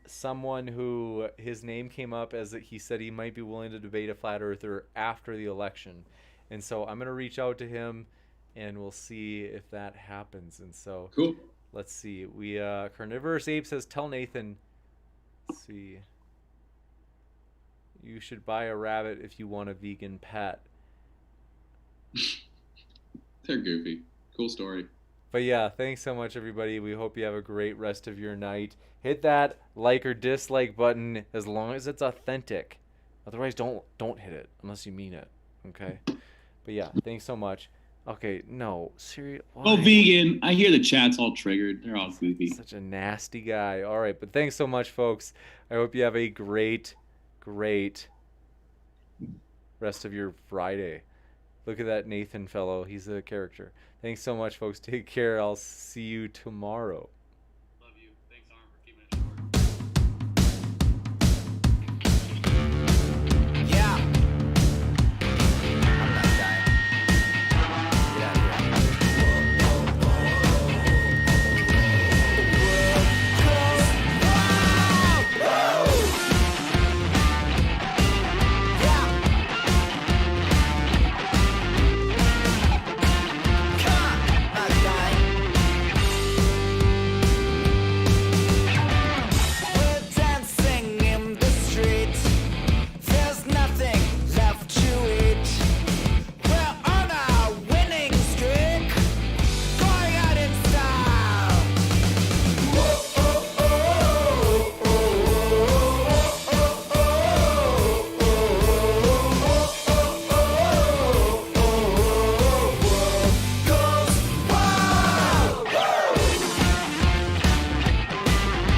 Someone who his name came up as he said he might be willing to debate a flat earther after the election. And so I'm going to reach out to him and we'll see if that happens. And so cool. Let's see. We Carnivorous Ape says, tell Nathan, let's see, you should buy a rabbit if you want a vegan pet. They're goofy. Cool story. But yeah, thanks so much, everybody. We hope you have a great rest of your night. Hit that like or dislike button as long as it's authentic. Otherwise, don't hit it unless you mean it. Okay? But yeah, thanks so much. Okay, no, seriously. Oh, vegan. I hear the chat's all triggered. They're all goofy. Such a nasty guy. All right, but thanks so much, folks. I hope you have a great rest of your Friday. Look at that Nathan fellow. He's a character. Thanks so much, folks. Take care. I'll see you tomorrow.